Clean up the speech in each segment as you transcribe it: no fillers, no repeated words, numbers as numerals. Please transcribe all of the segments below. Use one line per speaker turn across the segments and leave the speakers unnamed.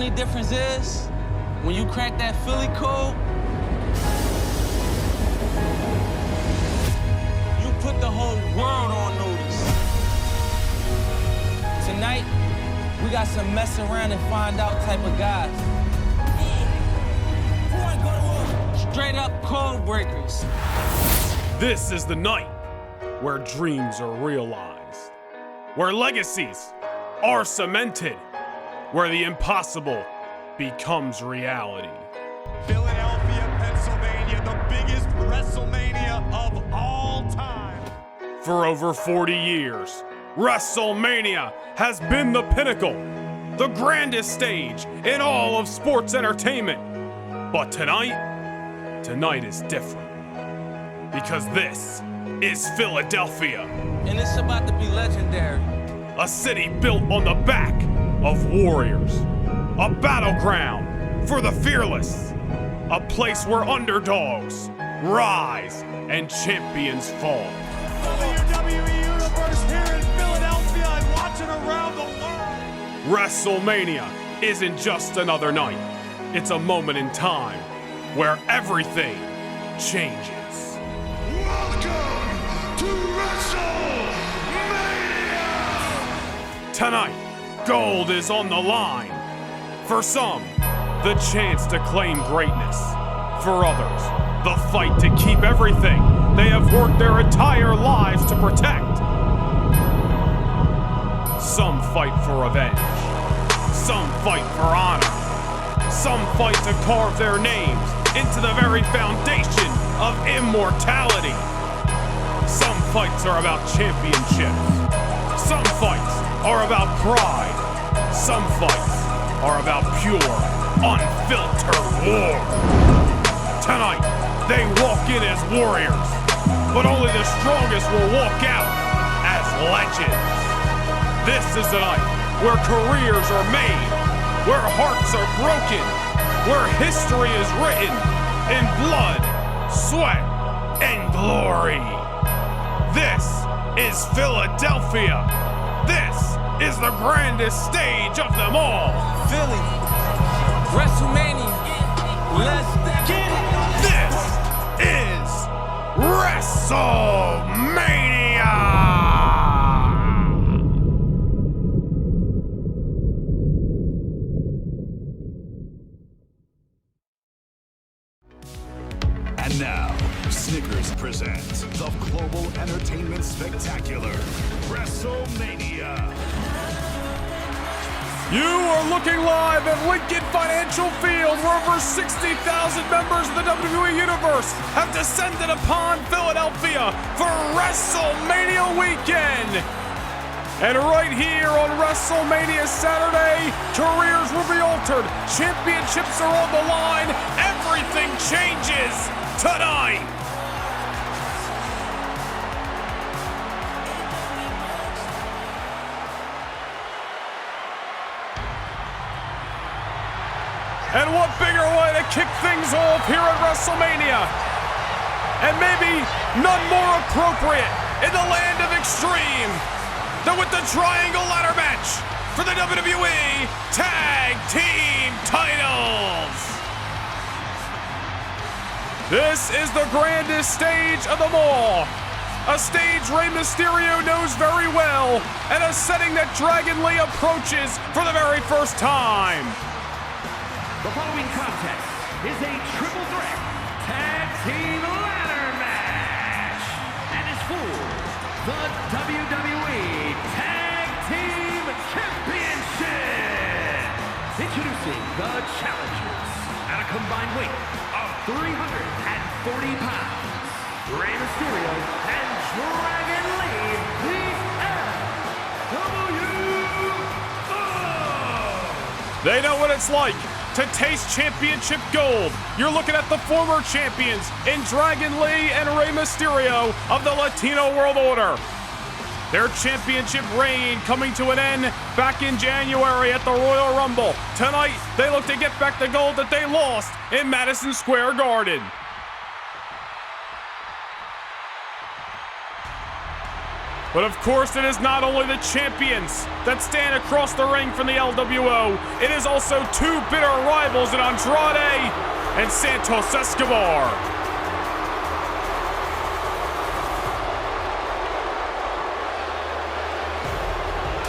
Only difference is, when you crack that Philly code, you put the whole world on notice. Tonight, we got some mess around and find out type of guys. Straight up code breakers.
This is the night where dreams are realized, where legacies are cemented, where the impossible becomes reality.
Philadelphia, Pennsylvania, the biggest WrestleMania of all time.
For over 40 years, WrestleMania has been the pinnacle, the grandest stage in all of sports entertainment. But tonight is different. Because this is Philadelphia.
And it's about to be legendary.
A city built on the back of warriors. A battleground for the fearless. A place where underdogs rise and champions fall.
WWE Universe here in Philadelphia and watching around the world.
WrestleMania isn't just another night. It's a moment in time where everything changes.
Welcome to WrestleMania!
Tonight, gold is on the line. For some, the chance to claim greatness. For others, the fight to keep everything they have worked their entire lives to protect. Some fight for revenge. Some fight for honor. Some fight to carve their names into the very foundation of immortality. Some fights are about championships. Some fights are about pride. Some fights are about pure, unfiltered war. Tonight, they walk in as warriors, but only the strongest will walk out as legends. This is the night where careers are made, where hearts are broken, where history is written in blood, sweat, and glory. This is Philadelphia. This is the grandest stage of them all.
Philly, WrestleMania, let's get it.
This is WrestleMania.
And now, Snickers presents the Global Entertainment Spectacular, WrestleMania.
You are looking live at Lincoln Financial Field, where over 60,000 members of the WWE Universe have descended upon Philadelphia for WrestleMania weekend. And right here on WrestleMania Saturday, careers will be altered, championships are on the line, everything changes tonight. And what bigger way to kick things off here at WrestleMania? And maybe none more appropriate in the land of extreme than with the Triangle Ladder match for the WWE Tag Team titles. This is the grandest stage of them all. A stage Rey Mysterio knows very well, and a setting that Dragon Lee approaches for the very first time.
The following contest is a triple threat tag team ladder match and is for the WWE Tag Team Championship. Introducing the challengers at a combined weight of 340 pounds, Rey Mysterio and Dragon Lee, the LWO.
They know what it's like to taste championship gold. You're looking at the former champions in Dragon Lee and Rey Mysterio of the Latino World Order. Their championship reign coming to an end back in January at the Royal Rumble. Tonight, they look to get back the gold that they lost in Madison Square Garden. But of course, it is not only the champions that stand across the ring from the LWO. It is also two bitter rivals in Andrade and Santos Escobar.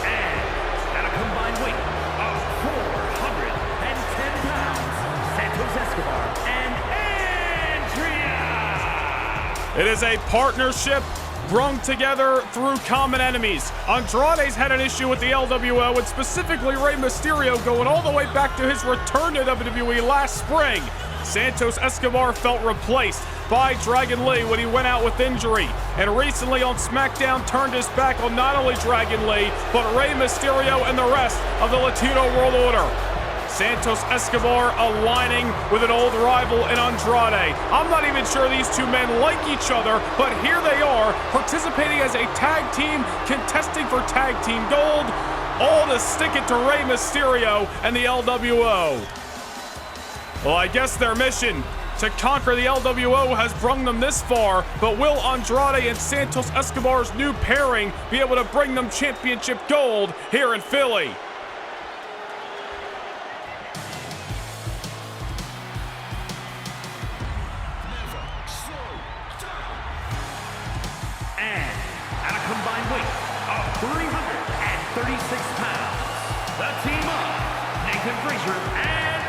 And at a combined weight of 410 pounds, Santos Escobar and Andrea.
It is a partnership brung together through common enemies. Andrade's had an issue with the LWO, and specifically Rey Mysterio, going all the way back to his return to WWE last spring. Santos Escobar felt replaced by Dragon Lee when he went out with injury, and recently on SmackDown turned his back on not only Dragon Lee, but Rey Mysterio and the rest of the Latino World Order. Santos Escobar aligning with an old rival in Andrade. I'm not even sure these two men like each other, but here they are, participating as a tag team, contesting for tag team gold, all to stick it to Rey Mysterio and the LWO. Well, I guess their mission to conquer the LWO has brung them this far, but will Andrade and Santos Escobar's new pairing be able to bring them championship gold here in Philly?
And at a combined weight of 336 pounds, the team of Nathan Frazer and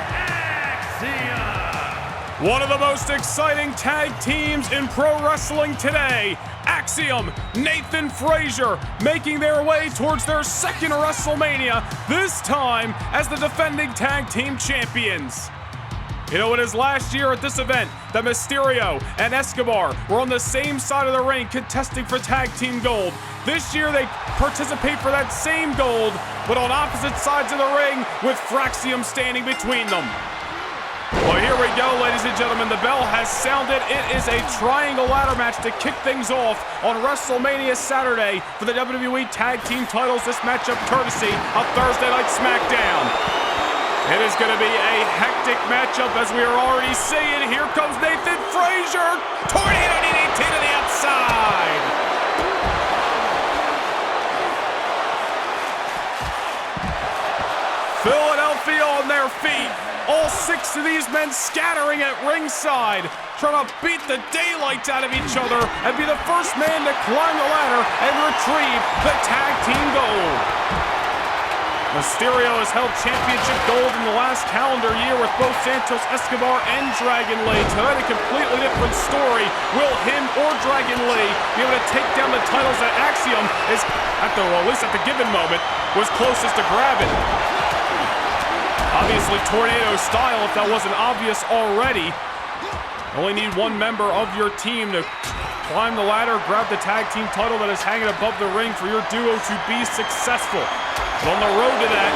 Axiom.
One of the most exciting tag teams in pro wrestling today. Axiom, Nathan Frazer, making their way towards their second WrestleMania, this time as the defending tag team champions. You know, it is last year at this event that Mysterio and Escobar were on the same side of the ring contesting for tag team gold. This year they participate for that same gold, but on opposite sides of the ring with Fraxium standing between them. Well, here we go, ladies and gentlemen. The bell has sounded. It is a triangle ladder match to kick things off on WrestleMania Saturday for the WWE Tag Team titles. This matchup courtesy of Thursday Night SmackDown. It is going to be a hectic matchup as we are already seeing. Here comes Nathan Frazer. Tornado DDT to the outside. Philadelphia on their feet. All six of these men scattering at ringside, trying to beat the daylights out of each other and be the first man to climb the ladder and retrieve the tag team gold. Mysterio has held championship gold in the last calendar year with both Santos Escobar and Dragon Lee. Tonight, a completely different story. Will him or Dragon Lee be able to take down the titles that Axiom is, at least at the given moment, was closest to grabbing? Obviously, tornado style, if that wasn't obvious already. Only need one member of your team to climb the ladder, grab the tag team title that is hanging above the ring for your duo to be successful. But on the road to that,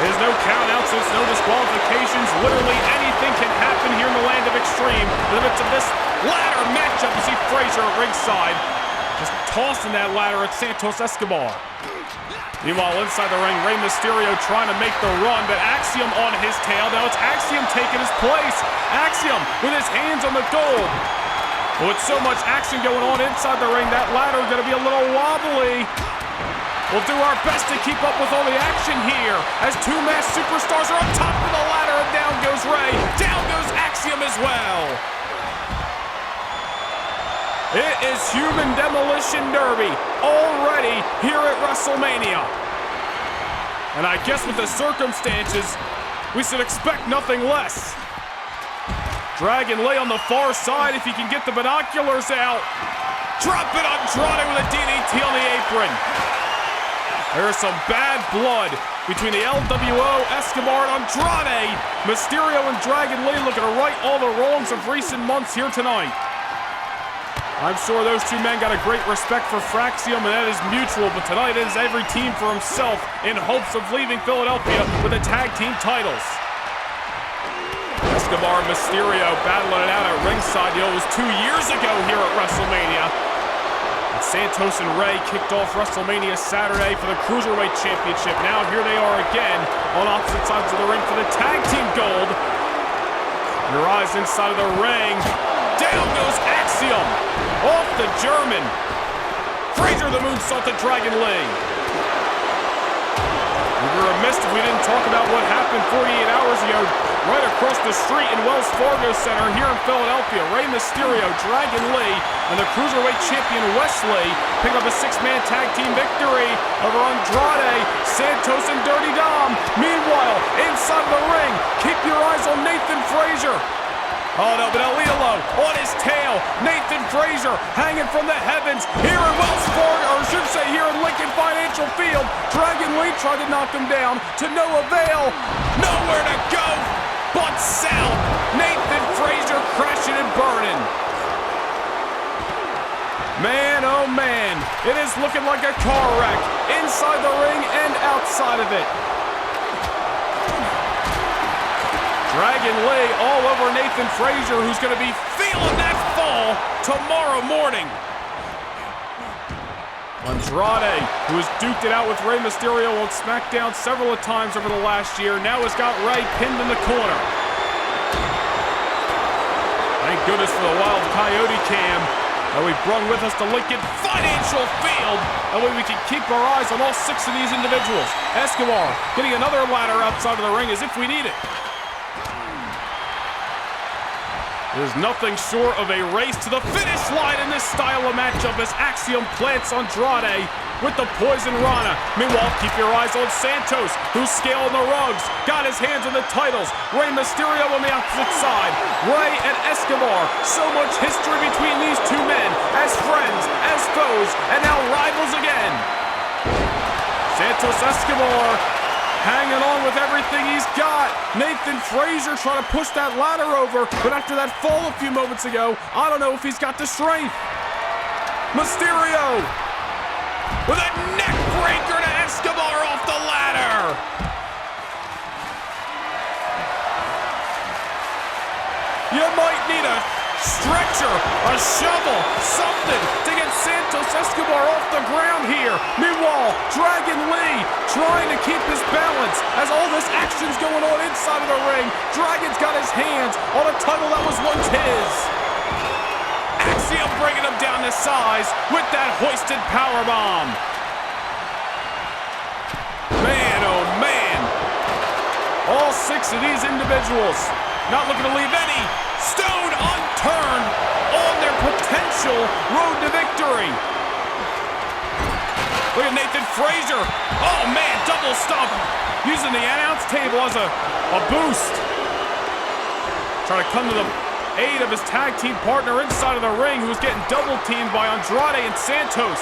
there's no countouts, there's no disqualifications. Literally anything can happen here in the land of extreme. In the midst of this ladder matchup, you see Frazer at ringside, just tossing that ladder at Santos Escobar. Meanwhile, inside the ring, Rey Mysterio trying to make the run, but Axiom on his tail. Now it's Axiom taking his place. Axiom with his hands on the gold. With so much action going on inside the ring, that ladder is going to be a little wobbly. We'll do our best to keep up with all the action here as two masked superstars are on top of the ladder, and down goes Rey. Down goes Axiom as well. It is Human Demolition Derby already here at WrestleMania. And I guess with the circumstances, we should expect nothing less. Dragon Lee on the far side if he can get the binoculars out. Drop it on Andrade with a DDT on the apron. There's some bad blood between the LWO, Escobar, and Andrade. Mysterio and Dragon Lee looking to right all the wrongs of recent months here tonight. I'm sure those two men got a great respect for Fraxium, and that is mutual, but tonight it is every team for himself in hopes of leaving Philadelphia with the tag team titles. Escobar and Mysterio battling it out at ringside. You know, it was 2 years ago here at WrestleMania. And Santos and Rey kicked off WrestleMania Saturday for the Cruiserweight Championship. Now here they are again on opposite sides of the ring for the tag team gold. Your eyes inside of the ring. Down goes Axiom. Off the German. Frazer the moonsault to Dragon Lee. We were remiss if we didn't talk about what happened 48 hours ago right across the street in Wells Fargo Center here in Philadelphia. Rey Mysterio, Dragon Lee, and the Cruiserweight Champion Wesley picked up a six-man tag team victory over Andrade, Santos, and Dirty Dom. Meanwhile, inside of the ring, keep your eyes on Nathan Frazer. Oh no, but Ilja on his tail. Nathan Frazer hanging from the heavens here in Wells Fargo, or should say here in Lincoln Financial Field. Dragon Lee tried to knock him down to no avail. Nowhere to go but south. Nathan Frazer crashing and burning. Man, oh man, it is looking like a car wreck inside the ring and outside of it. Dragon Lee all over Nathan Frazer, who's going to be feeling that fall tomorrow morning. Andrade, who has duked it out with Rey Mysterio on SmackDown several times over the last year, now has got Rey pinned in the corner. Thank goodness for the Wild Coyote cam that we brought with us to Lincoln Financial Field. That way we can keep our eyes on all six of these individuals. Escobar getting another ladder outside of the ring as if we need it. There's nothing short of a race to the finish line in this style of matchup as Axiom plants Andrade with the Poison Rana. Meanwhile, keep your eyes on Santos, who's scaling the rugs, got his hands on the titles. Rey Mysterio on the opposite side. Rey and Escobar. So much history between these two men, as friends, as foes, and now rivals again. Santos Escobar hanging on with everything he's got. Nathan Frazer trying to push that ladder over, but after that fall a few moments ago, I don't know if he's got the strength. Mysterio with a neck breaker to Escobar off the ladder. You might need a stretcher, a shovel, something to get Santos Escobar off the ground here. Meanwhile, Dragon Lee trying to keep his balance as all this action's going on inside of the ring. Dragon's got his hands on a title that was once his. Axiom bringing him down to size with that hoisted powerbomb. Man, oh man. All six of these individuals not looking to leave any stone unturned on their potential road to victory. Look at Nathan Frazer. Oh man, double stomp. Using the announce table as a boost. Trying to come to the aid of his tag team partner inside of the ring, who's getting double teamed by Andrade and Santos.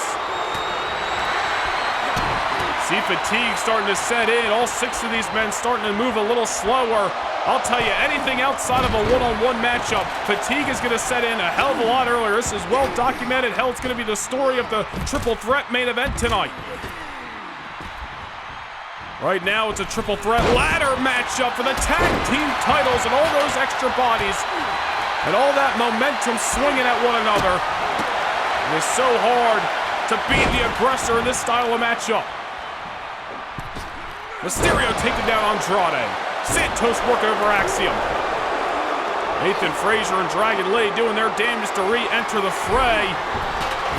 See fatigue starting to set in. All six of these men starting to move a little slower. I'll tell you, anything outside of a one-on-one matchup, fatigue is going to set in a hell of a lot earlier. This is well documented. Hell, it's going to be the story of the triple threat main event tonight. Right now, it's a triple threat ladder matchup for the tag team titles and all those extra bodies and all that momentum swinging at one another. It is so hard to beat the aggressor in this style of matchup. Mysterio taking down Andrade. Santos working over Axiom. Nathan Frazer and Dragon Lee doing their damnedest to re-enter the fray.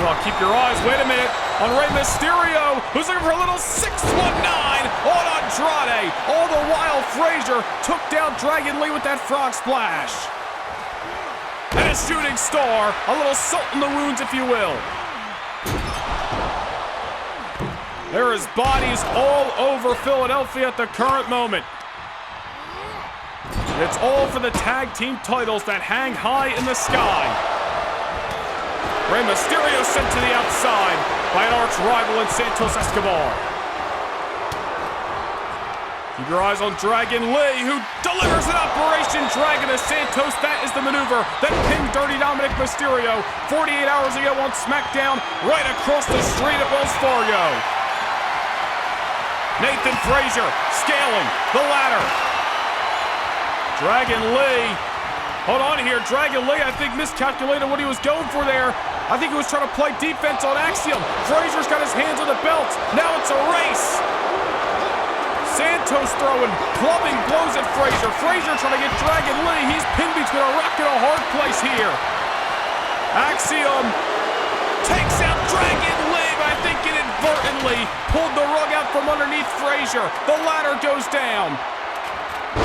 Well, keep your eyes, wait a minute, on Rey Mysterio, who's looking for a little 619 on Andrade. All the while, Frazer took down Dragon Lee with that frog splash. And a shooting star, a little salt in the wounds, if you will. There is bodies all over Philadelphia at the current moment. It's all for the tag team titles that hang high in the sky. Rey Mysterio sent to the outside by an arch rival in Santos Escobar. Keep your eyes on Dragon Lee, who delivers an Operation Dragon to Santos. That is the maneuver that pinned Dirty Dominic Mysterio 48 hours ago on SmackDown right across the street at Wells Fargo. Nathan Frazer scaling the ladder. Dragon Lee, hold on here. Dragon Lee, I think, miscalculated what he was going for there. I think he was trying to play defense on Axiom. Frazer's got his hands on the belts. Now it's a race. Santos throwing clubbing blows at Frazer. Frazer trying to get Dragon Lee. He's pinned between a rock and a hard place here. Axiom takes out Dragon Lee. inadvertently pulled the rug out from underneath Frazer. The ladder goes down.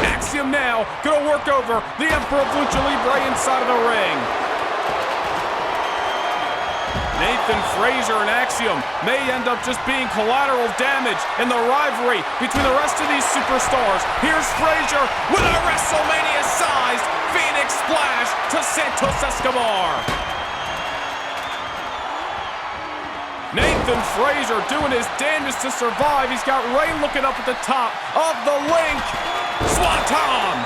Axiom now gonna work over the Emperor of Lucha Libre inside of the ring. Nathan Frazer and Axiom may end up just being collateral damage in the rivalry between the rest of these superstars. Here's Frazer with a WrestleMania-sized Phoenix Splash to Santos Escobar. Nathan Frazer doing his damnedest to survive. He's got Ray looking up at the top of the link. Swanton!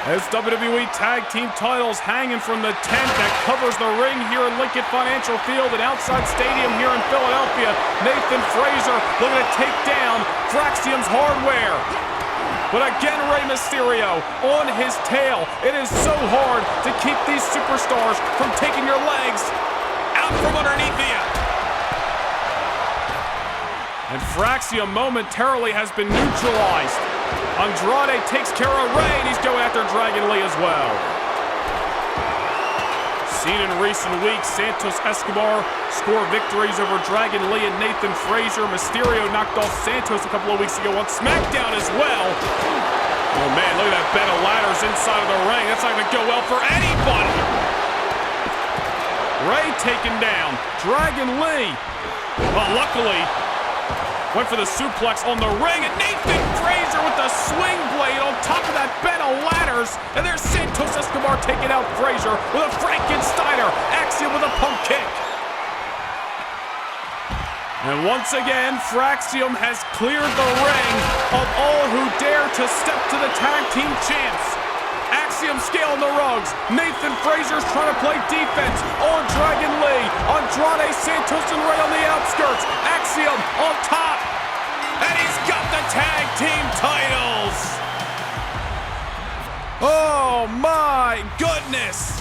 As WWE Tag Team titles hanging from the tent that covers the ring here in Lincoln Financial Field and outside stadium here in Philadelphia, Nathan Frazer looking to take down Axiom's hardware. But again, Rey Mysterio on his tail. It is so hard to keep these superstars from taking your legs out from underneath you. And Axiom momentarily has been neutralized. Andrade takes care of Ray, and he's going after Dragon Lee as well. Seen in recent weeks, Santos Escobar score victories over Dragon Lee and Nathan Frazer. Mysterio knocked off Santos a couple of weeks ago on SmackDown as well. Oh man, look at that bed of ladders inside of the ring. That's not gonna go well for anybody. Ray taken down. Dragon Lee. Well, luckily, went for the suplex on the ring, and Nathan Frazer with the swing blade on top of that bed of ladders. And there's Santos Escobar taking out Frazer with a Frankensteiner. Axiom with a pump kick. And once again, Axiom has cleared the ring of all who dare to step to the tag team champs. Axiom scaling the rugs. Nathan Frazer's trying to play defense on Dragon Lee. Andrade, Santos, and Ray on the outskirts. Axiom on top. And he's got the tag team titles. Oh my goodness.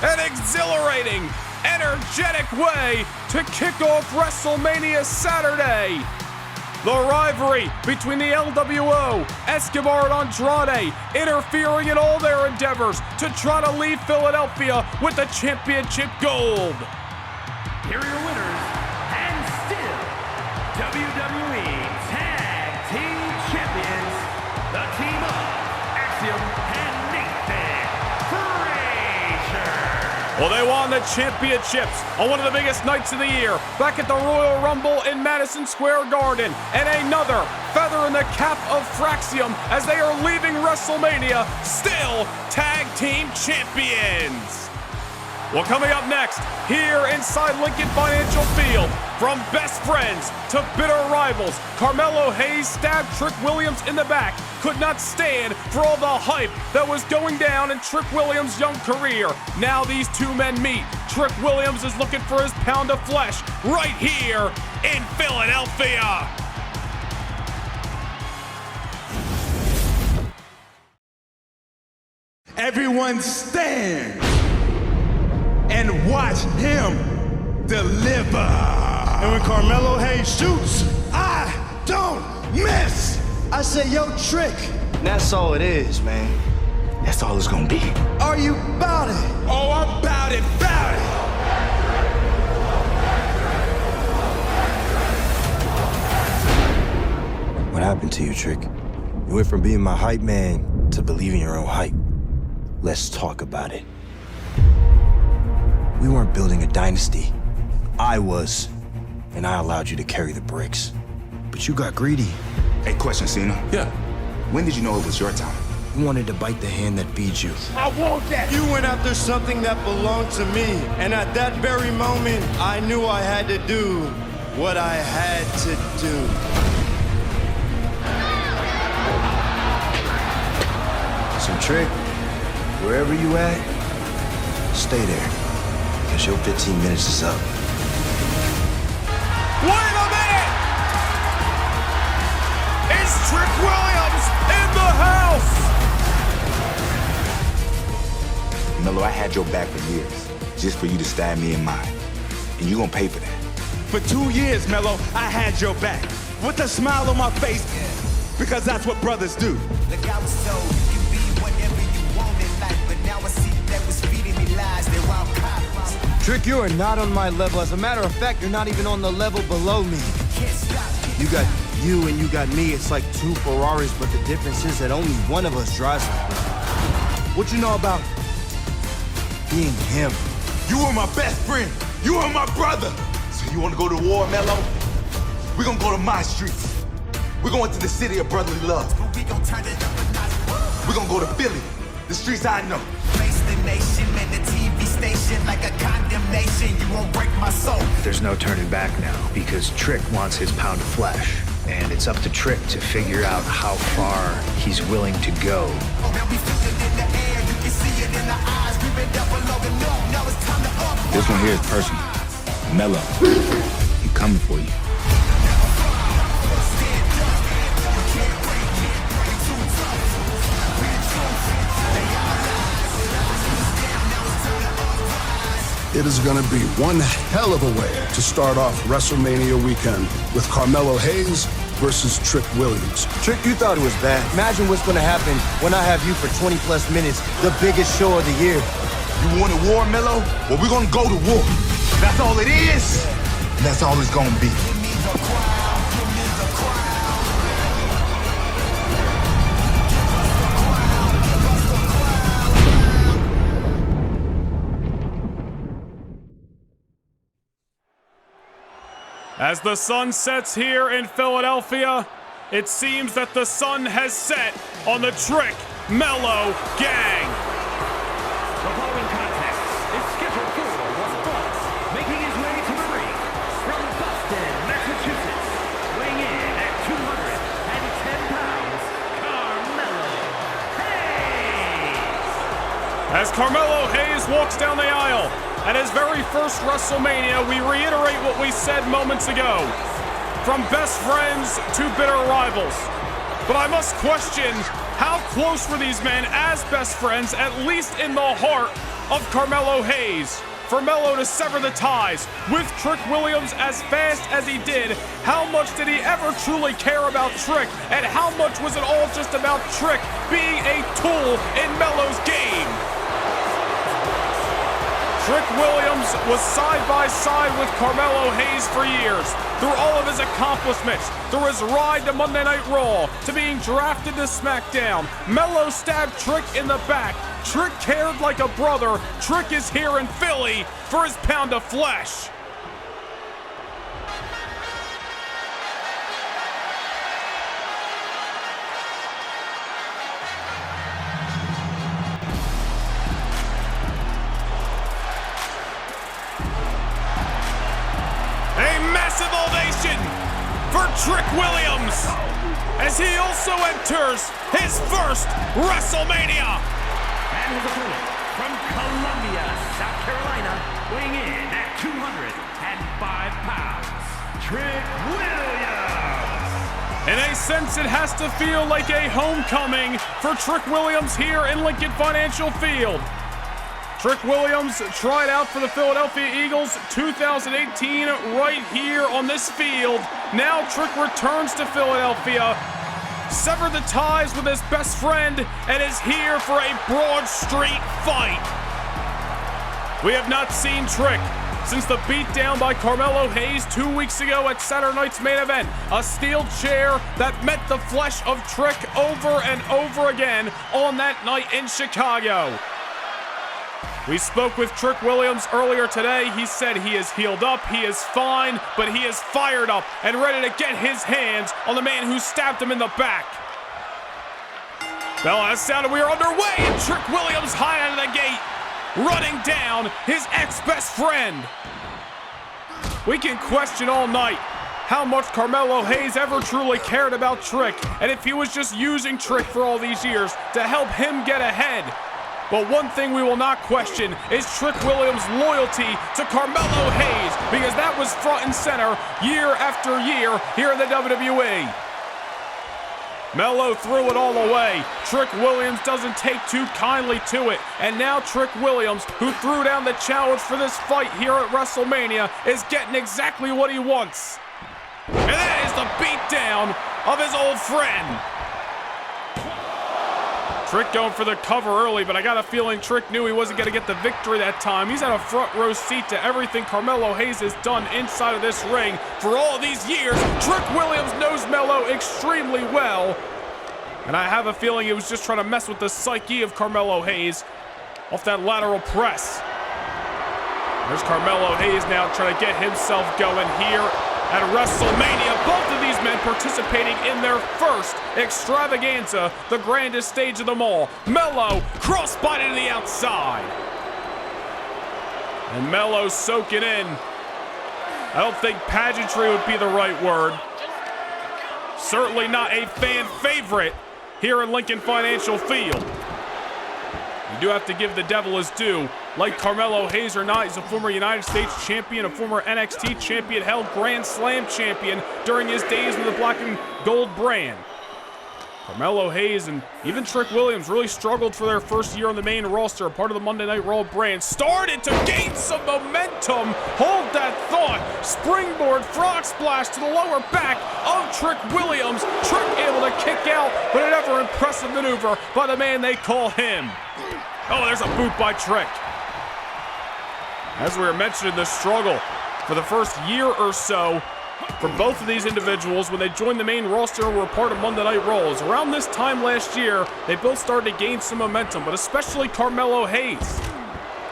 An exhilarating, energetic way to kick off WrestleMania Saturday. The rivalry between the LWO, Escobar and Andrade, interfering in all their endeavors to try to leave Philadelphia with the championship gold.
Here are your winners, and still WWE Tag Team Champions, the team of Axiom and Nathan Frazer.
Well, they won the championships on one of the biggest nights of the year, back at the Royal Rumble in Madison Square Garden. And another feather in the cap of Axiom as they are leaving WrestleMania still tag team champions. Well, coming up next, here inside Lincoln Financial Field, from best friends to bitter rivals, Carmelo Hayes stabbed Trick Williams in the back, could not stand for all the hype that was going down in Trick Williams' young career. Now these two men meet. Trick Williams is looking for his pound of flesh right here in Philadelphia.
Everyone stand and watch him deliver.
And when Carmelo Hayes shoots,
I don't miss.
I say, yo, Trick. That's all it is, man. That's all it's gonna be. Are you about it?
Oh, I'm about it, about it.
What happened to you, Trick? You went from being my hype man to believing your own hype. Let's talk about it. We weren't building a dynasty. I was, and I allowed you to carry the bricks. But you got greedy.
Hey, question, Cena.
Yeah.
When did you know it was your time?
You wanted to bite the hand that feeds you.
I want that.
you went after something that belonged to me. And at that very moment, I knew I had to do what I had to do.
So, Trick, wherever you at, stay there. Because your 15 minutes is up.
Wait a minute! It's Trick Williams in the house!
Melo, I had your back for years, just for you to stab me in mine. And you gonna pay for that.
For 2 years, Melo, I had your back. With a smile on my face, because that's what brothers do.
Look, I was told you can be whatever you want in life, but now I see
Trick, you are not on my level. As a matter of fact, you're not even on the level below me. You got you and you got me. It's like two Ferraris, but the difference is that only one of us drives like that. What you know about being him?
You were my best friend. You were my brother. So you want to go to war, Melo? We're going to go to my streets. We're going to the city of brotherly love. We're going to go to Philly, the streets I know.
Like a condemnation, you won't break my soul.
There's no turning back now because Trick wants his pound of flesh, and it's up to Trick to figure out how far he's willing to go.
This one here is personal. Melo, I'm coming for you.
It is going to be one hell of a way to start off WrestleMania weekend with Carmelo Hayes versus Trick Williams.
Trick, you thought it was bad. Imagine what's going to happen when I have you for 20-plus minutes, the biggest show of the year.
You want a war, Melo? Well, we're going to go to war. That's all it is, and that's all it's going to be.
As the sun sets here in Philadelphia, it seems that the sun has set on the Trick Melo gang.
The following contest is scheduled for one fall, making his way to the ring from Boston, Massachusetts, weighing in at 210 pounds, Carmelo Hayes.
As Carmelo Hayes walks down the aisle, at his very first WrestleMania, we reiterate what we said moments ago. From best friends to bitter rivals. But I must question, how close were these men as best friends, at least in the heart of Carmelo Hayes? For Melo to sever the ties with Trick Williams as fast as he did, how much did he ever truly care about Trick? And how much was it all just about Trick being a tool in Melo's game? Trick Williams was side by side with Carmelo Hayes for years. Through all of his accomplishments, through his ride to Monday Night Raw, to being drafted to SmackDown, Melo stabbed Trick in the back. Trick cared like a brother. Trick is here in Philly for his pound of flesh. Massive ovation for Trick Williams as he also enters his first WrestleMania.
And his opponent from Columbia, South Carolina, weighing in at 205 pounds, Trick Williams.
In a sense, it has to feel like a homecoming for Trick Williams here in Lincoln Financial Field. Trick Williams tried out for the Philadelphia Eagles 2018 right here on this field. Now Trick returns to Philadelphia, severed the ties with his best friend, and is here for a Broad Street fight. We have not seen Trick since the beatdown by Carmelo Hayes 2 weeks ago at Saturday night's main event. A steel chair that met the flesh of Trick over and over again on that night in Chicago. We spoke with Trick Williams earlier today. He said he is healed up, he is fine, but he is fired up and ready to get his hands on the man who stabbed him in the back. Bell has sounded, we are underway, and Trick Williams high out of the gate, running down his ex-best friend. We can question all night how much Carmelo Hayes ever truly cared about Trick, and if he was just using Trick for all these years to help him get ahead. But one thing we will not question is Trick Williams' loyalty to Carmelo Hayes, because that was front and center year after year here in the WWE. Melo threw it all away. Trick Williams doesn't take too kindly to it. And now Trick Williams, who threw down the challenge for this fight here at WrestleMania, is getting exactly what he wants. And that is the beatdown of his old friend. Trick going for the cover early, but I got a feeling Trick knew he wasn't going to get the victory that time. He's had a front row seat to everything Carmelo Hayes has done inside of this ring for all these years. Trick Williams knows Melo extremely well, and I have a feeling he was just trying to mess with the psyche of Carmelo Hayes off that lateral press. There's Carmelo Hayes now trying to get himself going here at WrestleMania. Both of these men participating in their first extravaganza, the grandest stage of them all. Melo crossbody to the outside. And Melo soaking in. I don't think pageantry would be the right word. Certainly not a fan favorite here in Lincoln Financial Field. You do have to give the devil his due. Like Carmelo Hayes or not, he's a former United States champion, a former NXT champion, held Grand Slam champion during his days with the black and gold brand. Carmelo Hayes and even Trick Williams really struggled for their first year on the main roster, part of the Monday Night Raw brand. Started to gain some momentum. Hold that thought. Springboard frog splash to the lower back of Trick Williams. Trick able to kick out, but an ever impressive maneuver by the man they call him. Oh, there's a boot by Trick. As we were mentioning, the struggle for the first year or so for both of these individuals when they joined the main roster and were part of Monday Night Raws. Around this time last year, they both started to gain some momentum, but especially Carmelo Hayes.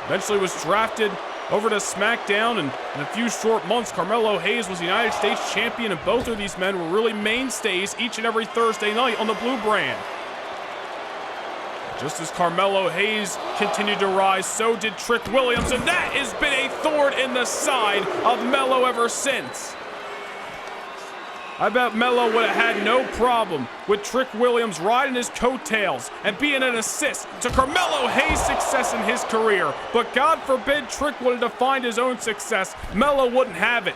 Eventually was drafted over to SmackDown, and in a few short months, Carmelo Hayes was the United States champion, and both of these men were really mainstays each and every Thursday night on the blue brand. Just as Carmelo Hayes continued to rise, so did Trick Williams, and that has been a thorn in the side of Melo ever since. I bet Melo would have had no problem with Trick Williams riding his coattails and being an assist to Carmelo Hayes' success in his career. But God forbid Trick wanted to find his own success. Melo wouldn't have it.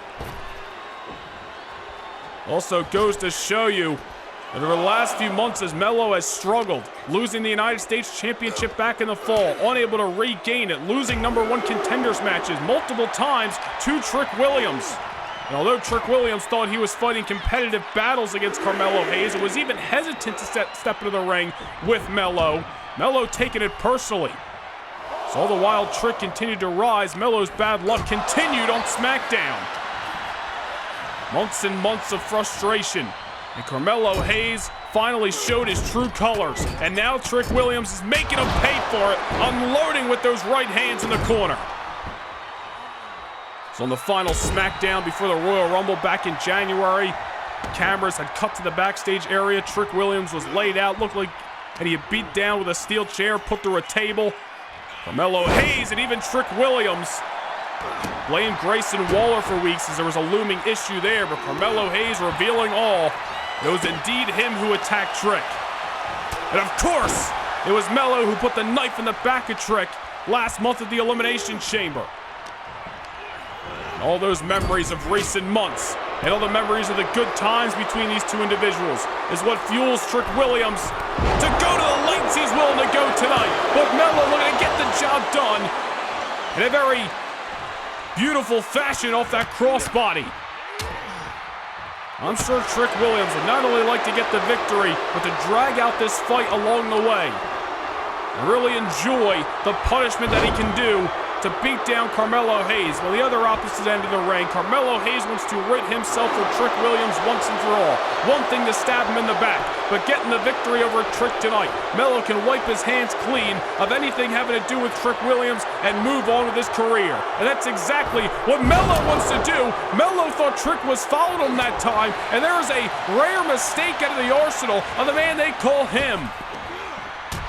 Also goes to show you that over the last few months as Melo has struggled, losing the United States Championship back in the fall, unable to regain it, losing #1 contenders matches multiple times to Trick Williams. And although Trick Williams thought he was fighting competitive battles against Carmelo Hayes and was even hesitant to step into the ring with Melo taking it personally. So all the while Trick continued to rise, Melo's bad luck continued on SmackDown. Months and months of frustration, and Carmelo Hayes finally showed his true colors, and now Trick Williams is making him pay for it, unloading with those right hands in the corner. So on the final SmackDown before the Royal Rumble back in January, cameras had cut to the backstage area. Trick Williams was laid out, looked like and he had beat down with a steel chair, put through a table. Carmelo Hayes and even Trick Williams blamed Grayson Waller for weeks as there was a looming issue there, but Carmelo Hayes revealing all. It was indeed him who attacked Trick. And of course, it was Melo who put the knife in the back of Trick last month at the Elimination Chamber. And all those memories of recent months and all the memories of the good times between these two individuals is what fuels Trick Williams to go to the lengths he's willing to go tonight. But Melo looking to get the job done in a very beautiful fashion off that crossbody. I'm sure Trick Williams would not only like to get the victory, but to drag out this fight along the way. And really enjoy the punishment that he can do to beat down Carmelo Hayes. While the other opposite end of the ring, Carmelo Hayes wants to rid himself of Trick Williams once and for all. One thing to stab him in the back, but getting the victory over Trick tonight, Melo can wipe his hands clean of anything having to do with Trick Williams and move on with his career. And that's exactly what Melo wants to do. Melo thought Trick was fouled on that time, and there is a rare mistake out of the arsenal of the man they call him.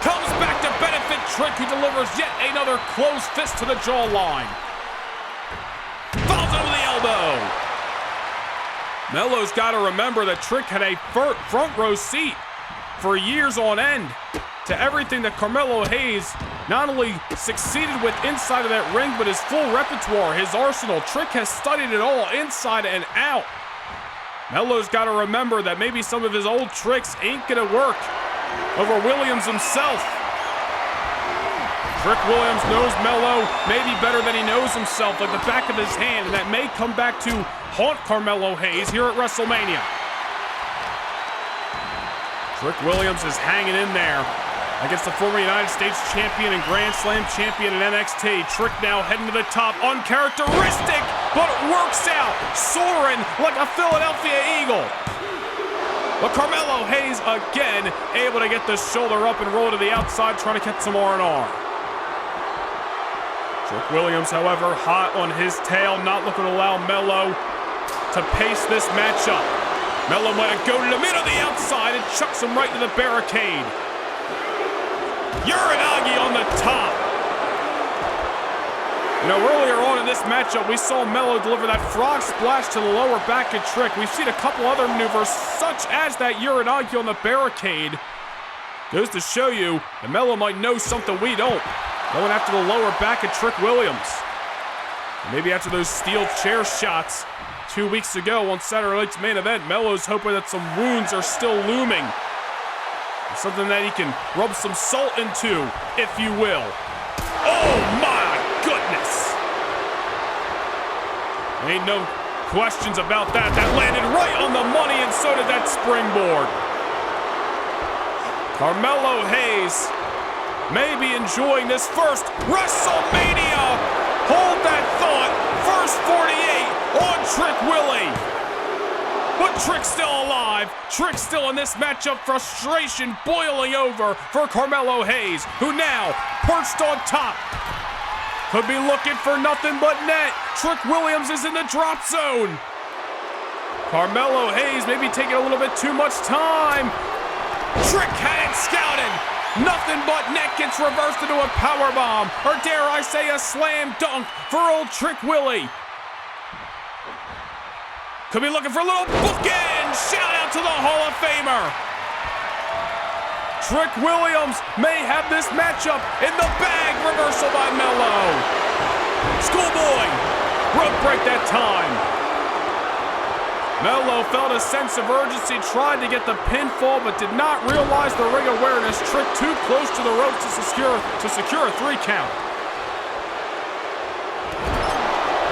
Comes back to benefit Trick, who delivers yet another closed fist to the jawline. Falls him with the elbow. Melo's got to remember that Trick had a front row seat for years on end to everything that Carmelo Hayes not only succeeded with inside of that ring, but his full repertoire, his arsenal. Trick has studied it all inside and out. Melo's got to remember that maybe some of his old tricks ain't gonna work over Williams himself. Trick Williams knows Melo maybe better than he knows himself, like the back of his hand, and that may come back to haunt Carmelo Hayes here at WrestleMania. Trick Williams is hanging in there against the former United States champion and Grand Slam champion in NXT. Trick now heading to the top, uncharacteristic, but it works out, soaring like a Philadelphia Eagle. But Carmelo Hayes again able to get the shoulder up and roll to the outside, trying to catch some R&R. Trick Williams, however, hot on his tail, not looking to allow Melo to pace this matchup. Melo might have go to the middle of the outside and chucks him right to the barricade. Uranagi on the top. You know, earlier on in this matchup, we saw Melo deliver that frog splash to the lower back of Trick. We've seen a couple other maneuvers, such as that Uranagi on the barricade. Goes to show you that Melo might know something we don't. Going after the lower back of Trick Williams. Maybe after those steel chair shots 2 weeks ago on Saturday night's main event, Melo's hoping that some wounds are still looming. Something that he can rub some salt into, if you will. Oh my goodness! Ain't no questions about that. That landed right on the money, and so did that springboard. Carmelo Hayes may be enjoying this first WrestleMania. Hold that thought. First 48 on Trick Willie. But Trick's still alive. Trick's still in this matchup. Frustration boiling over for Carmelo Hayes, who now perched on top. Could be looking for nothing but net. Trick Williams is in the drop zone. Carmelo Hayes may be taking a little bit too much time. Trick had it scouted. Nothing but net gets reversed into a powerbomb, or dare I say a slam dunk for old Trick Willie. Could be looking for a little bookend. Shout out to the Hall of Famer. Trick Williams may have this matchup in the bag. Reversal by Melo. Schoolboy. Rope break that time. Melo felt a sense of urgency, tried to get the pinfall, but did not realize the ring awareness. Trick too close to the ropes to secure a 3 count.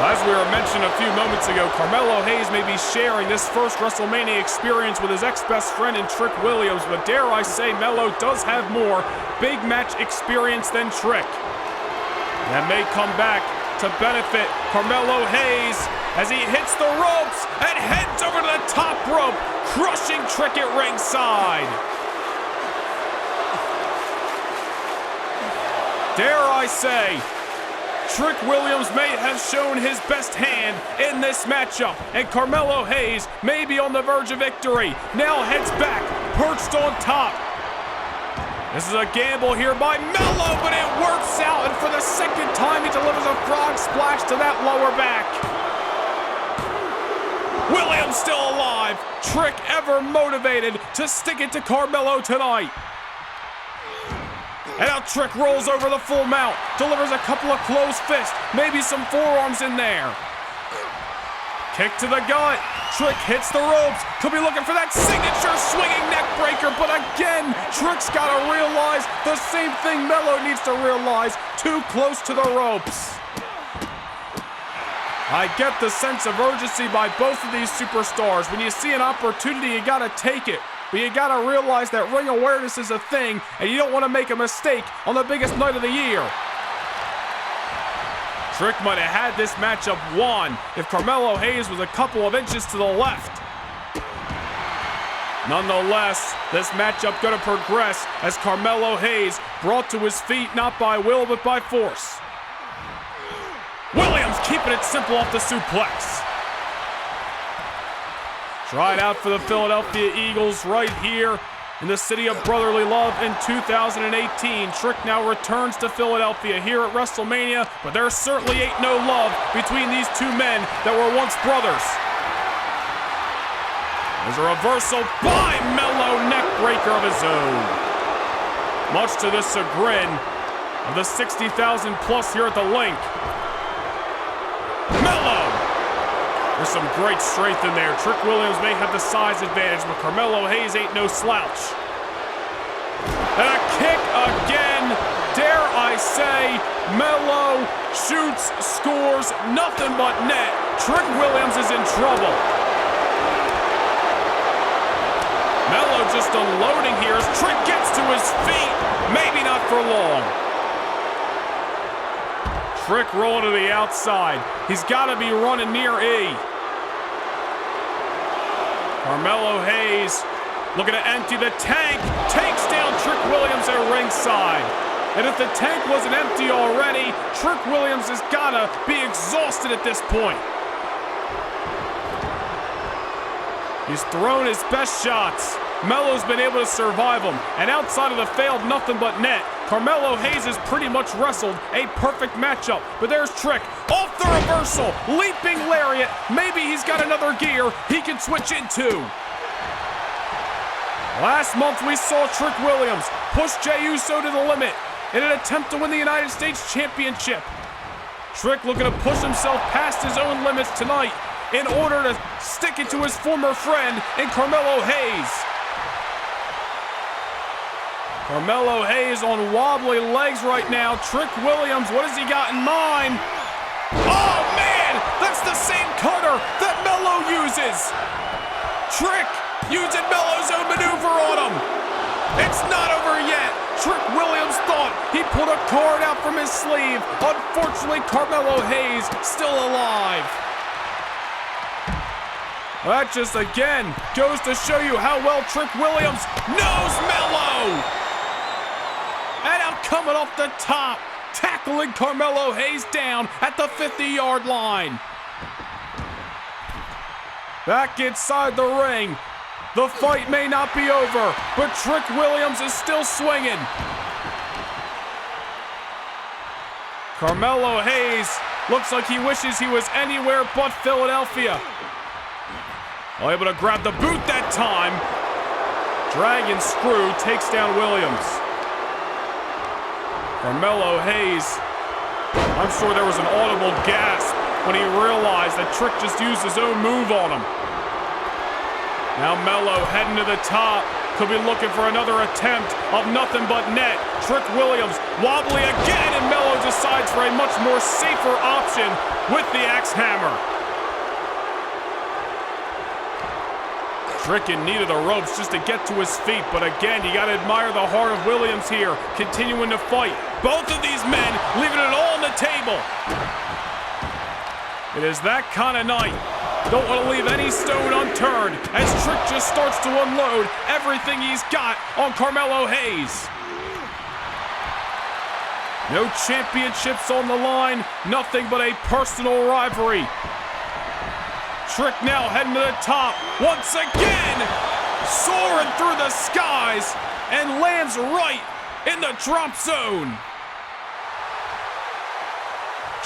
As we were mentioning a few moments ago, Carmelo Hayes may be sharing this first WrestleMania experience with his ex-best friend in Trick Williams, but dare I say Melo does have more big match experience than Trick. That may come back to benefit Carmelo Hayes as he hits the ropes and heads over to the top rope, crushing Trick at ringside. Dare I say, Trick Williams may have shown his best hand in this matchup, and Carmelo Hayes may be on the verge of victory. Now heads back, perched on top. This is a gamble here by Melo, but it works out, and for the second time, he delivers a frog splash to that lower back. Williams still alive. Trick ever motivated to stick it to Carmelo tonight. And now Trick rolls over the full mount, delivers a couple of closed fists, maybe some forearms in there. Kick to the gut. Trick hits the ropes. Could be looking for that signature swinging neck breaker, but again, Trick's got to realize the same thing Melo needs to realize. Too close to the ropes. I get the sense of urgency by both of these superstars. When you see an opportunity, you got to take it. But you gotta realize that ring awareness is a thing, and you don't want to make a mistake on the biggest night of the year. Trick might have had this matchup won if Carmelo Hayes was a couple of inches to the left. Nonetheless, this matchup gonna progress as Carmelo Hayes brought to his feet not by will but by force. Williams keeping it simple off the suplex. Tried out for the Philadelphia Eagles right here in the city of brotherly love in 2018. Trick now returns to Philadelphia here at WrestleMania, but there certainly ain't no love between these two men that were once brothers. There's a reversal by Melo, neck breaker of his own. Much to the chagrin of the 60,000 plus here at the link. Melo! There's some great strength in there. Trick Williams may have the size advantage, but Carmelo Hayes ain't no slouch. And a kick again. Dare I say, Melo shoots, scores, nothing but net. Trick Williams is in trouble. Melo just unloading here as Trick gets to his feet. May Trick rolling to the outside. He's got to be running near E. Carmelo Hayes looking to empty the tank. Takes down Trick Williams at ringside. And if the tank wasn't empty already, Trick Williams has got to be exhausted at this point. He's thrown his best shots. Melo's been able to survive them. And outside of the failed nothing but net, Carmelo Hayes has pretty much wrestled a perfect matchup. But there's Trick off the reversal, leaping lariat. Maybe he's got another gear he can switch into. Last month we saw Trick Williams push Jey Uso to the limit in an attempt to win the United States Championship. Trick looking to push himself past his own limits tonight in order to stick it to his former friend in Carmelo Hayes. Carmelo Hayes on wobbly legs right now. Trick Williams, what has he got in mind? Oh man, that's the same cutter that Melo uses. Trick using Melo's own maneuver on him. It's not over yet. Trick Williams thought he pulled a card out from his sleeve. Unfortunately, Carmelo Hayes still alive. That just again goes to show you how well Trick Williams knows Melo. And now coming off the top, tackling Carmelo Hayes down at the 50-yard line. Back inside the ring. The fight may not be over, but Trick Williams is still swinging. Carmelo Hayes looks like he wishes he was anywhere but Philadelphia. Able to grab the boot that time. Dragon screw takes down Williams. Carmelo Hayes, I'm sure there was an audible gasp when he realized that Trick just used his own move on him. Now Melo heading to the top. Could be looking for another attempt of nothing but net. Trick Williams wobbly again, and Melo decides for a much more safer option with the axe hammer. Trick in need of the ropes just to get to his feet, but again, you gotta admire the heart of Williams here, continuing to fight. Both of these men leaving it all on the table. It is that kind of night. Don't want to leave any stone unturned as Trick just starts to unload everything he's got on Carmelo Hayes. No championships on the line, nothing but a personal rivalry. Trick now heading to the top once again, soaring through the skies and lands right in the drop zone.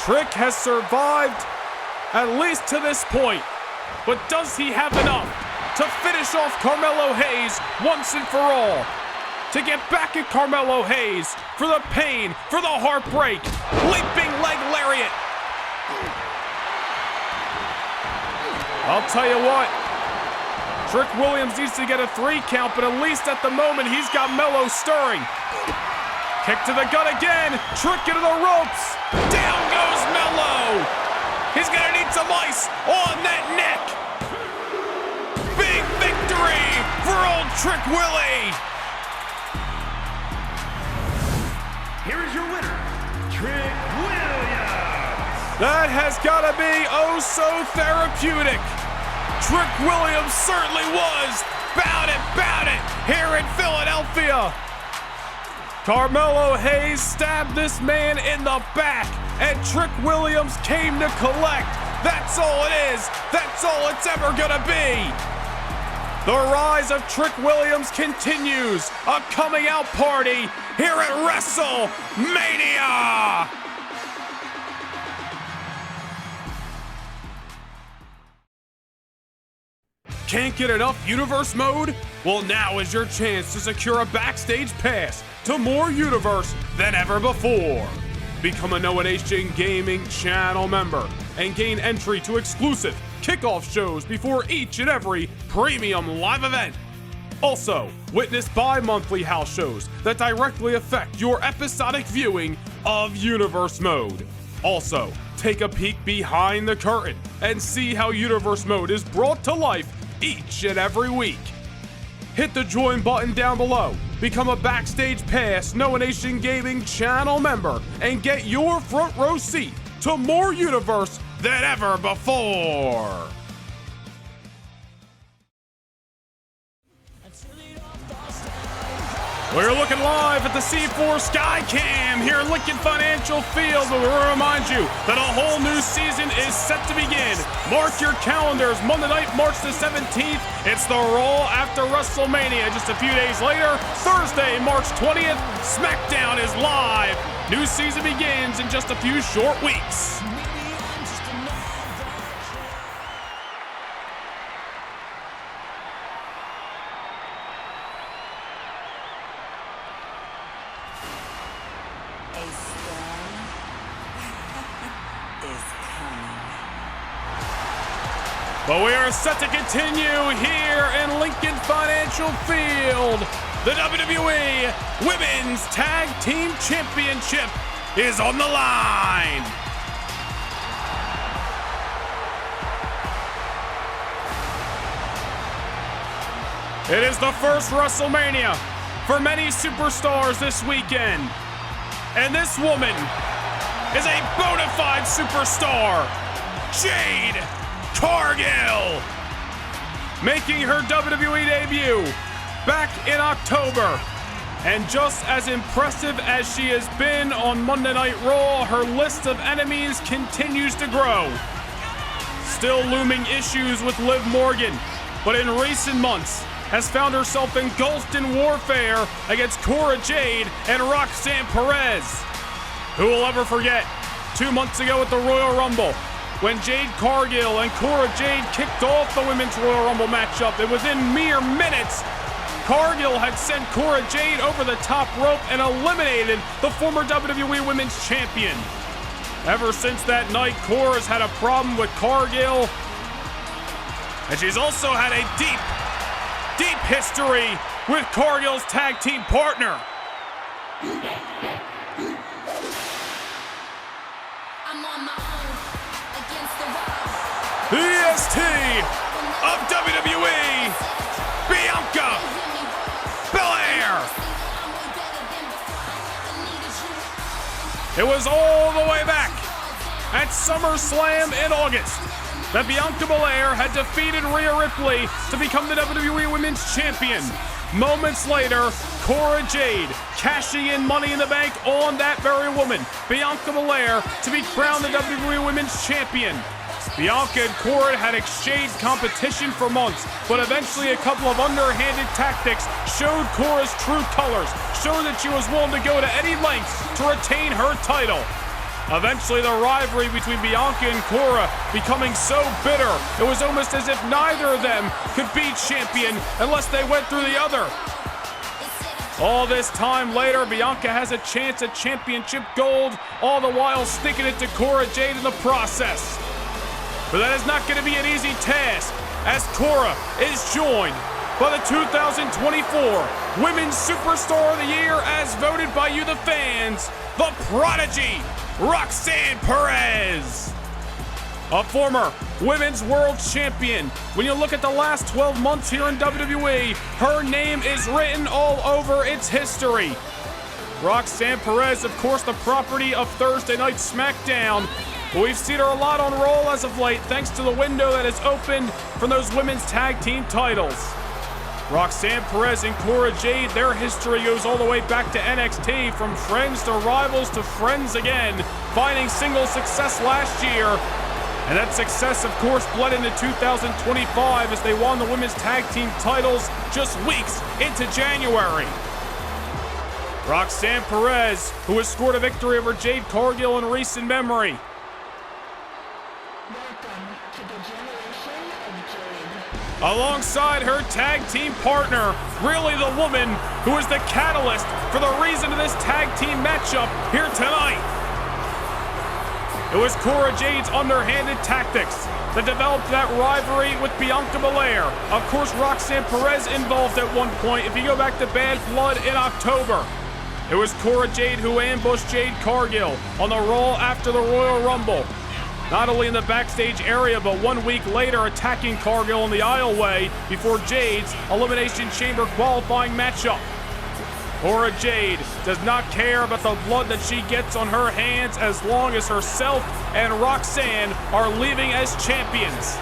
Trick has survived at least to this point, but does he have enough to finish off Carmelo Hayes once and for all? To get back at Carmelo Hayes for the pain, for the heartbreak, leaping leg lariat. I'll tell you what, Trick Williams needs to get a 3 count, but at least at the moment he's got Melo stirring. Kick to the gut again, Trick into the ropes, down goes Melo. He's gonna need some ice on that neck. Big victory for old Trick Willie.
Here is your winner, Trick Williams.
That has gotta be oh so therapeutic. Trick Williams certainly was bout it here in Philadelphia. Carmelo Hayes stabbed this man in the back, and Trick Williams came to collect. That's all it is. That's all it's ever gonna be. The rise of Trick Williams continues. A coming out party here at WrestleMania. Can't get enough Universe Mode? Well, now is your chance to secure a backstage pass to more Universe than ever before. Become a Noah Nation Gaming channel member and gain entry to exclusive kickoff shows before each and every premium live event. Also, witness bi-monthly house shows that directly affect your episodic viewing of Universe Mode. Also, take a peek behind the curtain and see how Universe Mode is brought to life each and every week. Hit the join button down below Become a Backstage Pass Nomination Gaming channel member and get your front row seat to more universe than ever before. We're looking live at the C4 Skycam here in Lincoln Financial Field, but we will remind you that a whole new season is set to begin. Mark your calendars, Monday night, March the 17th. It's the Raw after WrestleMania. Just a few days later, Thursday, March 20th, SmackDown is live. New season begins in just a few short weeks. But we are set to continue here in Lincoln Financial Field. The WWE Women's Tag Team Championship is on the line. It is the first WrestleMania for many superstars this weekend. And this woman is a bona fide superstar, Jade Cargill, making her WWE debut back in October. And just as impressive as she has been on Monday Night Raw, her list of enemies continues to grow. Still looming issues with Liv Morgan, but in recent months has found herself engulfed in warfare against Cora Jade and Roxanne Perez. Who will ever forget 2 months ago at the Royal Rumble, when Jade Cargill and Cora Jade kicked off the Women's Royal Rumble matchup, and within mere minutes, Cargill had sent Cora Jade over the top rope and eliminated the former WWE Women's Champion. Ever since that night, Cora's had a problem with Cargill, and she's also had a deep history with Cargill's tag team partner. The EST of WWE, Bianca Belair. It was all the way back at SummerSlam in August that Bianca Belair had defeated Rhea Ripley to become the WWE Women's Champion. Moments later, Cora Jade cashing in Money in the Bank on that very woman, Bianca Belair, to be crowned the WWE Women's Champion. Bianca and Cora had exchanged competition for months, but eventually a couple of underhanded tactics showed Cora's true colors, showed that she was willing to go to any lengths to retain her title. Eventually, the rivalry between Bianca and Cora becoming so bitter, it was almost as if neither of them could be champion unless they went through the other. All this time later, Bianca has a chance at championship gold, all the while sticking it to Cora Jade in the process. But that is not going to be an easy task, as Cora is joined by the 2024 Women's Superstar of the Year as voted by you, the fans, the prodigy, Roxanne Perez. A former Women's World Champion. When you look at the last 12 months here in WWE, her name is written all over its history. Roxanne Perez, of course, the property of Thursday Night SmackDown. But we've seen her a lot on Raw as of late, thanks to the window that has opened from those women's tag team titles. Roxanne Perez and Cora Jade, their history goes all the way back to NXT, from friends to rivals to friends again, finding single success last year. And that success, of course, bled into 2025 as they won the women's tag team titles just weeks into January. Roxanne Perez, who has scored a victory over Jade Cargill in recent memory. Alongside her tag team partner, really the woman who is the catalyst for the reason of this tag team matchup here tonight. It was Cora Jade's underhanded tactics that developed that rivalry with Bianca Belair. Of course, Roxanne Perez involved at one point, if you go back to Bad Blood in October. It was Cora Jade who ambushed Jade Cargill on the Raw after the Royal Rumble. Not only in the backstage area, but 1 week later attacking Cargill in the aisleway before Jade's Elimination Chamber qualifying matchup. Cora Jade does not care about the blood that she gets on her hands as long as herself and Roxanne are leaving as champions.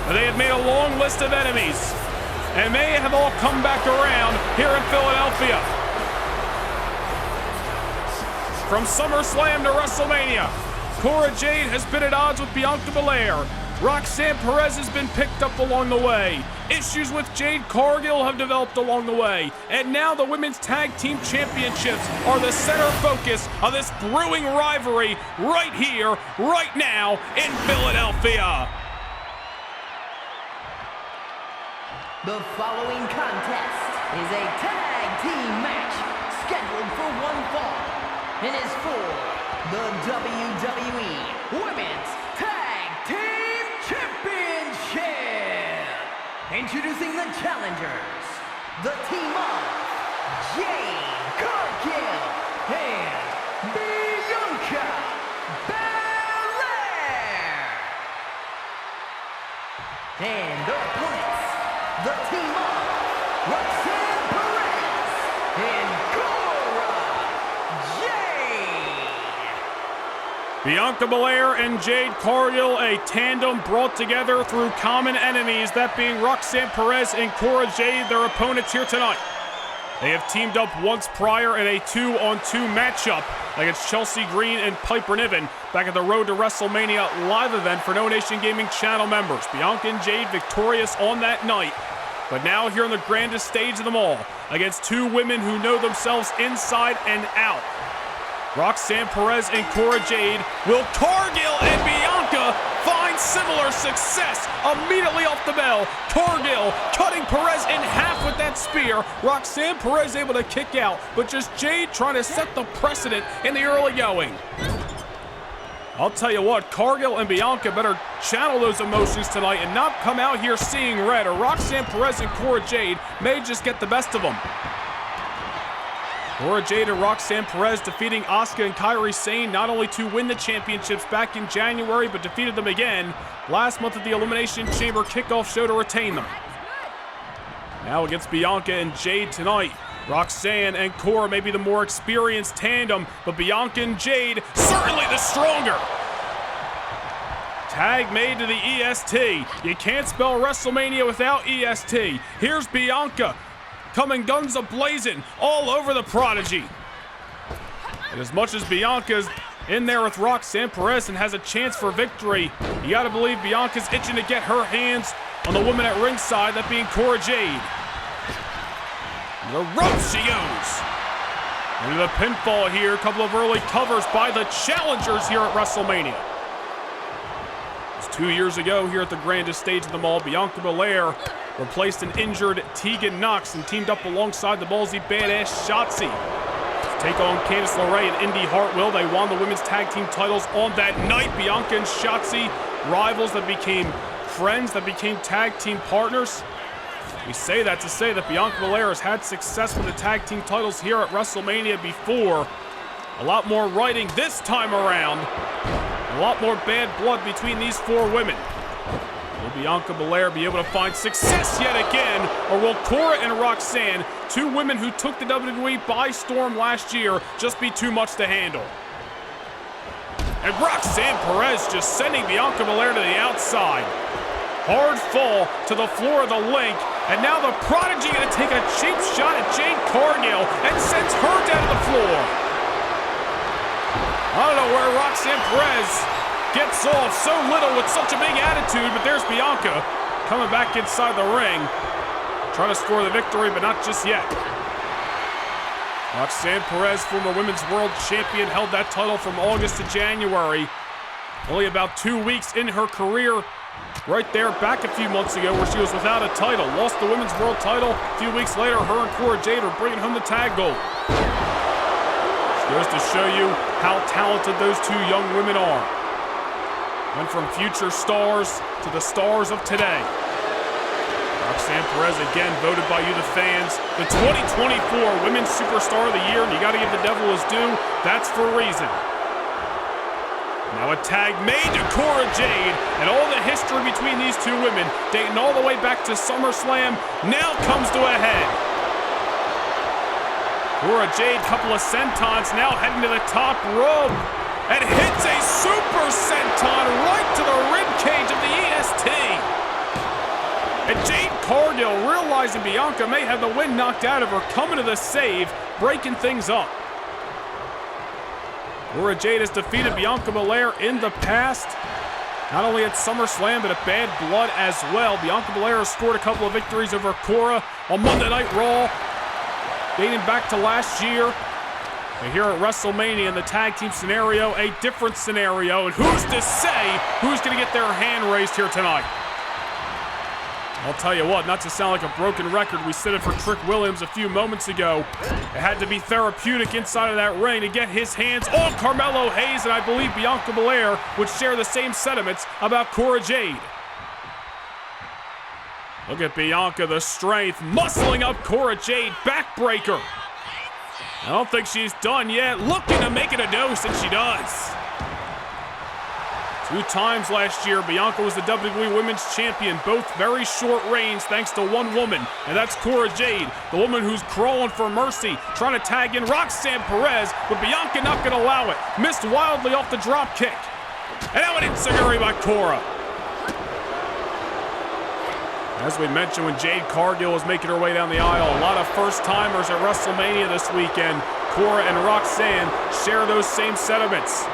They have made a long list of enemies and may have all come back around here in Philadelphia. From SummerSlam to WrestleMania, Cora Jade has been at odds with Bianca Belair. Roxanne Perez has been picked up along the way. Issues with Jade Cargill have developed along the way. And now the Women's Tag Team Championships are the center focus of this brewing rivalry right here, right now in Philadelphia.
The following contest is a tag team match scheduled for one fall. It is for the WWE Women's Tag Team Championship. Introducing the challengers, the team of Jade Cargill and Bianca Belair. And their opponents, the team of Roxanne Perez and Cora Jade.
Bianca Belair and Jade Cargill, a tandem brought together through common enemies, that being Roxanne Perez and Cora Jade, their opponents here tonight. They have teamed up once prior in a 2-on-2 matchup against Chelsea Green and Piper Niven back at the Road to WrestleMania live event for No Nation Gaming channel members. Bianca and Jade victorious on that night, but now here on the grandest stage of them all against two women who know themselves inside and out. Roxanne Perez and Cora Jade. Will Cargill and Bianca find similar success immediately off the bell? Cargill cutting Perez in half with that spear. Roxanne Perez able to kick out, but just Jade trying to set the precedent in the early going. I'll tell you what, Cargill and Bianca better channel those emotions tonight and not come out here seeing red, or Roxanne Perez and Cora Jade may just get the best of them. Cora Jade and Roxanne Perez defeating Asuka and Kairi Sane not only to win the championships back in January, but defeated them again last month at the Elimination Chamber kickoff show to retain them. Now against Bianca and Jade tonight. Roxanne and Cora may be the more experienced tandem, but Bianca and Jade certainly the stronger. Tag made to the EST. You can't spell WrestleMania without EST. Here's Bianca coming guns a-blazing all over the Prodigy. And as much as Bianca's in there with Roxanne Perez and has a chance for victory, you gotta believe Bianca's itching to get her hands on the woman at ringside, that being Cora Jade. And the ropes she goes. Into the pinfall here, a couple of early covers by the challengers here at WrestleMania. It was 2 years ago here at the grandest stage of them all, Bianca Belair replaced an injured Tegan Knox and teamed up alongside the ballsy badass Shotzi to take on Candice LeRae and Indy Hartwell. They won the women's tag team titles on that night. Bianca and Shotzi, rivals that became friends, that became tag team partners. We say that to say that Bianca Belair has had success with the tag team titles here at WrestleMania before. A lot more writing this time around. A lot more bad blood between these four women. Will Bianca Belair be able to find success yet again, or will Cora and Roxanne, two women who took the WWE by storm last year, just be too much to handle? And Roxanne Perez just sending Bianca Belair to the outside. Hard fall to the floor of the link, and now the Prodigy gonna take a cheap shot at Jade Cargill and sends her down to the floor. I don't know where Roxanne Perez gets off so little with such a big attitude, but there's Bianca coming back inside the ring, trying to score the victory, but not just yet. Roxanne Perez, former Women's World Champion, held that title from August to January. Only about 2 weeks in her career, right there back a few months ago where she was without a title. Lost the Women's World title. A few weeks later, her and Cora Jade are bringing home the tag gold. Goes to show you how talented those two young women are. Went from future stars to the stars of today. Roxanne Perez again voted by you, the fans, the 2024 Women's Superstar of the Year, and you got to give the devil his due. That's for a reason. Now a tag made to Cora Jade, and all the history between these two women, dating all the way back to SummerSlam, now comes to a head. Cora Jade, couple of sentons, now heading to the top rope. And hits a super senton right to the ribcage of the EST. And Jade Cargill, realizing Bianca may have the wind knocked out of her, coming to the save, breaking things up. Cora Jade has defeated Bianca Belair in the past, not only at SummerSlam, but at Bad Blood as well. Bianca Belair has scored a couple of victories over Cora on Monday Night Raw, dating back to last year. And here at WrestleMania in the tag team scenario, a different scenario. And who's to say who's going to get their hand raised here tonight? I'll tell you what, not to sound like a broken record, we said it for Trick Williams a few moments ago. It had to be therapeutic inside of that ring to get his hands on Carmelo Hayes, and I believe Bianca Belair would share the same sentiments about Cora Jade. Look at Bianca, the strength, muscling up Cora Jade, backbreaker. I don't think she's done yet, looking to make it a dose, and she does. 2 times last year, Bianca was the WWE Women's Champion, both very short reigns thanks to one woman, and that's Cora Jade, the woman who's crawling for mercy, trying to tag in Roxanne Perez, but Bianca not going to allow it. Missed wildly off the drop kick. And now an enziguri by Cora. As we mentioned, when Jade Cargill was making her way down the aisle, a lot of first-timers at WrestleMania this weekend. Cora and Roxanne share those same sentiments.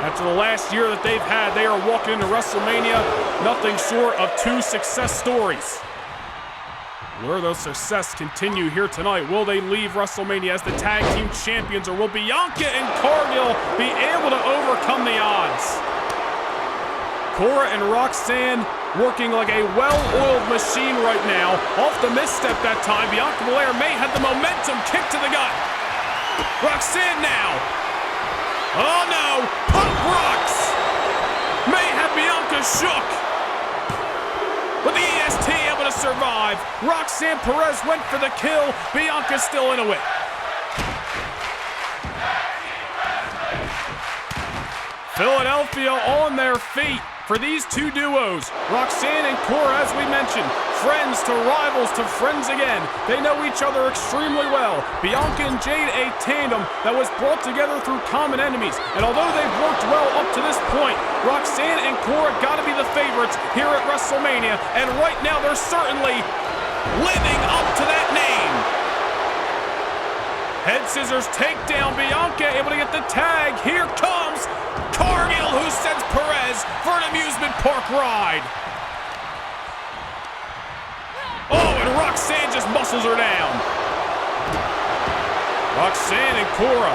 After the last year that they've had, they are walking into WrestleMania nothing short of 2 success stories. Will those success continue here tonight? Will they leave WrestleMania as the tag team champions, or will Bianca and Cargill be able to overcome the odds? Cora and Roxanne working like a well-oiled machine right now. Off the misstep that time, Bianca Belair may have the momentum, kick to the gut. Roxanne now. Oh no, Pop Rocks! May have Bianca shook. But the EST able to survive. Roxanne Perez went for the kill. Bianca still into it. Philadelphia on their feet for these 2 duos. Roxanne and Cora, as we mentioned, friends to rivals to friends again. They know each other extremely well. Bianca and Jade, a tandem that was brought together through common enemies. And although they've worked well up to this point, Roxanne and Cora got to be the favorites here at WrestleMania. And right now, they're certainly living up to that name. Head scissors takedown. Bianca able to get the tag. Here comes Cargill, who sends Perez for an amusement park ride. Oh, and Roxanne just muscles her down. Roxanne and Cora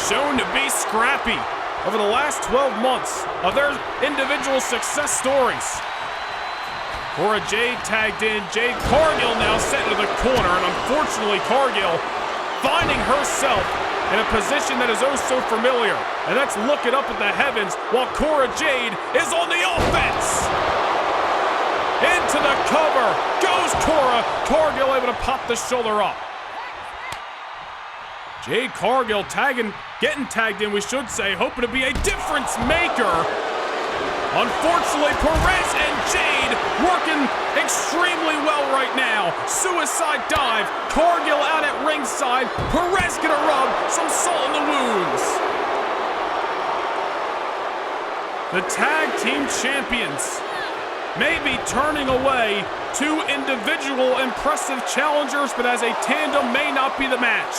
shown to be scrappy over the last 12 months of their individual success stories. Cora Jade tagged in. Jade Cargill now sent into the corner, and unfortunately Cargill finding herself in a position that is oh so familiar, and that's looking up at the heavens while Cora Jade is on the offense. Into the cover goes Cora. Cargill able to pop the shoulder up. Jade Cargill getting tagged in, we should say, hoping to be a difference maker. Unfortunately, Perez and Jade working extremely well right now. Suicide dive. Cargill out at ringside. Perez gonna rub some salt in the wounds. The tag team champions may be turning away 2 individual impressive challengers, but as a tandem may not be the match.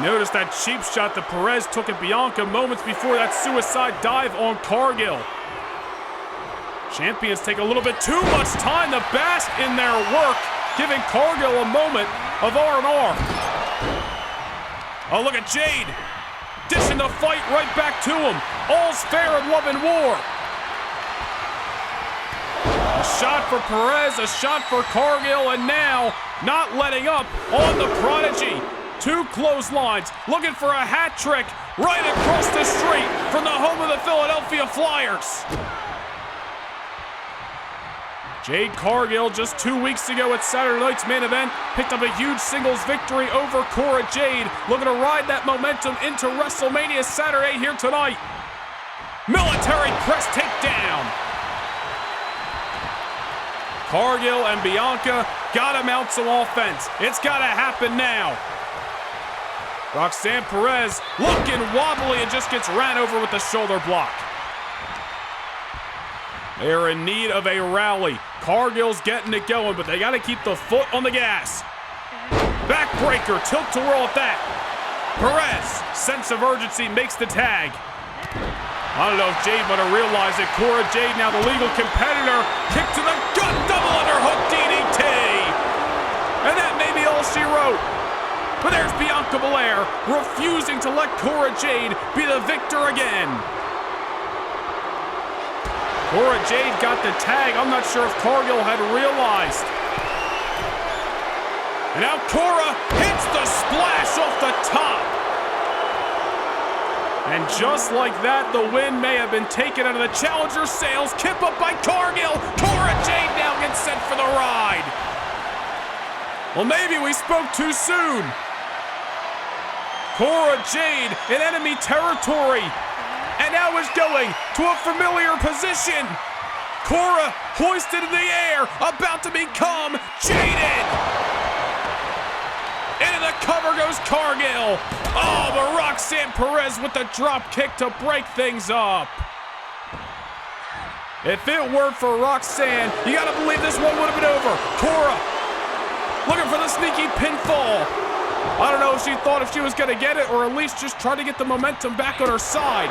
Notice that cheap shot that Perez took at Bianca moments before that suicide dive on Cargill. Champions take a little bit too much time to bask in their work, giving Cargill a moment of R&R. Oh, look at Jade, dishing the fight right back to him. All's fair in love and war. A shot for Perez, a shot for Cargill, and now not letting up on the Prodigy. 2 clotheslines, looking for a hat trick right across the street from the home of the Philadelphia Flyers. Jade Cargill just 2 weeks ago at Saturday night's main event picked up a huge singles victory over Cora Jade, looking to ride that momentum into WrestleMania Saturday here tonight. Military press takedown. Cargill and Bianca Gotta mount some offense. It's gotta happen now. Roxanne Perez looking wobbly and just gets ran over with the shoulder block. They're in need of a rally. Cargill's getting it going, but they got to keep the foot on the gas. Backbreaker, tilt to whirl at that. Perez, sense of urgency, makes the tag. I don't know if Jade might have realized it. Cora Jade, now the legal competitor, kick to the gut, double underhook DDT. And that may be all she wrote. But there's Bianca Belair, refusing to let Cora Jade be the victor again. Cora Jade got the tag. I'm not sure if Cargill had realized. And now Cora hits the splash off the top. And just like that, the win may have been taken out of the challenger sales. Kip up by Cargill. Cora Jade now gets sent for the ride. Well, maybe we spoke too soon. Cora Jade in enemy territory. And now is going to a familiar position. Cora hoisted in the air, about to become Jaded. Into the cover goes Cargill. Oh, but Roxanne Perez with the drop kick to break things up. If it weren't for Roxanne, you gotta believe this one would have been over. Cora looking for the sneaky pinfall. I don't know if she thought if she was gonna get it or at least just try to get the momentum back on her side.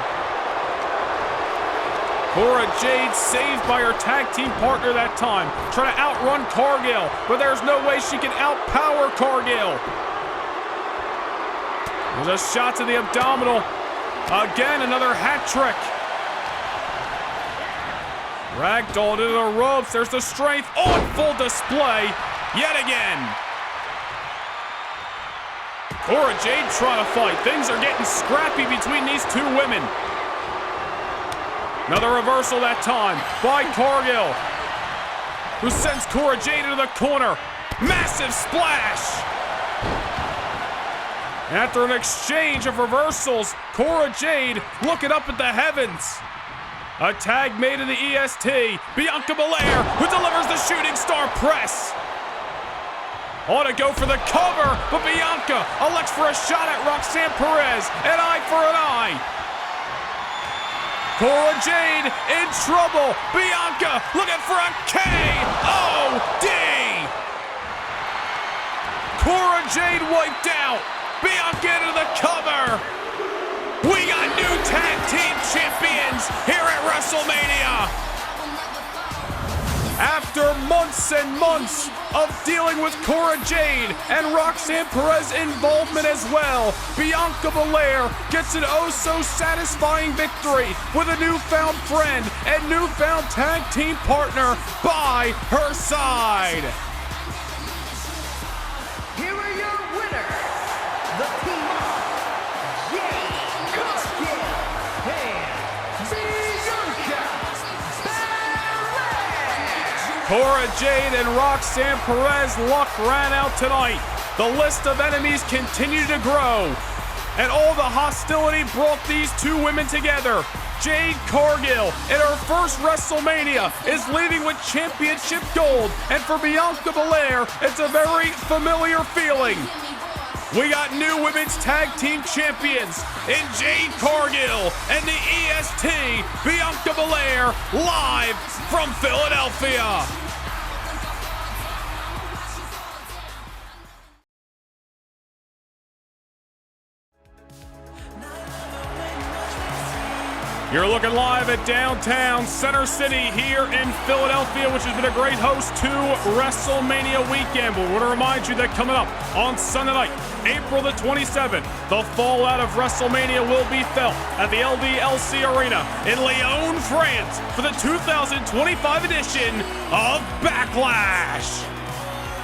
Cora Jade saved by her tag team partner that time. Trying to outrun Cargill, but there's no way she can outpower Cargill. There's a shot to the abdominal. Again, another hat trick. Ragdolled into the ropes. There's the strength on full display yet again. Cora Jade trying to fight. Things are getting scrappy between these two women. Another reversal that time by Cargill, who sends Cora Jade into the corner. Massive splash. After an exchange of reversals, Cora Jade looking up at the heavens. A tag made in the EST. Bianca Belair, who delivers the shooting star press. Ought to go for the cover, but Bianca elects for a shot at Roxanne Perez. An eye for an eye. Cora Jade in trouble. Bianca looking for a KOD. Cora Jade wiped out. Bianca into the cover. We got new tag team champions here at WrestleMania. After months and months of dealing with Cora Jade and Roxanne Perez involvement as well, Bianca Belair gets an oh-so-satisfying victory with a newfound friend and newfound tag team partner by her side.
Here are your winners, the team of Jade, Cargill, and Bianca Belair.
Cora Jade and Roxanne Perez luck ran out tonight. The list of enemies continued to grow, and all the hostility brought these two women together. Jade Cargill, in her first WrestleMania, is leaving with championship gold, and for Bianca Belair, it's a very familiar feeling. We got new women's tag team champions in Jade Cargill and the EST, Bianca Belair, live from Philadelphia. You're looking live at downtown Center City here in Philadelphia, which has been a great host to WrestleMania weekend. But we want to remind you that coming up on Sunday night, April the 27th, the fallout of WrestleMania will be felt at the LDLC Arena in Lyon, France for the 2025 edition of Backlash.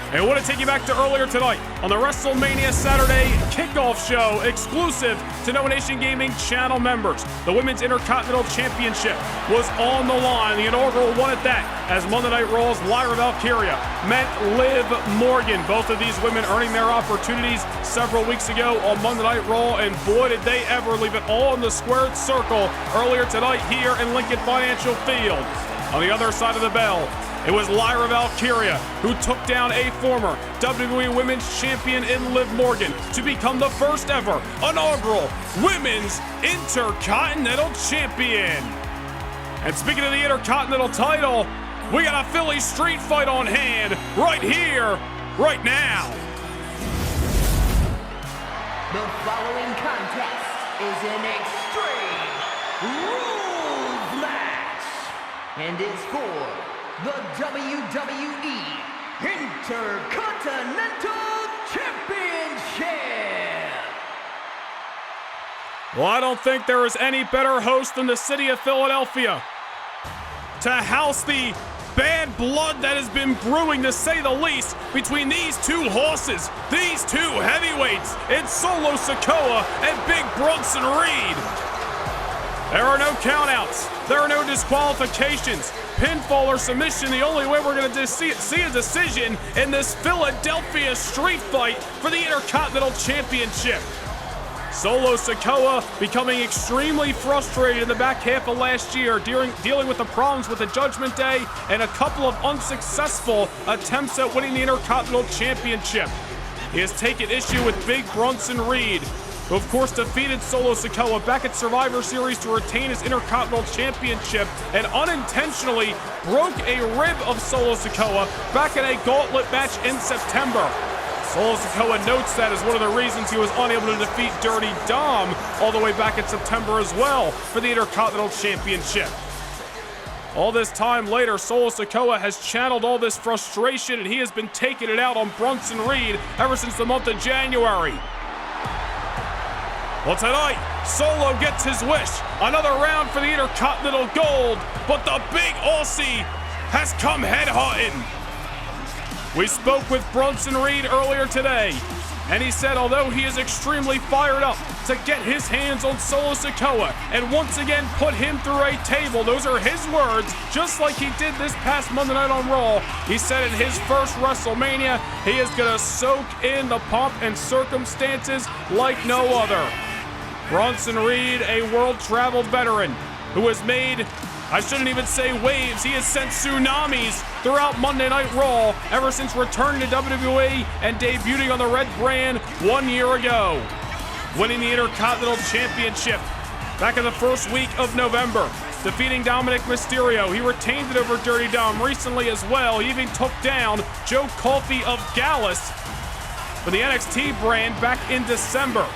And I want to take you back to earlier tonight on the WrestleMania Saturday kickoff show exclusive to No Nation Gaming channel members. The Women's Intercontinental Championship was on the line, the inaugural one at that, as Monday Night Raw's Lyra Valkyria met Liv Morgan. Both of these women earning their opportunities several weeks ago on Monday Night Raw, and boy did they ever leave it all in the squared circle earlier tonight here in Lincoln Financial Field. On the other side of the bell, It was Lyra Valkyria who took down a former WWE Women's Champion in Liv Morgan to become the first ever inaugural Women's Intercontinental Champion. And speaking of the Intercontinental title, we got a Philly street fight on hand right here, right now.
The following contest is an extreme rules match and is for the WWE Intercontinental Championship.
Well, I don't think there is any better host than the city of Philadelphia to house the bad blood that has been brewing, to say the least, between these two horses, these two heavyweights, in Solo Sikoa and Big Bronson Reed. There are no countouts. There are no disqualifications. Pinfall or submission, the only way we're going to see a decision in this Philadelphia street fight for the Intercontinental Championship. Solo Sikoa becoming extremely frustrated in the back half of last year, dealing with the problems with the Judgment Day and a couple of unsuccessful attempts at winning the Intercontinental Championship. He has taken issue with Big Bronson Reed, who of course defeated Solo Sikoa back at Survivor Series to retain his Intercontinental Championship and unintentionally broke a rib of Solo Sikoa back in a gauntlet match in September. Solo Sikoa notes that as one of the reasons he was unable to defeat Dirty Dom all the way back in September as well for the Intercontinental Championship. All this time later, Solo Sikoa has channeled all this frustration and he has been taking it out on Bronson Reed ever since the month of January. Well, tonight, Solo gets his wish. Another round for the Intercontinental Gold, but the big Aussie has come head-hunting. We spoke with Bronson Reed earlier today, and he said although he is extremely fired up to get his hands on Solo Sikoa and once again put him through a table, those are his words, just like he did this past Monday night on Raw. He said in his first WrestleMania, he is going to soak in the pomp and circumstances like no other. Bronson Reed, a world-traveled veteran who has made, I shouldn't even say waves, he has sent tsunamis throughout Monday Night Raw ever since returning to WWE and debuting on the Red brand 1 year ago. Winning the Intercontinental Championship back in the first week of November, defeating Dominic Mysterio. He retained it over Dirty Dom recently as well. He even took down Joe Coffey of Gallus for the NXT brand back in December.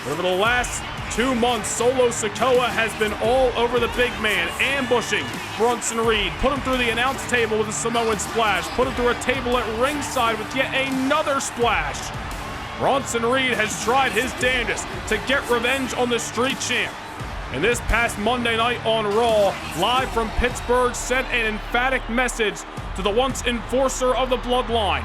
Over the last 2 months, Solo Sikoa has been all over the big man, ambushing Bronson Reed, put him through the announce table with a Samoan splash, put him through a table at ringside with yet another splash. Bronson Reed has tried his damnedest to get revenge on the Street Champ. And this past Monday night on Raw, live from Pittsburgh, sent an emphatic message to the once enforcer of the Bloodline.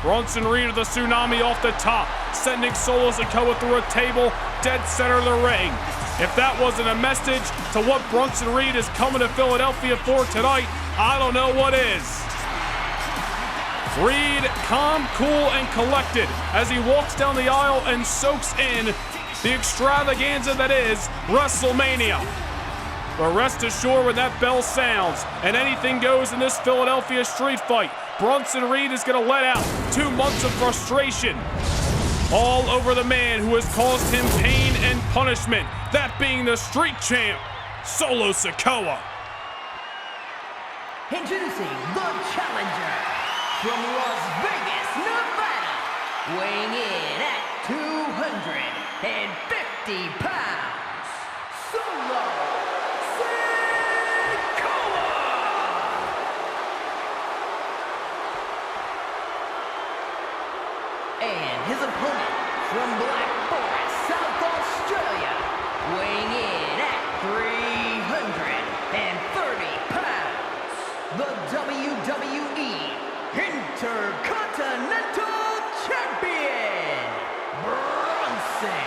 Bronson Reed with a tsunami off the top, sending Solo Sikoa through a table, dead center of the ring. If that wasn't a message to what Bronson Reed is coming to Philadelphia for tonight, I don't know what is. Reed, calm, cool, and collected as he walks down the aisle and soaks in the extravaganza that is WrestleMania. But rest assured, when that bell sounds and anything goes in this Philadelphia street fight, Bronson Reed is going to let out 2 months of frustration all over the man who has caused him pain and punishment, that being the Street Champ, Solo Sikoa.
Introducing the challenger from Las Vegas, Nevada, weighing in at 250 pounds, Solo Sikoa. And his opponent from Black Forest, South Australia, weighing in at 330 pounds, the WWE Intercontinental Champion, Bronson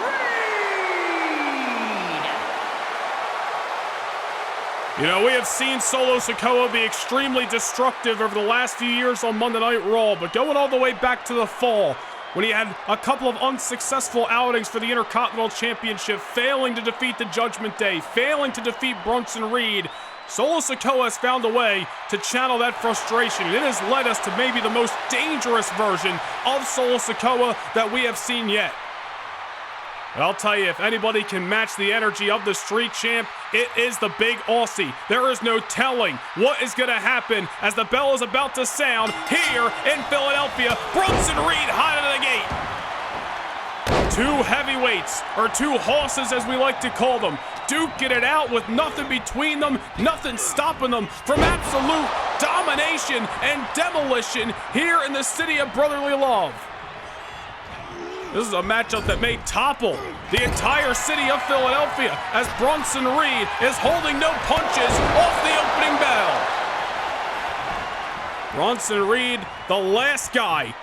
Reed.
You know, we have seen Solo Sikoa be extremely destructive over the last few years on Monday Night Raw, but going all the way back to the fall, when he had a couple of unsuccessful outings for the Intercontinental Championship, failing to defeat the Judgment Day, failing to defeat Bronson Reed, Solo Sikoa has found a way to channel that frustration, and it has led us to maybe the most dangerous version of Solo Sikoa that we have seen yet. But I'll tell you, if anybody can match the energy of the Street Champ, it is the Big Aussie. There is no telling what is going to happen as the bell is about to sound here in Philadelphia. Bronson Reed hot out of the gate. Two heavyweights, or two horses as we like to call them, duking it out with nothing between them, nothing stopping them from absolute domination and demolition here in the city of brotherly love. This is a matchup that may topple the entire city of Philadelphia as Bronson Reed is holding no punches off the opening bell. Bronson Reed, the last guy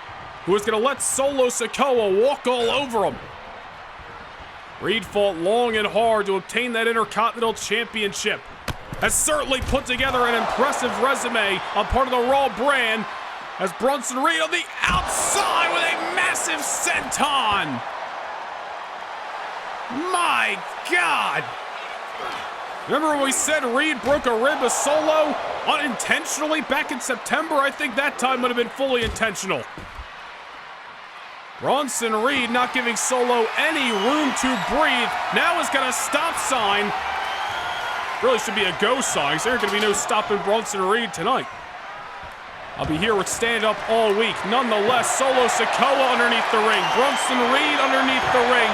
who is going to let Solo Sikoa walk all over him. Reed fought long and hard to obtain that Intercontinental Championship. Has certainly put together an impressive resume on part of the Raw brand as Bronson Reed on the outside with a massive senton. My God. Remember when we said Reed broke a rib of Solo unintentionally back in September? I think that time would have been fully intentional. Bronson Reed not giving Solo any room to breathe. Now has got a stop sign. Really should be a go sign, because there's going to be no stopping Bronson Reed tonight. I'll be here with stand-up all week. Nonetheless, Solo Sikoa underneath the ring. Bronson Reed underneath the ring.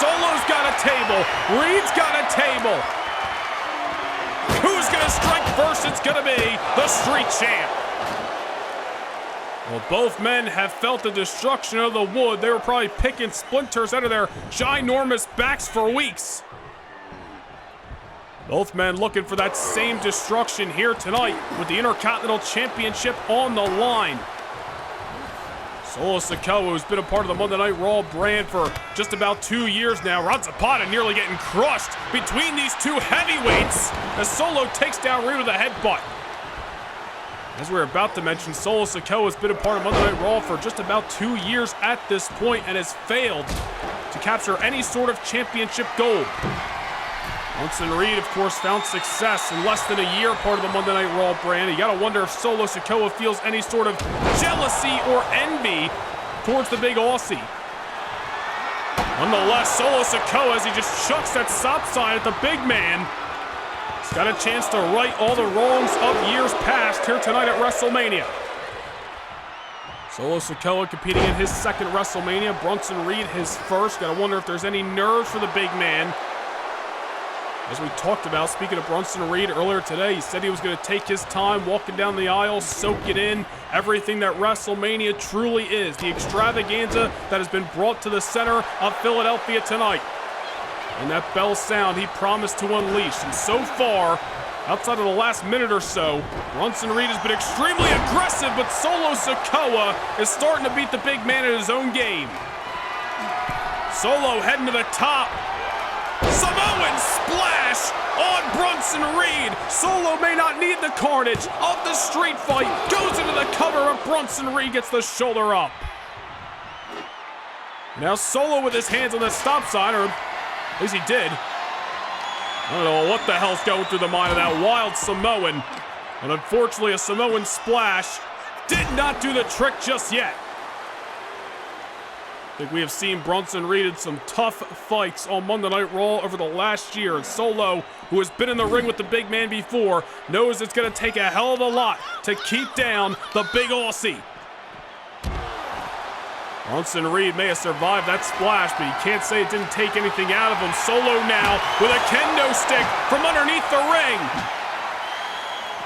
Solo's got a table. Reed's got a table. Who's going to strike first? It's going to be the Street Champ. Well, both men have felt the destruction of the wood. They were probably picking splinters out of their ginormous backs for weeks. Both men looking for that same destruction here tonight with the Intercontinental Championship on the line. Solo Sikoa, who's been a part of the Monday Night Raw brand for just about 2 years now. Rod Zapata nearly getting crushed between these two heavyweights as Solo takes down Reed with a headbutt. As we're about to mention, Solo Sikoa has been a part of Monday Night Raw for just about 2 years at this point and has failed to capture any sort of championship gold. Bronson Reed, of course, found success in less than a year part of the Monday Night Raw brand. You gotta wonder if Solo Sikoa feels any sort of jealousy or envy towards the Big Aussie. Nonetheless, Solo Sikoa, as he just chucks that stop sign at the big man, he's got a chance to right all the wrongs of years past here tonight at WrestleMania. Solo Sikoa competing in his second WrestleMania. Bronson Reed his first. Gotta wonder if there's any nerves for the big man. As we talked about, speaking of Bronson Reed earlier today, he said he was going to take his time walking down the aisle, soak it in, everything that WrestleMania truly is, the extravaganza that has been brought to the center of Philadelphia tonight. And that bell sound he promised to unleash. And so far, outside of the last minute or so, Bronson Reed has been extremely aggressive, but Solo Sikoa is starting to beat the big man at his own game. Solo heading to the top. Samoan splash on Bronson Reed. Solo may not need the carnage of the street fight. Goes into the cover, and Bronson Reed gets the shoulder up. Now Solo with his hands on the stop sign, or at least he did. I don't know what the hell's going through the mind of that wild Samoan. And unfortunately, a Samoan splash did not do the trick just yet. I think we have seen Bronson Reed in some tough fights on Monday Night Raw over the last year. And Solo, who has been in the ring with the big man before, knows it's going to take a hell of a lot to keep down the Big Aussie. Bronson Reed may have survived that splash, but you can't say it didn't take anything out of him. Solo now with a kendo stick from underneath the ring.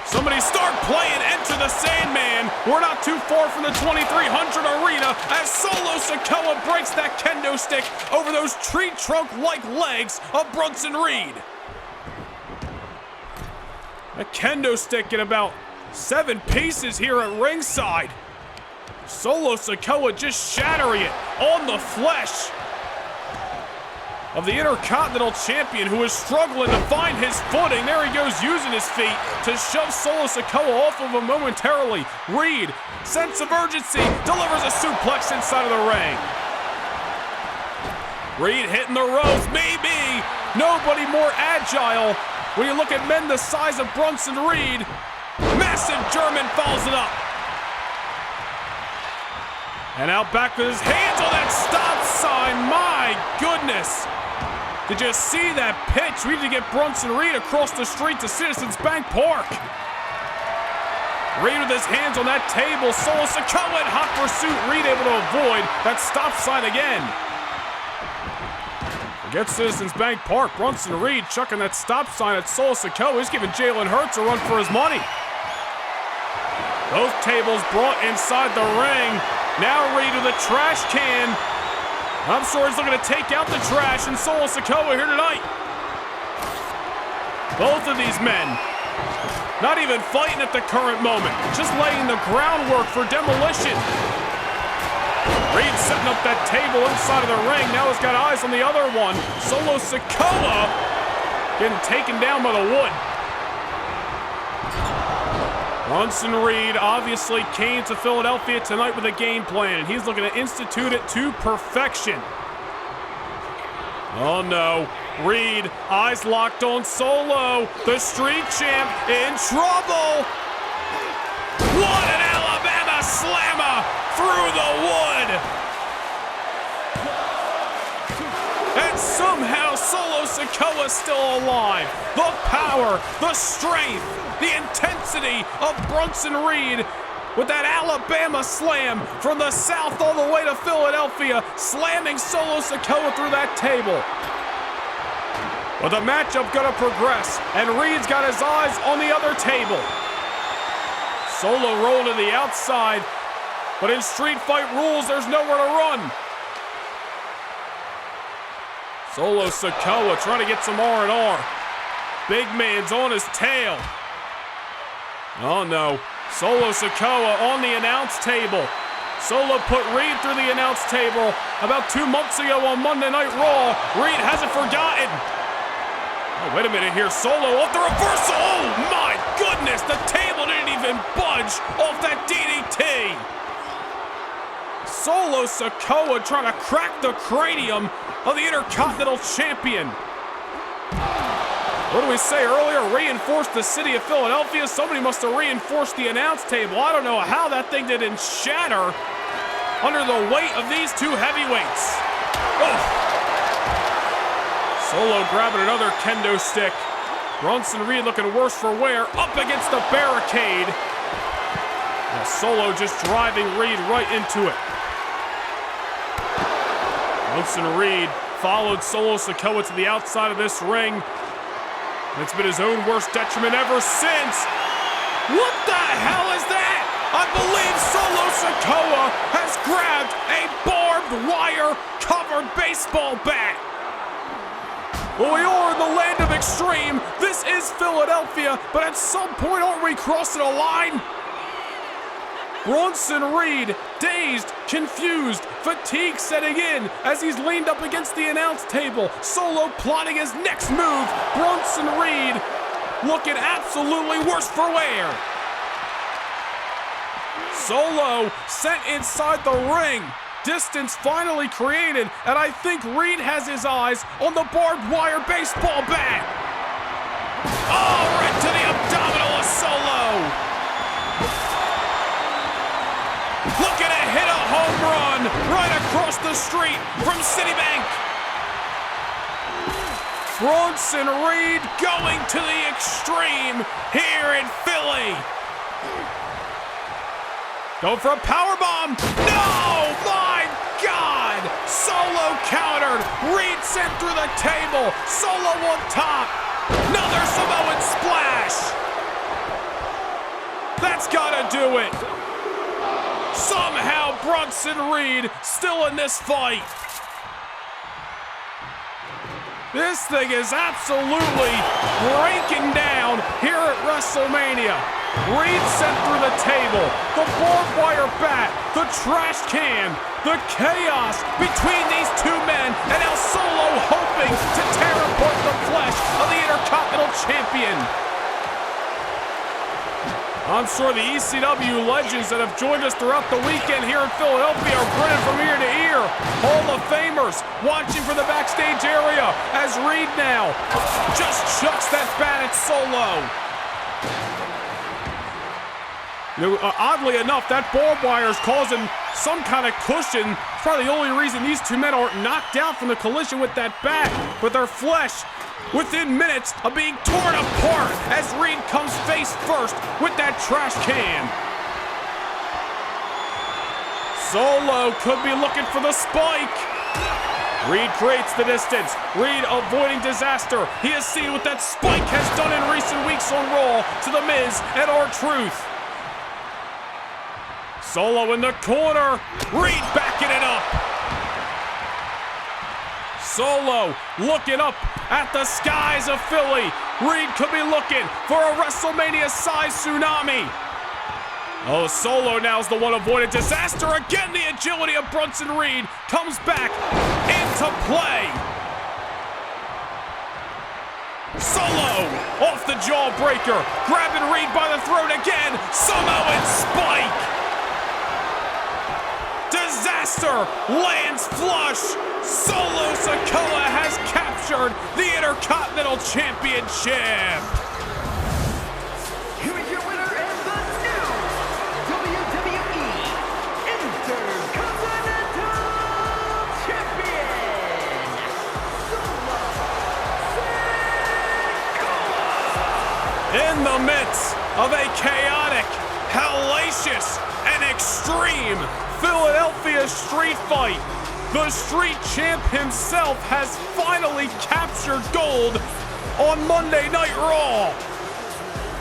Somebody start playing Enter the Sandman. We're not too far from the 2300 arena as Solo Sikoa breaks that kendo stick over those tree trunk-like legs of Bronson Reed. A kendo stick in about 7 pieces here at ringside. Solo Sikoa just shattering it on the flesh of the Intercontinental Champion, who is struggling to find his footing. There he goes, using his feet to shove Solo Sikoa off of him momentarily. Reed, sense of urgency, delivers a suplex inside of the ring. Reed hitting the ropes, maybe. Nobody more agile when you look at men the size of Bronson Reed. Massive German follows it up. And out back with his hands on that stop sign. My goodness. Did you see that pitch? We need to get Bronson Reed across the street to Citizens Bank Park. Reed with his hands on that table. Solo Sikoa in hot pursuit. Reed able to avoid that stop sign again. Forget Citizens Bank Park. Bronson Reed chucking that stop sign at Solo Sikoa. He's giving Jalen Hurts a run for his money. Both tables brought inside the ring. Now Reed with a trash can. I'm sure he's looking to take out the trash and Solo Sikoa here tonight. Both of these men not even fighting at the current moment, just laying the groundwork for demolition. Reed setting up that table inside of the ring. Now he's got eyes on the other one. Solo Sikoa getting taken down by the wood. Bronson Reed obviously came to Philadelphia tonight with a game plan, and he's looking to institute it to perfection. Oh no, Reed, eyes locked on Solo, the street champ in trouble. What an Alabama slammer through the wood. And somehow Solo Sikoa still alive. The power, the strength, the intensity of Bronson Reed with that Alabama slam from the south all the way to Philadelphia, slamming Solo Sikoa through that table. But the matchup gonna progress, and Reed's got his eyes on the other table. Solo rolling to the outside, but in street fight rules, there's nowhere to run. Solo Sikoa trying to get some R&R. Big man's on his tail. Oh no, Solo Sikoa on the announce table. Solo put Reed through the announce table about 2 months ago on Monday Night Raw. Reed hasn't forgotten. Oh, wait a minute here, Solo off the reversal. Oh my goodness, the table didn't even budge off that DDT. Solo Sikoa trying to crack the cranium of the Intercontinental Champion. What did we say earlier? Reinforced the city of Philadelphia. Somebody must have reinforced the announce table. I don't know how that thing didn't shatter under the weight of these two heavyweights. Oh. Solo grabbing another kendo stick. Bronson Reed looking worse for wear. Up against the barricade. Now Solo just driving Reed right into it. Bronson Reed followed Solo Sikoa to the outside of this ring. It's been his own worst detriment ever since. What the hell is that? I believe Solo Sikoa has grabbed a barbed wire covered baseball bat. Well, we are in the land of extreme. This is Philadelphia, but at some point, aren't we crossing a line? Bronson Reed, dazed, confused, fatigue setting in as he's leaned up against the announce table. Solo plotting his next move. Bronson Reed looking absolutely worse for wear. Solo sent inside the ring. Distance finally created, and I think Reed has his eyes on the barbed wire baseball bat. Oh, right to the abdominal of Solo. Looking to hit a home run right across the street from Citibank. Bronson Reed going to the extreme here in Philly. Going for a powerbomb. No, my God. Solo countered. Reed sent through the table. Solo on top. Another Samoan splash. That's gotta do it. Somehow Bronson Reed still in this fight. This thing is absolutely breaking down here at WrestleMania. Reed sent through the table, the barbed wire bat, the trash can, the chaos between these two men, and now Solo hoping to tear apart the flesh of the Intercontinental Champion. I'm sure the ECW legends that have joined us throughout the weekend here in Philadelphia are grinning from ear to ear. Hall of Famers, course, watching from the backstage area as Reed now just chucks that bat at Solo. Oddly enough, that barbed wire is causing some kind of cushion. It's probably the only reason these two men aren't knocked out from the collision with that bat. But their flesh, within minutes of being torn apart as Reed comes face first with that trash can. Solo could be looking for the spike. Reed creates the distance. Reed avoiding disaster. He is seen what that spike has done in recent weeks on Raw to The Miz and R-Truth. Solo in the corner. Reed backing it up. Solo looking up at the skies of Philly. Reed could be looking for a WrestleMania-sized tsunami. Oh, Solo now's the one avoiding disaster. Again, the agility of Bronson Reed comes back into play. Solo off the jawbreaker, grabbing Reed by the throat again. Samoan spike. Disaster lands flush. Solo Sikoa has captured the Intercontinental Championship.
Here is your winner and the new WWE Intercontinental Champion, Solo Sikoa.
In the midst of a chaotic, hellacious, and extreme Philadelphia street fight, the street champ himself has finally captured gold on Monday Night Raw.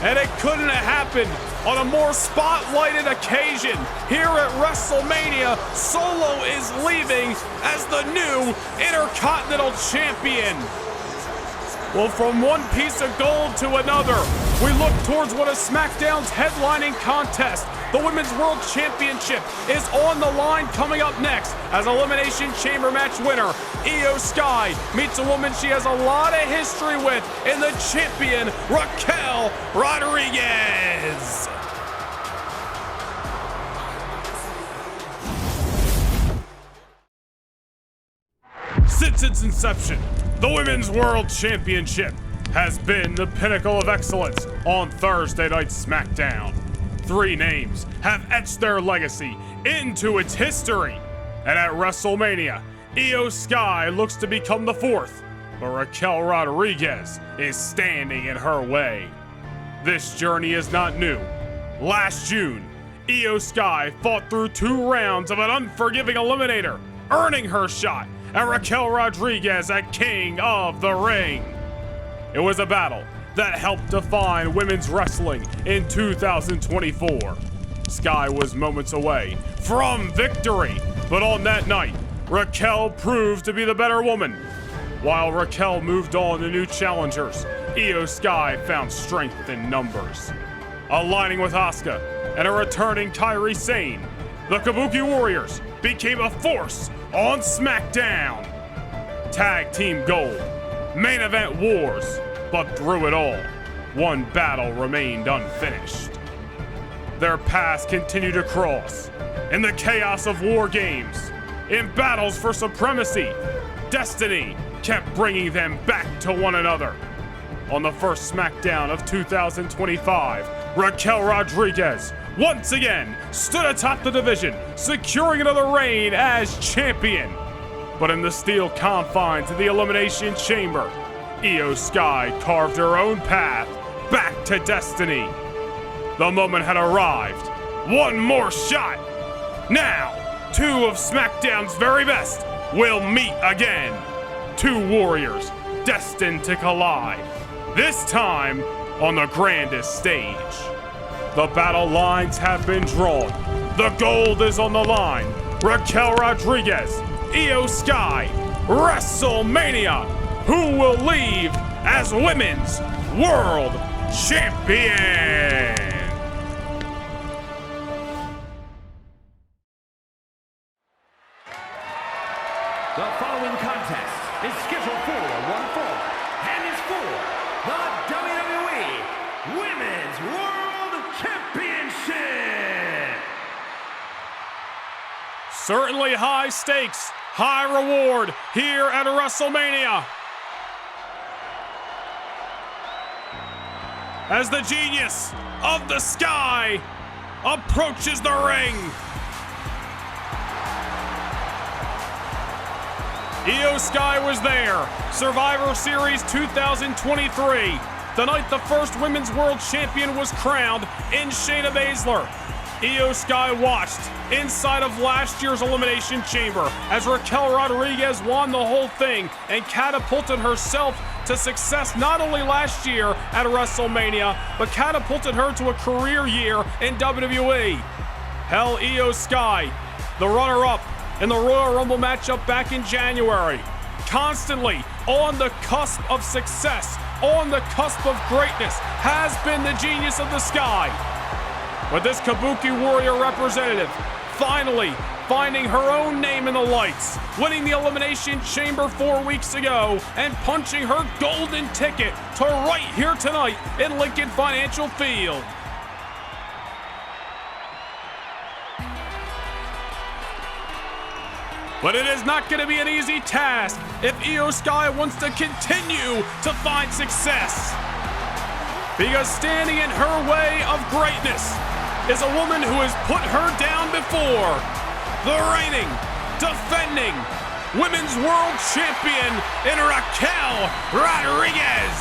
And it couldn't have happened on a more spotlighted occasion. Here at WrestleMania, Solo is leaving as the new Intercontinental Champion. Well, from one piece of gold to another, we look towards what is SmackDown's headlining contest. The Women's World Championship is on the line coming up next as Elimination Chamber match winner Iyo Sky meets a woman she has a lot of history with in the champion Raquel Rodriguez. Since its inception, the Women's World Championship has been the pinnacle of excellence on Thursday Night SmackDown. 3 names have etched their legacy into its history. And at WrestleMania, Iyo Sky looks to become the 4th, but Raquel Rodriguez is standing in her way. This journey is not new. Last June, Iyo Sky fought through 2 rounds of an unforgiving eliminator, earning her shot at Raquel Rodriguez at King of the Ring. It was a battle that helped define women's wrestling in 2024. Sky was moments away from victory, but on that night, Raquel proved to be the better woman. While Raquel moved on to new challengers, Iyo Sky found strength in numbers. Aligning with Asuka and a returning Kairi Sane, the Kabuki Warriors became a force on SmackDown. Tag Team Gold, main event wars, but through it all, one battle remained unfinished. Their paths continued to cross in the chaos of war games, in battles for supremacy. Destiny kept bringing them back to one another. On the first SmackDown of 2025, Raquel Rodriguez once again stood atop the division, securing another reign as champion. But in the steel confines of the Elimination Chamber, Iyo Sky carved her own path back to destiny. The moment had arrived. One more shot. Now, 2 of SmackDown's very best will meet again. 2 warriors destined to collide. This time on the grandest stage. The battle lines have been drawn. The gold is on the line. Raquel Rodriguez, Iyo Sky, WrestleMania. Who will leave as Women's World Champion?
The following contest is scheduled for one fall and is for the WWE Women's World Championship.
Certainly high stakes high reward here at WrestleMania. As the genius of the sky approaches the ring. Iyo Sky was there. Survivor Series 2023. The night the first Women's World Champion was crowned in Shayna Baszler. Iyo Sky watched inside of last year's Elimination Chamber as Raquel Rodriguez won the whole thing and catapulted herself to success not only last year at WrestleMania, but catapulted her to a career year in WWE. Hell, Iyo Sky, the runner-up in the Royal Rumble matchup back in January, constantly on the cusp of success, on the cusp of greatness, has been the genius of the sky. But this Kabuki Warrior representative finally finding her own name in the lights, winning the Elimination Chamber 4 weeks ago, and punching her golden ticket to right here tonight in Lincoln Financial Field. But it is not going to be an easy task if Iyo Sky wants to continue to find success. Because standing in her way of greatness is a woman who has put her down before. The reigning, defending Women's World Champion in Raquel Rodriguez.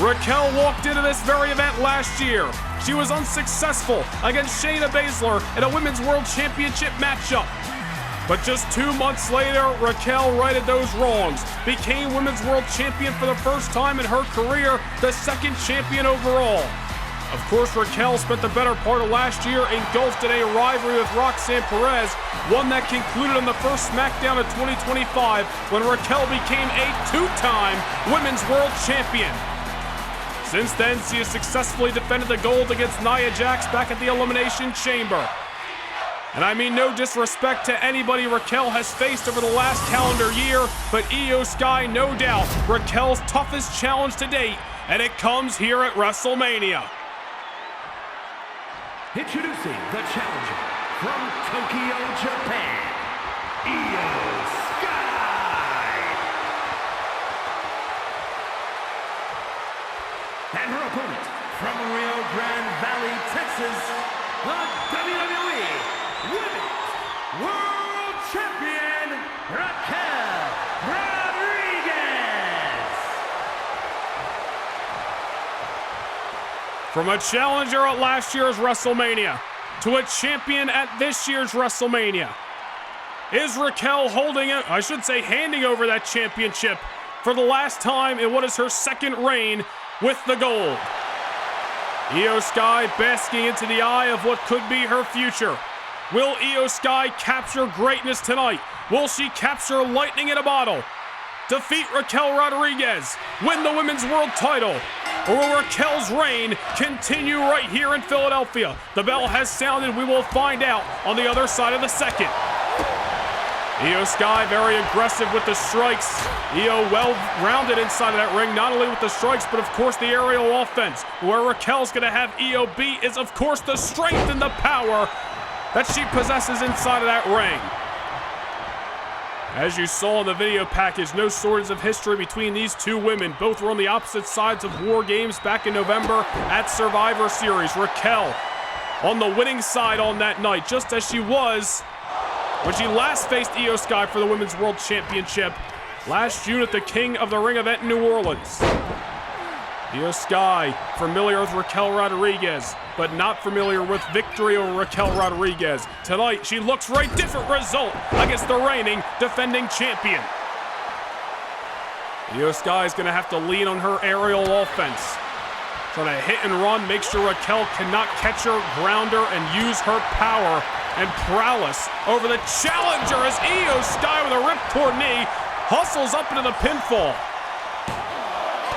Raquel walked into this very event last year. She was unsuccessful against Shayna Baszler in a Women's World Championship matchup. But just 2 months later, Raquel righted those wrongs, became Women's World Champion for the first time in her career, the second champion overall. Of course, Raquel spent the better part of last year engulfed in a rivalry with Roxanne Perez, one that concluded on the first SmackDown of 2025 when Raquel became a two-time Women's World Champion. Since then, she has successfully defended the gold against Nia Jax back at the Elimination Chamber. And I mean no disrespect to anybody Raquel has faced over the last calendar year, but Iyo Sky, no doubt, Raquel's toughest challenge to date, and it comes here at WrestleMania.
Introducing the challenger from Tokyo, Japan, Iyo Sky. And her opponent from Rio Grande Valley, Texas, the WWE Women's World Champion, Raquel Rodriguez.
From a challenger at last year's WrestleMania to a champion at this year's WrestleMania, is Raquel holding it, I should say handing over that championship for the last time in what is her second reign with the gold. Iyo Sky basking into the eye of what could be her future. Will Iyo Sky capture greatness tonight? Will she capture lightning in a bottle? Defeat Raquel Rodriguez, win the Women's World title? Or will Raquel's reign continue right here in Philadelphia? The bell has sounded, we will find out on the other side of the second. Iyo Sky very aggressive with the strikes. Iyo well-rounded inside of that ring, not only with the strikes, but of course the aerial offense. Where Raquel's gonna have Iyo beat is of course the strength and the power that she possesses inside of that ring. As you saw in the video package, no shortage of history between these two women. Both were on the opposite sides of War Games back in November at Survivor Series. Raquel on the winning side on that night, just as she was when she last faced Iyo Sky for the Women's World Championship last June at the King of the Ring event in New Orleans. Iyo Sky familiar with Raquel Rodriguez, but not familiar with victory over Raquel Rodriguez. Tonight, she looks for a different result against the reigning defending champion. Iyo Sky is going to have to lean on her aerial offense. Trying to hit and run, make sure Raquel cannot catch her, ground her, and use her power and prowess over the challenger as Iyo Sky with a ripcord knee hustles up into the pinfall.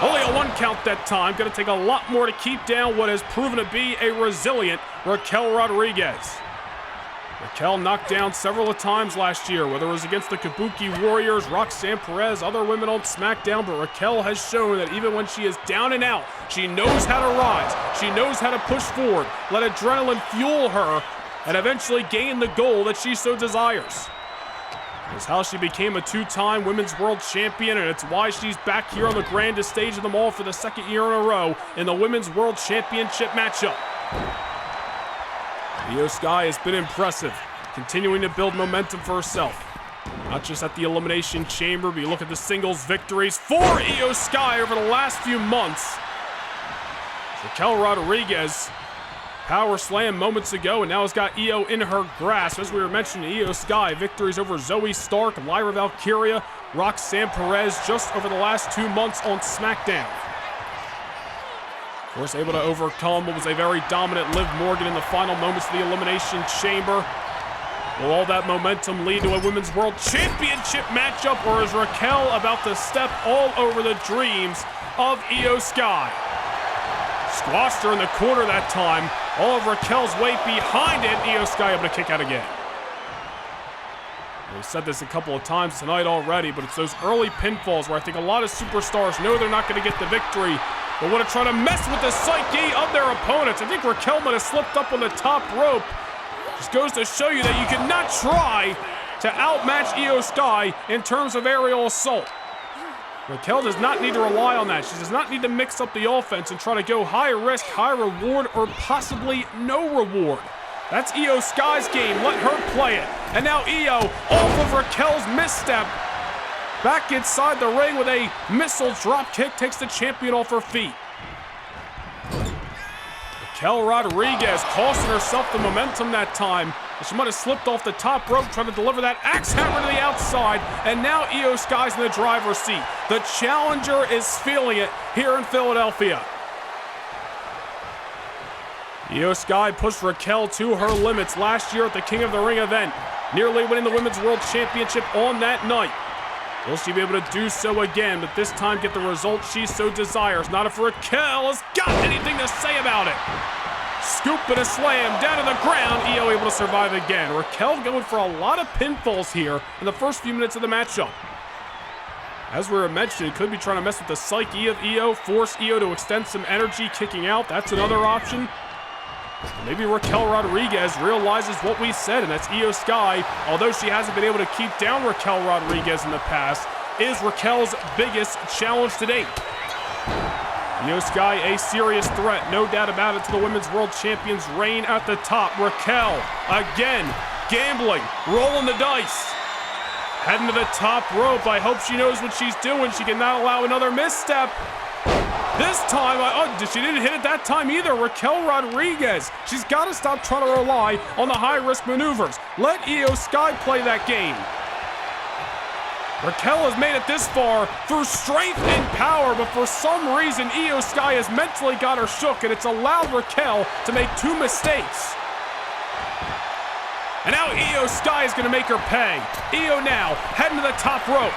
Only a one count that time. Going to take a lot more to keep down what has proven to be a resilient Raquel Rodriguez. Raquel knocked down several times last year, whether it was against the Kabuki Warriors, Roxanne Perez, other women on SmackDown, but Raquel has shown that even when she is down and out, she knows how to rise. She knows how to push forward, let adrenaline fuel her, and eventually gain the goal that she so desires. It's how she became a two-time Women's World Champion, and it's why she's back here on the grandest stage of them all for the second year in a row in the Women's World Championship matchup. Iyo Sky has been impressive, continuing to build momentum for herself. Not just at the Elimination Chamber, but you look at the singles victories for Iyo Sky over the last few months. Raquel Rodriguez power slam moments ago, and now has got Iyo in her grasp. As we were mentioning, Iyo Sky victories over Zoe Stark, Lyra Valkyria, Roxanne Perez just over the last 2 months on SmackDown. Of course, able to overcome what was a very dominant Liv Morgan in the final moments of the Elimination Chamber. Will all that momentum lead to a Women's World Championship matchup, or is Raquel about to step all over the dreams of Iyo Sky? Squashed her in the corner that time. All of Raquel's weight behind it. Iyo Sky able to kick out again. We've said this a couple of times tonight already, but it's those early pinfalls where I think a lot of superstars know they're not going to get the victory, but want to try to mess with the psyche of their opponents. I think Raquel might have slipped up on the top rope. Just goes to show you that you cannot try to outmatch Iyo Sky in terms of aerial assault. Raquel does not need to rely on that. She does not need to mix up the offense and try to go high risk, high reward, or possibly no reward. That's Iyo Sky's game. Let her play it. And now Iyo, off of Raquel's misstep, back inside the ring with a missile drop kick, takes the champion off her feet. Raquel Rodriguez costing herself the momentum that time. She might have slipped off the top rope trying to deliver that axe hammer to the outside, and now Iyo Sky's in the driver's seat. The challenger is feeling it here in Philadelphia. Iyo Sky pushed Raquel to her limits last year at the King of the Ring event, nearly winning the Women's World Championship on that night. Will she be able to do so again, but this time get the result she so desires? Not if Raquel has got anything to say about it. Scoop and a slam down to the ground. Iyo able to survive again. Raquel going for a lot of pinfalls here in the first few minutes of the matchup. As we were mentioning, could be trying to mess with the psyche of Iyo, force Iyo to extend some energy kicking out. That's another option. Maybe Raquel Rodriguez realizes what we said, and that's Iyo Sky, although she hasn't been able to keep down Raquel Rodriguez in the past, is Raquel's biggest challenge to date. Iyo Sky, a serious threat, no doubt about it, to the Women's World Champion's reign at the top. Raquel, again, gambling, rolling the dice. Heading to the top rope. I hope she knows what she's doing. She cannot allow another misstep. This time, she didn't hit it that time either. Raquel Rodriguez. She's got to stop trying to rely on the high-risk maneuvers. Let Iyo Sky play that game. Raquel has made it this far through strength and power, but for some reason, Iyo Sky has mentally got her shook, and it's allowed Raquel to make 2 mistakes. And now Iyo Sky is going to make her pay. Iyo now heading to the top rope.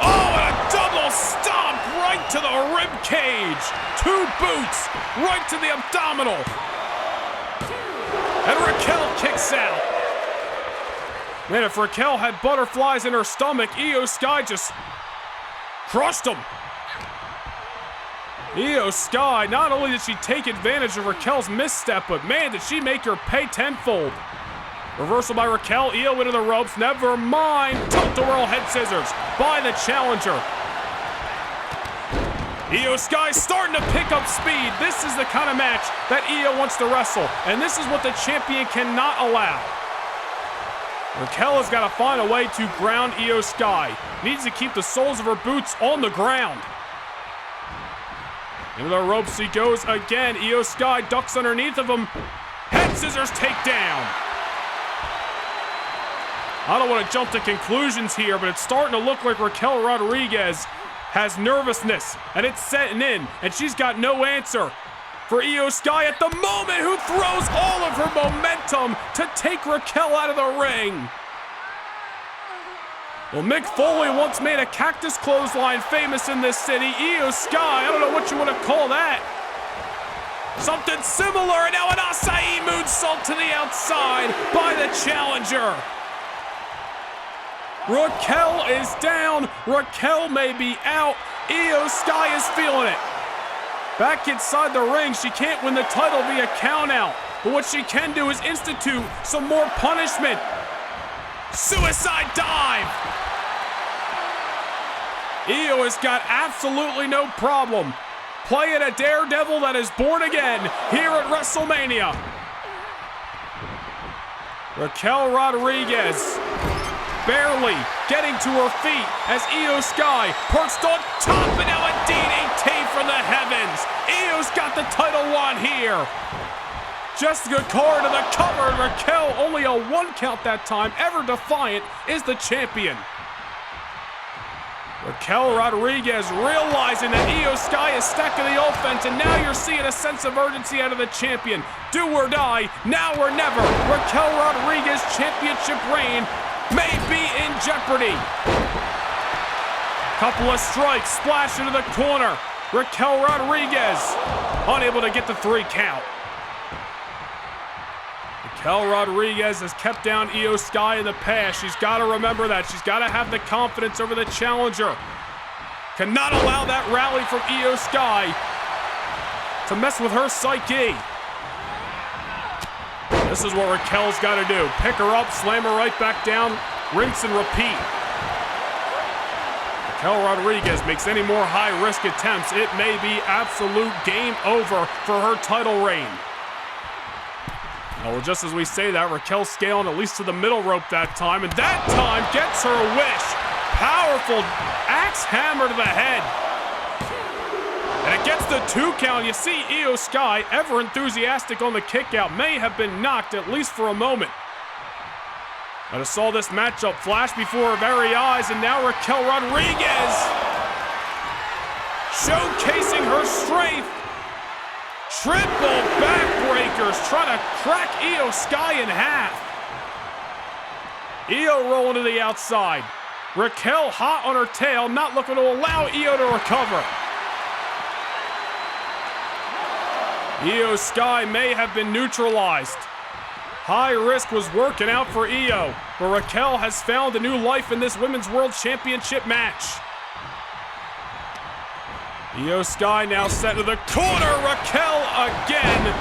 Oh, and a double stomp right to the rib cage. 2 boots right to the abdominal. And Raquel kicks out. Man, if Raquel had butterflies in her stomach, Iyo Sky just crushed them. Iyo Sky, not only did she take advantage of Raquel's misstep, but man, did she make her pay tenfold. Reversal by Raquel, Iyo into the ropes, never mind. Tilt-a-whirl head scissors by the challenger. Iyo Sky starting to pick up speed. This is the kind of match that Iyo wants to wrestle, and this is what the champion cannot allow. Raquel has got to find a way to ground Iyo Sky. Needs to keep the soles of her boots on the ground. Into the ropes he goes again. Iyo Sky ducks underneath of him. Head scissors takedown. I don't want to jump to conclusions here, but it's starting to look like Raquel Rodriguez has nervousness, and it's setting in, and she's got no answer for Iyo Sky at the moment, who throws all of her momentum to take Raquel out of the ring. Well, Mick Foley once made a cactus clothesline famous in this city. Iyo Sky, I don't know what you want to call that. Something similar, and now an acai moonsault to the outside by the challenger. Raquel is down. Raquel may be out. Iyo Sky is feeling it. Back inside the ring, she can't win the title via countout. But what she can do is institute some more punishment. Suicide dive! Iyo has got absolutely no problem playing a daredevil that is born again here at WrestleMania. Raquel Rodriguez barely getting to her feet as Iyo Sky perched on top, and now a DDT from the heavens. Io's got the title won here. Jessica Cora to the cover, and Raquel, only a 1 count that time, ever defiant, is the champion. Raquel Rodriguez realizing that Iyo Sky is stacking the offense, and now you're seeing a sense of urgency out of the champion. Do or die, now or never. Raquel Rodriguez championship reign may be in jeopardy. Couple of strikes, splash into the corner. Raquel Rodriguez unable to get the 3 count. Raquel Rodriguez has kept down Iyo Sky in the past. She's got to remember that. She's got to have the confidence over the challenger. Cannot allow that rally from Iyo Sky to mess with her psyche. This is what Raquel's got to do. Pick her up, slam her right back down, rinse and repeat. Raquel Rodriguez makes any more high-risk attempts, it may be absolute game over for her title reign. Well, just as we say that, Raquel scaling at least to the middle rope that time, and that time gets her wish. Powerful axe hammer to the head. And it gets the 2 count. You see Iyo Sky, ever enthusiastic on the kick out, may have been knocked at least for a moment. But I saw this matchup flash before her very eyes, and now Raquel Rodriguez showcasing her strength. Triple backbreakers trying to crack Iyo Sky in half. Iyo rolling to the outside. Raquel hot on her tail, not looking to allow Iyo to recover. Iyo Sky may have been neutralized. High risk was working out for Iyo, but Raquel has found a new life in this Women's World Championship match. Iyo Sky now set to the corner. Raquel again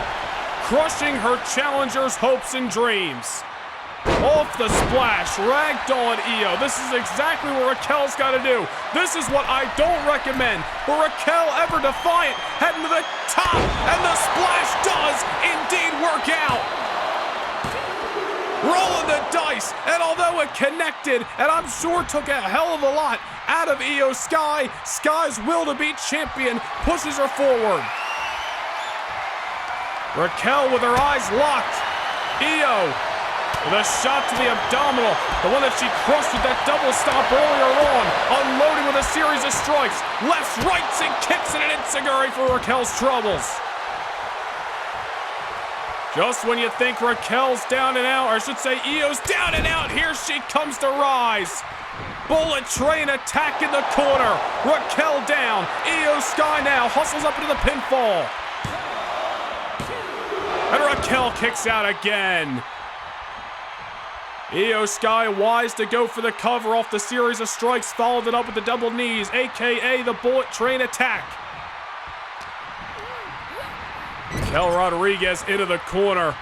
crushing her challenger's hopes and dreams. Off the splash, ragdoll Iyo. This is exactly what Raquel's got to do. This is what I don't recommend. But Raquel, ever defiant, heading to the top, and the splash does indeed work out. Rolling the dice, and although it connected, and I'm sure took a hell of a lot out of Iyo Sky, Sky's will to be champion pushes her forward. Raquel with her eyes locked. Iyo with a shot to the abdominal, the one that she crushed with that double stomp earlier on, unloading with a series of strikes, lefts, rights, and kicks, and an enziguri for Raquel's troubles. Just when you think Raquel's down and out, or I should say Iyo's down and out, here she comes to rise. Bullet train attack in the corner. Raquel down. Iyo Sky now hustles up into the pinfall. And Raquel kicks out again. Iyo Sky wise to go for the cover off the series of strikes, followed it up with the double knees, aka the bullet train attack. Raquel Rodriguez into the corner.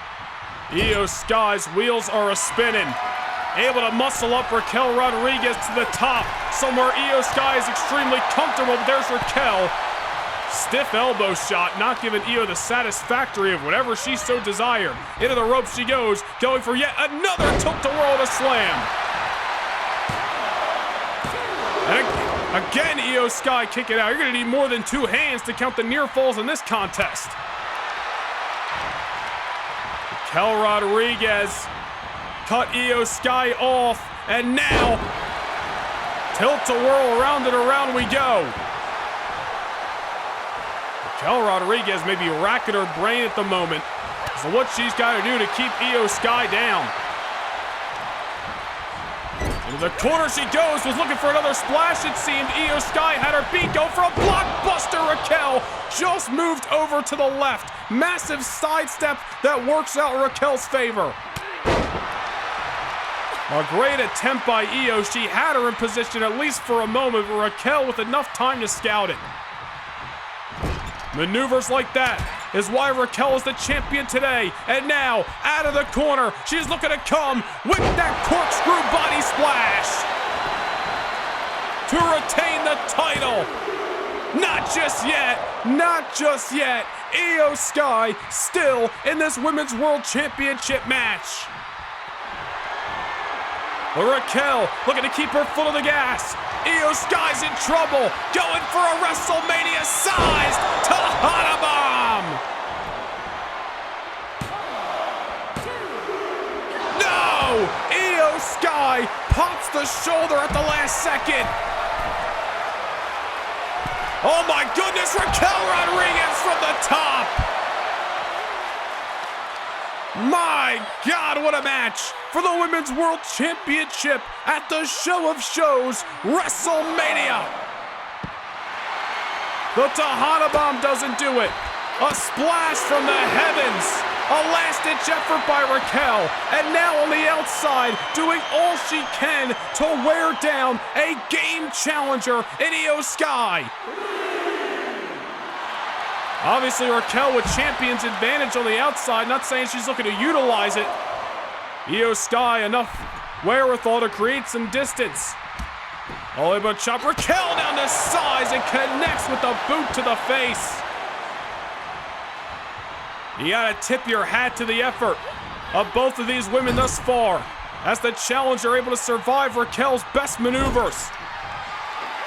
Iyo Sky's wheels are a-spinning. Able to muscle up Raquel Rodriguez to the top. Somewhere Iyo Sky is extremely comfortable, but there's Raquel. Stiff elbow shot, not giving Iyo the satisfactory of whatever she so desired. Into the ropes she goes, going for yet another tilt-a-whirl to slam. And again, Iyo Sky kicking out. You're gonna need more than 2 hands to count the near falls in this contest. Raquel Rodriguez cut Iyo Sky off, and now tilt-a-whirl, around and around we go. Raquel Rodriguez may be racking her brain at the moment as to what she's got to do to keep Iyo Sky down. Into the corner she goes, was looking for another splash it seemed. Iyo Sky had her beat, go for a blockbuster. Raquel just moved over to the left. Massive sidestep that works out in Raquel's favor. A great attempt by Iyo. She had her in position at least for a moment, but Raquel with enough time to scout it. Maneuvers like that is why Raquel is the champion today. And now, out of the corner, she's looking to come with that corkscrew body splash to retain the title. Not just yet, not just yet. Iyo Sky still in this Women's World Championship match. Raquel looking to keep her foot on the gas. Iyo Sky's in trouble, going for a WrestleMania-sized Tahana Bomb. No! Iyo Sky pops the shoulder at the last second. Oh my goodness, Raquel Rodriguez from the top. My God, what a match for the Women's World Championship at the show of shows, WrestleMania. The Tahana Bomb doesn't do it. A splash from the heavens. A last-ditch effort by Raquel. And now on the outside, doing all she can to wear down a game challenger in Iyo Sky. Obviously, Raquel with champion's advantage on the outside, not saying she's looking to utilize it. Iyo Sky enough wherewithal to create some distance. All able to chop Raquel down to size and connects with a boot to the face. You gotta tip your hat to the effort of both of these women thus far, as the challenger able to survive Raquel's best maneuvers.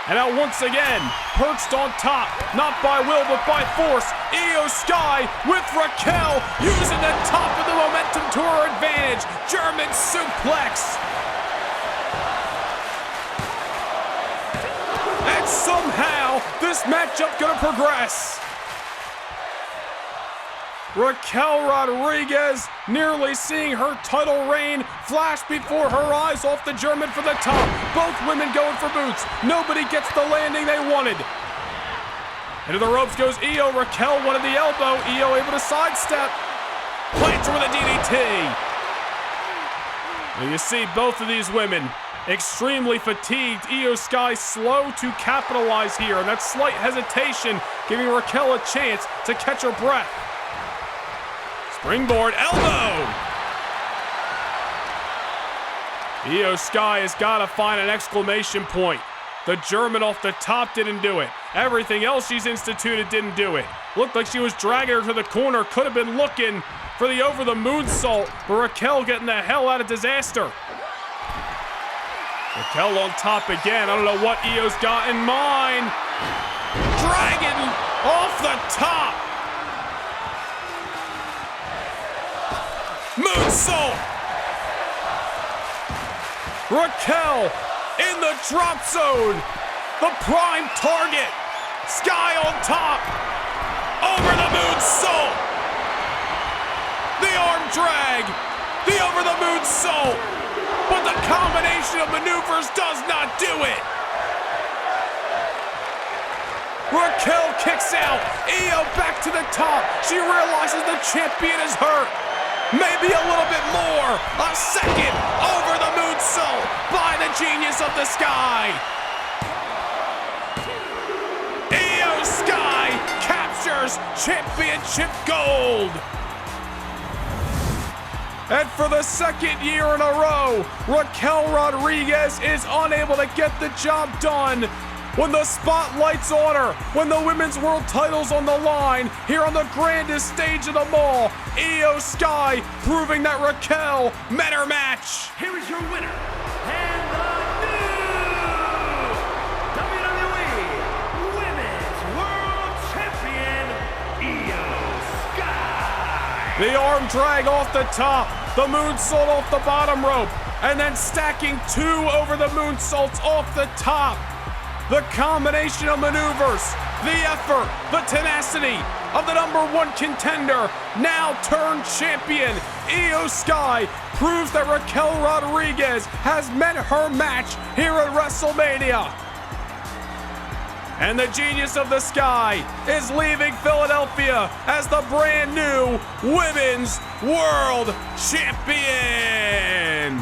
And now once again, perched on top, not by will but by force, Iyo Sky with Raquel using the top of the momentum to her advantage. German suplex. And somehow, this matchup gonna progress. Raquel Rodriguez nearly seeing her title reign flash before her eyes off the German for the top. Both women going for boots. Nobody gets the landing they wanted. Into the ropes goes Iyo. Raquel wanted the elbow. Iyo able to sidestep. Plants her with a DDT. Now you see both of these women extremely fatigued. Iyo Sky slow to capitalize here, and that slight hesitation giving Raquel a chance to catch her breath. Springboard elbow. Iyo Sky has got to find an exclamation point. The German off the top didn't do it. Everything else she's instituted didn't do it. Looked like she was dragging her to the corner. Could have been looking for the over the moonsault, but Raquel getting the hell out of disaster. Raquel on top again. I don't know what Iyo's got in mind. Dragging off the top. Moonsault! Raquel in the drop zone. The prime target. Sky on top. Over the moonsault. The arm drag. The over the moonsault. But the combination of maneuvers does not do it. Raquel kicks out. Iyo back to the top. She realizes the champion is hurt. Maybe a little bit more. A second over the moonsault by the genius of the sky. Iyo Sky captures championship gold. And for the second year in a row, Raquel Rodriguez is unable to get the job done. When the spotlight's on her, when the women's world title's on the line, here on the grandest stage of them all, Iyo Sky proving that Raquel met her match.
Here is your winner, and the new WWE Women's World Champion, Iyo Sky.
The arm drag off the top, the moonsault off the bottom rope, and then stacking two over the moonsaults off the top. The combination of maneuvers, the effort, the tenacity of the #1 contender, now turned champion, Iyo Sky, proves that Raquel Rodriguez has met her match here at WrestleMania. And the genius of the sky is leaving Philadelphia as the brand new Women's World Champion.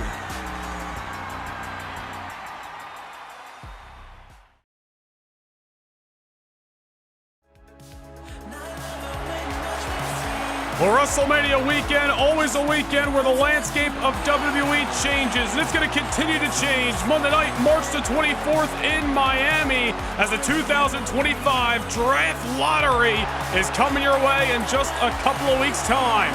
Well, WrestleMania weekend, always a weekend where the landscape of WWE changes, and it's going to continue to change. Monday night, March the 24th in Miami, as the 2025 Draft Lottery is coming your way in just a couple of weeks' time.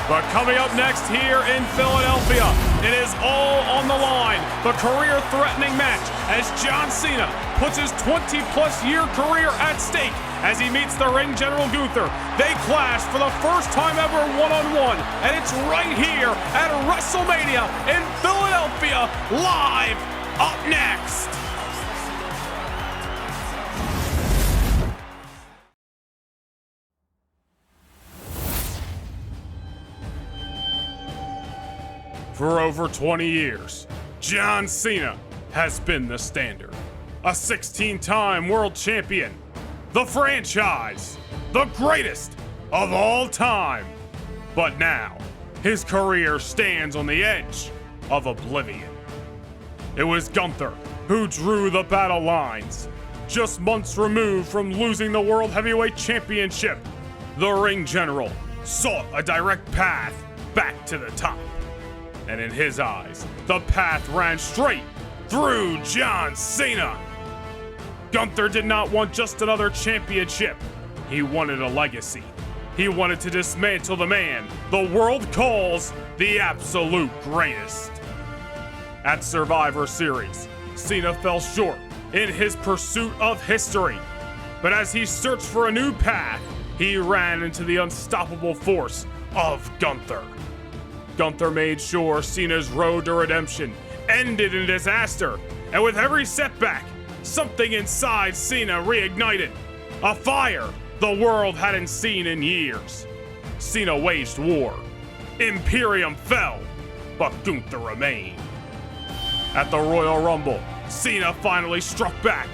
But coming up next here in Philadelphia, it is all on the line. The career-threatening match as John Cena puts his 20-plus year career at stake as he meets the ring general Gunther. They clash for the first time ever one-on-one, and it's right here at WrestleMania in Philadelphia, live up next. For over 20 years, John Cena has been the standard. A 16-time world champion, the franchise, the greatest of all time. But now, his career stands on the edge of oblivion. It was Gunther who drew the battle lines. Just months removed from losing the World Heavyweight Championship, the ring general sought a direct path back to the top. And in his eyes, the path ran straight through John Cena. Gunther did not want just another championship. He wanted a legacy. He wanted to dismantle the man the world calls the absolute greatest. At Survivor Series, Cena fell short in his pursuit of history. But as he searched for a new path, he ran into the unstoppable force of Gunther. Gunther made sure Cena's road to redemption ended in disaster, and with every setback, something inside Cena reignited. A fire the world hadn't seen in years. Cena waged war. Imperium fell, but Gunther remained. At the Royal Rumble, Cena finally struck back,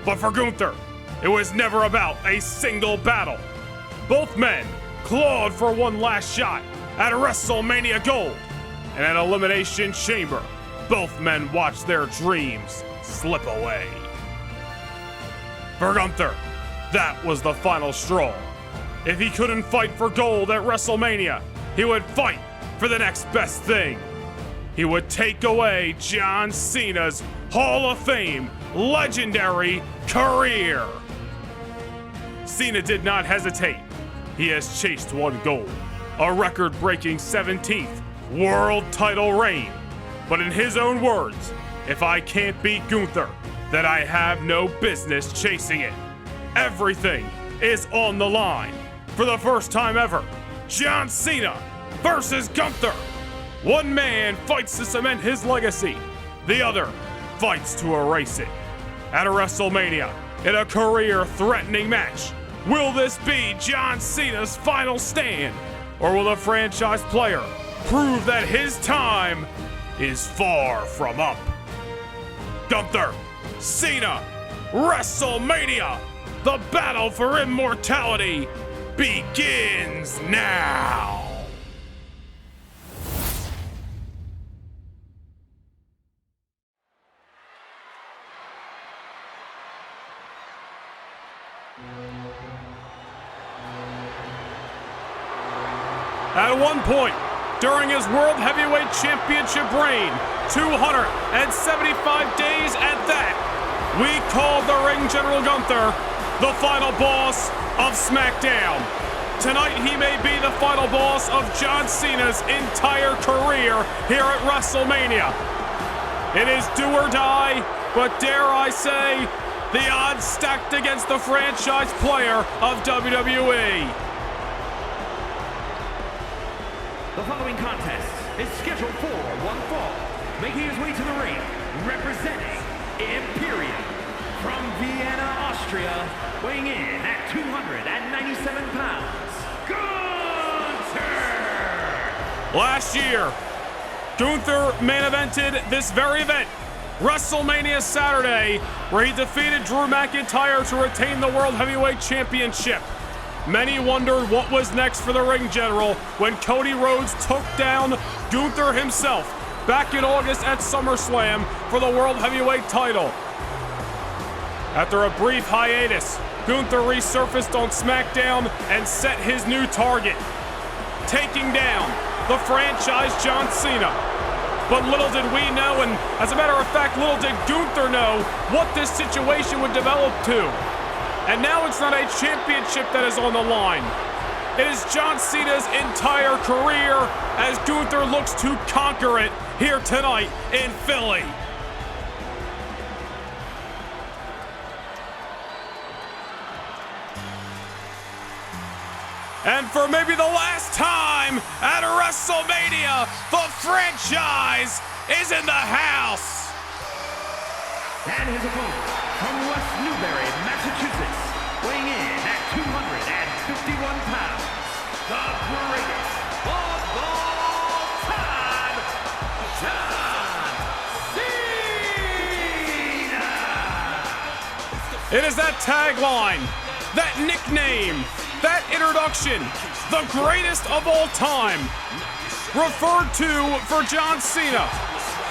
but for Gunther, it was never about a single battle. Both men clawed for one last shot at WrestleMania Gold, and at Elimination Chamber, both men watched their dreams slip away. For Gunther, that was the final straw. If he couldn't fight for gold at WrestleMania, he would fight for the next best thing. He would take away John Cena's Hall of Fame legendary career. Cena did not hesitate. He has chased one goal, a record-breaking 17th world title reign. But in his own words, if I can't beat Gunther, then I have no business chasing it. Everything is on the line. For the first time ever, John Cena versus Gunther. One man fights to cement his legacy. The other fights to erase it. At a WrestleMania, in a career-threatening match, will this be John Cena's final stand? Or will the franchise player prove that his time is far from up? Gunther, Cena, WrestleMania, the battle for immortality begins now. At one point, during his World Heavyweight Championship reign, 275 days at that, we called the ring general Gunther the final boss of SmackDown. Tonight, he may be the final boss of John Cena's entire career here at WrestleMania. It is do or die, but dare I say, the odds stacked against the franchise player of WWE.
The following contest is scheduled for one fall. Making his way to the ring, representing Imperium from Vienna, Austria, weighing in at 297 pounds, Gunther!
Last year, Gunther main evented this very event, WrestleMania Saturday, where he defeated Drew McIntyre to retain the World Heavyweight Championship. Many wondered what was next for the ring general when Cody Rhodes took down Gunther himself back in August at SummerSlam for the World Heavyweight title. After a brief hiatus, Gunther resurfaced on SmackDown and set his new target, taking down the franchise John Cena. But little did we know, and as a matter of fact, little did Gunther know what this situation would develop to. And now it's not a championship that is on the line. It is John Cena's entire career as Gunther looks to conquer it here tonight in Philly. And for maybe the last time at WrestleMania, the franchise is in the house.
And his opponent from West Newbury, Massachusetts, weighing in at 251 pounds, the greatest of all time, John Cena!
It is that tagline, that nickname, that introduction, the greatest of all time, referred to for John Cena,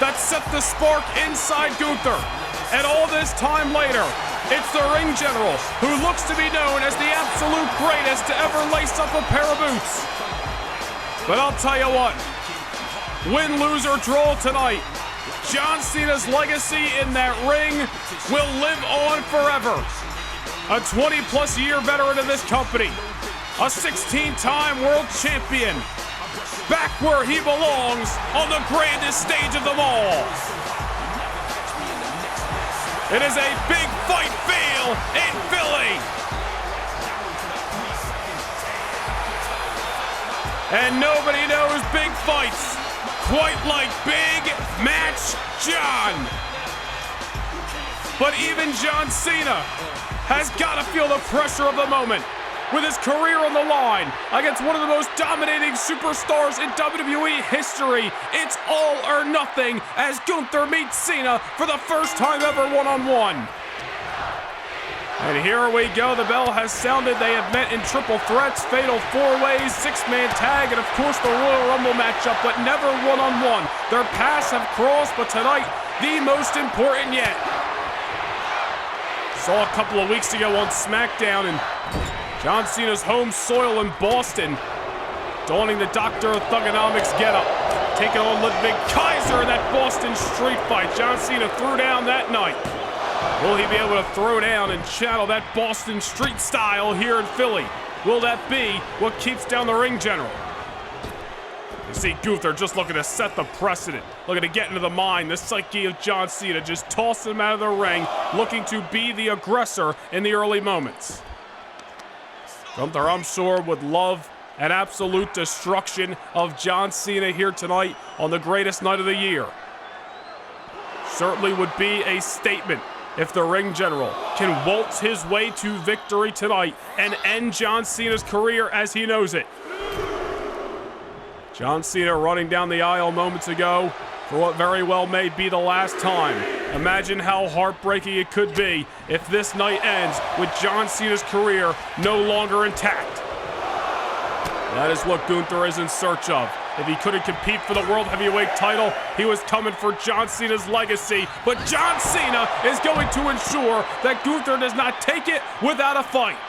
that set the spark inside Gunther. And all this time later, it's the ring general who looks to be known as the absolute greatest to ever lace up a pair of boots. But I'll tell you what, win, lose, or draw tonight, John Cena's legacy in that ring will live on forever. A 20-plus year veteran of this company, a 16-time world champion, back where he belongs on the grandest stage of them all. It is a big fight feel in Philly. And nobody knows big fights quite like Big Match John. But even John Cena has got to feel the pressure of the moment. With his career on the line against one of the most dominating superstars in WWE history, it's all or nothing as Gunther meets Cena for the first time ever one-on-one. And here we go, the bell has sounded. They have met in triple threats, fatal four-ways, six-man tag, and of course the Royal Rumble matchup, but never one-on-one. Their paths have crossed, but tonight, the most important yet. Saw a couple of weeks ago on SmackDown and John Cena's home soil in Boston, donning the Doctor of Thugonomics getup, taking on Ludwig Kaiser in that Boston street fight. John Cena threw down that night. Will he be able to throw down and channel that Boston street style here in Philly? Will that be what keeps down the ring general? You see Gunther just looking to set the precedent, looking to get into the mind, the psyche of John Cena, just tossing him out of the ring, looking to be the aggressor in the early moments. Gunther, I'm sure, would love an absolute destruction of John Cena here tonight on the greatest night of the year. Certainly would be a statement if the ring general can waltz his way to victory tonight and end John Cena's career as he knows it. John Cena running down the aisle moments ago for what very well may be the last time. Imagine how heartbreaking it could be if this night ends with John Cena's career no longer intact. That is what Gunther is in search of. If he couldn't compete for the World Heavyweight title, he was coming for John Cena's legacy. But John Cena is going to ensure that Gunther does not take it without a fight.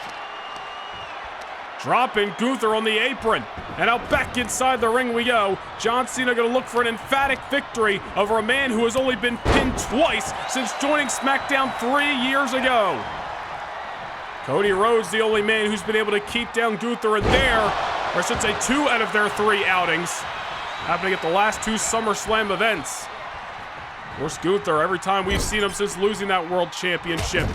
Dropping Gunther on the apron, and out back inside the ring we go. John Cena gonna look for an emphatic victory over a man who has only been pinned twice since joining SmackDown 3 years ago. Cody Rhodes, the only man who's been able to keep down Gunther in there, or I should say 2 out of their 3 outings, happening at the last 2 SummerSlam events. Of course, Gunther, every time we've seen him since losing that World Championship,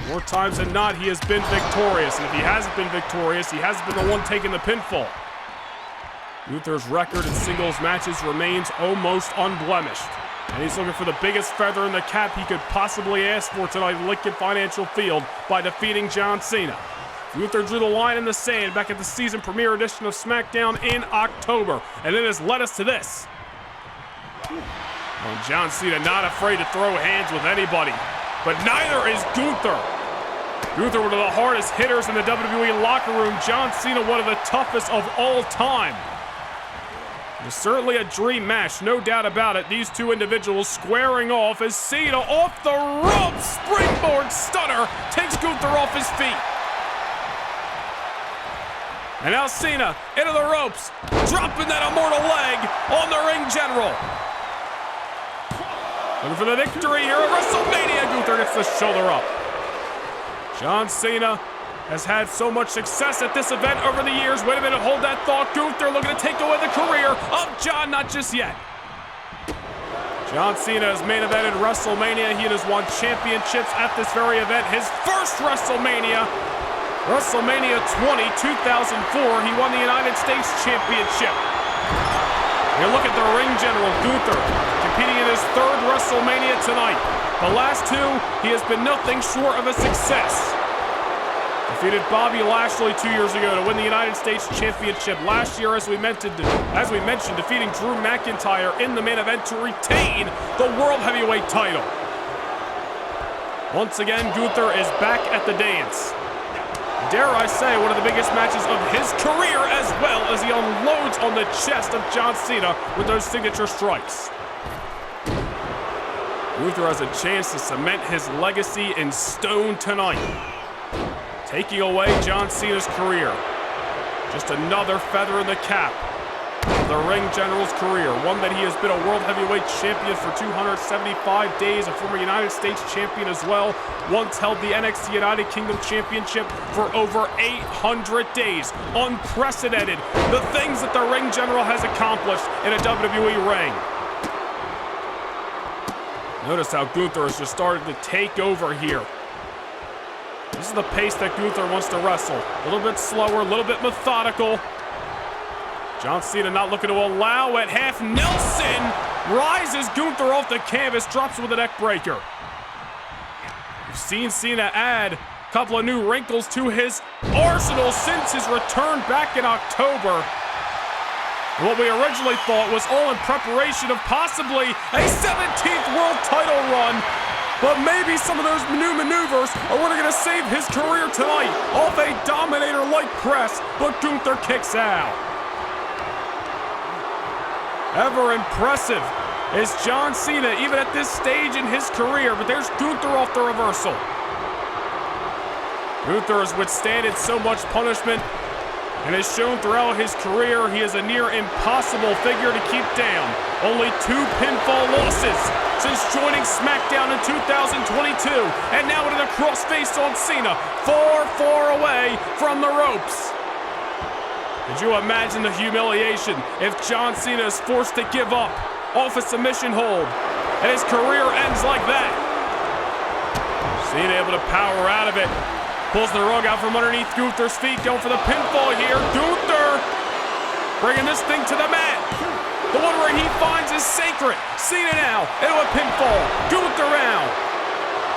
more times than not, he has been victorious. And if he hasn't been victorious, he hasn't been the one taking the pinfall. Gunther's record in singles matches remains almost unblemished. And he's looking for the biggest feather in the cap he could possibly ask for tonight at Lincoln Financial Field by defeating John Cena. Gunther drew the line in the sand back at the season premiere edition of SmackDown in October. And it has led us to this. Well, John Cena not afraid to throw hands with anybody. But neither is Gunther. Gunther, one of the hardest hitters in the WWE locker room. John Cena, one of the toughest of all time. It's certainly a dream match, no doubt about it. These two individuals squaring off as Cena off the ropes. Springboard stunner takes Gunther off his feet. And now Cena into the ropes, dropping that immortal leg on the ring general. Looking for the victory here at WrestleMania. Gunther gets the shoulder up. John Cena has had so much success at this event over the years. Wait a minute, hold that thought. Gunther looking to take away the career of John, not just yet. John Cena has main evented WrestleMania. He has won championships at this very event. His first WrestleMania, WrestleMania 2004, he won the United States Championship. You look at the ring general, Gunther, competing in his third WrestleMania tonight. The last two, he has been nothing short of a success. Defeated Bobby Lashley 2 years ago to win the United States Championship. Last year, as we mentioned, defeating Drew McIntyre in the main event to retain the World Heavyweight title. Once again, Gunther is back at the dance. Dare I say, one of the biggest matches of his career, as well as he unloads on the chest of John Cena with those signature strikes. Gunther has a chance to cement his legacy in stone tonight, taking away John Cena's career. Just another feather in the cap of the ring general's career, one that he has been a World Heavyweight Champion for 275 days, a former United States Champion as well, once held the NXT United Kingdom Championship for over 800 days. Unprecedented, the things that the ring general has accomplished in a WWE ring. Notice how Gunther has just started to take over here. This is the pace that Gunther wants to wrestle. A little bit slower, a little bit methodical. John Cena not looking to allow it. Half Nelson rises Gunther off the canvas, drops with a neck breaker. We've seen Cena add a couple of new wrinkles to his arsenal since his return back in October. What we originally thought was all in preparation of possibly a 17th world title run. But maybe some of those new maneuvers are what are going to save his career tonight off a Dominator-like press, but Gunther kicks out. Ever impressive is John Cena, even at this stage in his career, but there's Gunther off the reversal. Gunther has withstanded so much punishment and has shown throughout his career he is a near impossible figure to keep down. Only 2 pinfall losses since joining SmackDown in 2022, and now with a crossface on Cena, far away from the ropes. Could you imagine the humiliation if John Cena is forced to give up off a submission hold and his career ends like that? Cena able to power out of it. Pulls the rug out from underneath Gunther's feet, going for the pinfall here. Gunther bringing this thing to the mat. The one where he finds is sacred. Cena now into a pinfall. Gunther out.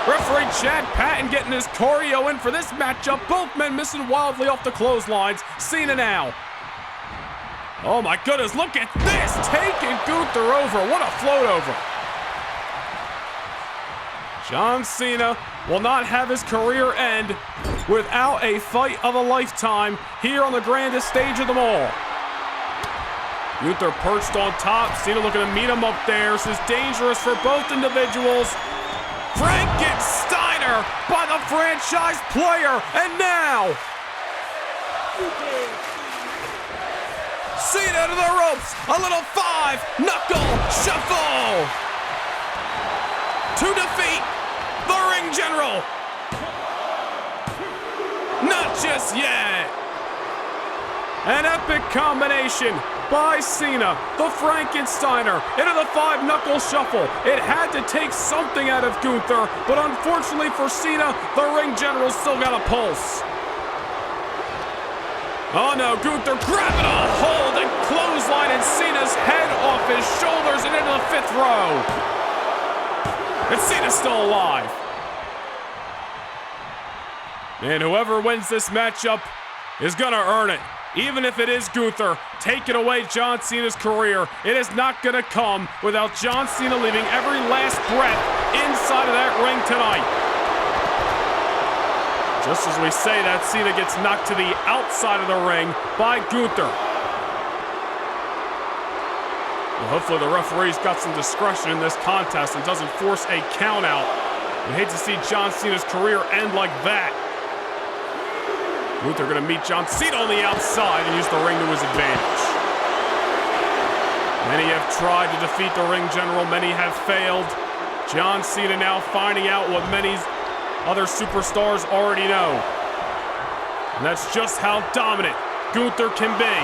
Referee Chad Patton getting his choreo in for this matchup. Both men missing wildly off the clotheslines. Cena now. Oh my goodness, look at this. Taking Gunther over. What a float over. John Cena will not have his career end without a fight of a lifetime here on the grandest stage of them all. Gunther perched on top. Cena looking to meet him up there. This is dangerous for both individuals. Frankensteiner by the franchise player. And now, Cena to the ropes. A little 5-knuckle shuffle to defeat the ring general. Not just yet. An epic combination by Cena, the Frankensteiner, into the 5-knuckle shuffle. It had to take something out of Gunther, but unfortunately for Cena, the ring general still got a pulse. Oh no, Gunther grabbing a hold and clotheslining Cena's head off his shoulders and into the 5th row. And Cena's still alive. And whoever wins this matchup is gonna earn it. Even if it is Gunther taking away John Cena's career, it is not gonna come without John Cena leaving every last breath inside of that ring tonight. Just as we say that, Cena gets knocked to the outside of the ring by Gunther. Well, hopefully the referee's got some discretion in this contest and doesn't force a count out. We hate to see John Cena's career end like that. Gunther gonna meet John Cena on the outside and use the ring to his advantage. Many have tried to defeat the ring general, many have failed. John Cena now finding out what many other superstars already know. And that's just how dominant Gunther can be.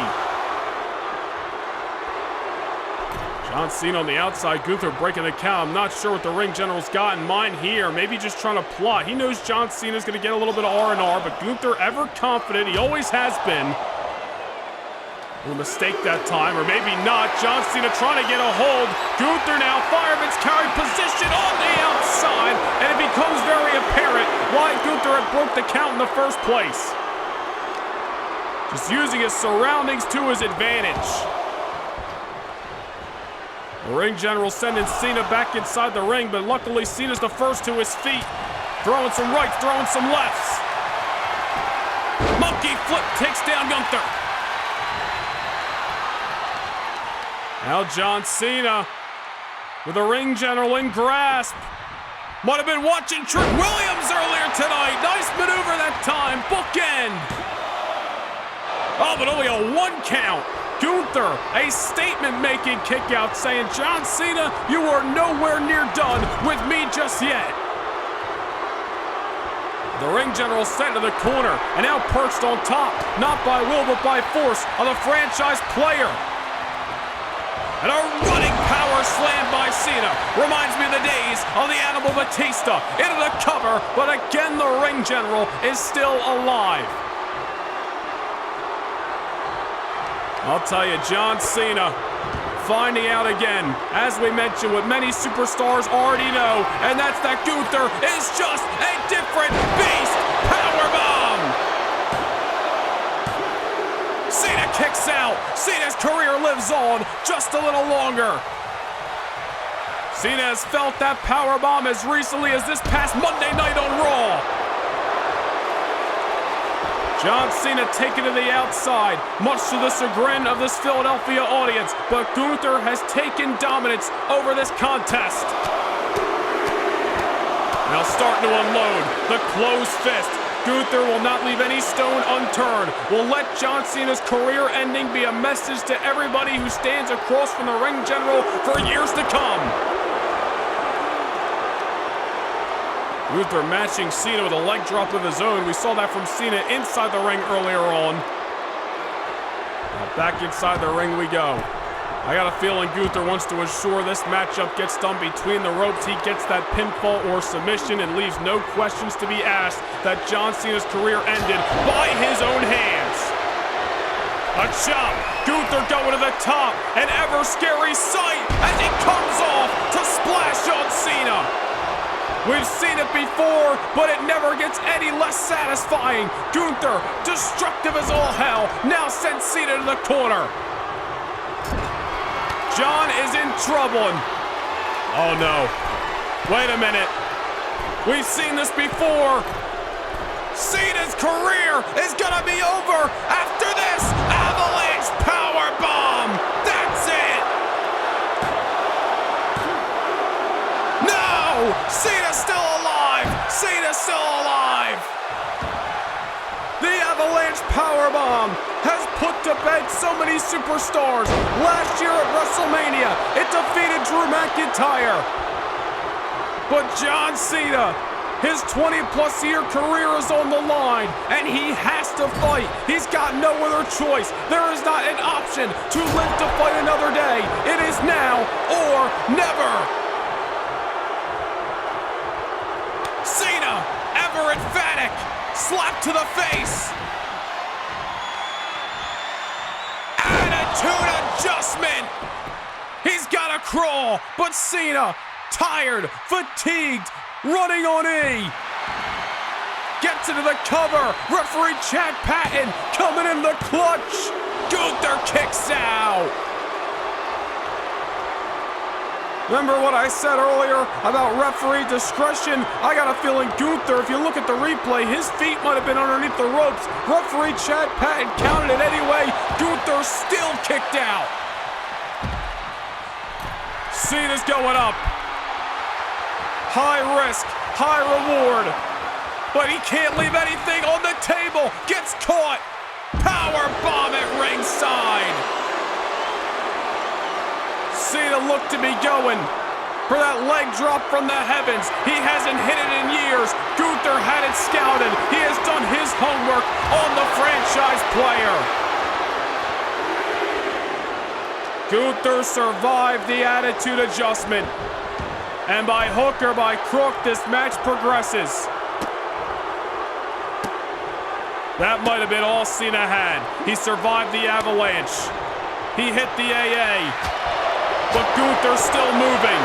John Cena on the outside, Gunther breaking the count. I'm not sure what the ring general's got in mind here. Maybe just trying to plot. He knows John Cena's going to get a little bit of R&R, but Gunther ever confident. He always has been. A mistake that time, or maybe not. John Cena trying to get a hold. Gunther now, fireman's carry position on the outside, and it becomes very apparent why Gunther had broke the count in the first place. Just using his surroundings to his advantage. The ring general sending Cena back inside the ring, but luckily Cena's the first to his feet. Throwing some rights, throwing some lefts. Monkey flip takes down Gunther. Now John Cena with the ring general in grasp. Might have been watching Trick Williams earlier tonight. Nice maneuver that time, bookend. Oh, but only a 1 count. Gunther, a statement-making kick-out saying, John Cena, you are nowhere near done with me just yet. The ring general sent to the corner and now perched on top, not by will but by force of the franchise player. And a running power slam by Cena reminds me of the days of the Animal Batista into the cover, but again the ring general is still alive. I'll tell you, John Cena finding out again, as we mentioned, what many superstars already know, and that's that Gunther is just a different beast. Powerbomb! Cena kicks out. Cena's career lives on just a little longer. Cena has felt that powerbomb as recently as this past Monday night on Raw. John Cena taken to the outside, much to the chagrin of this Philadelphia audience, but Gunther has taken dominance over this contest. Now starting to unload the closed fist. Gunther will not leave any stone unturned. Will let John Cena's career ending be a message to everybody who stands across from the ring general for years to come. Gunther matching Cena with a leg drop of his own. We saw that from Cena inside the ring earlier on. Now back inside the ring we go. I got a feeling Gunther wants to ensure this matchup gets done between the ropes. He gets that pinfall or submission and leaves no questions to be asked that John Cena's career ended by his own hands. A chop. Gunther going to the top. An ever scary sight as he comes off to splash on Cena. We've seen it before, but it never gets any less satisfying. Gunther, destructive as all hell, now sends Cena to the corner. John is in trouble. Oh no. Wait a minute. We've seen this before. Cena's career is gonna be over after this avalanche powerbomb. That's it. No! Cena's still alive. Cena's still alive. The avalanche powerbomb has put to bed so many superstars. Last year at WrestleMania, it defeated Drew McIntyre. But John Cena, his 20-plus year career is on the line, and he has to fight. He's got no other choice. There is not an option to live to fight another day. It is now or never. Cena, ever emphatic, slap to the face. Attitude adjustment. He's got to crawl, but Cena, tired, fatigued, running on E. Gets into the cover. Referee Chad Patton coming in the clutch. Gunther kicks out. Remember what I said earlier about referee discretion? I got a feeling Gunther, if you look at the replay, his feet might have been underneath the ropes. Referee Chad Patton counted it anyway. Gunther still kicked out. Cena's going up. High risk, high reward. But he can't leave anything on the table. Gets caught. Power bomb at ringside. Cena looked to be going for that leg drop from the heavens. He hasn't hit it in years. Gunther had it scouted. He has done his homework on the franchise player. Gunther survived the attitude adjustment. And by hook or by crook, this match progresses. That might have been all Cena had. He survived the avalanche. He hit the AA. But Gunther's still moving.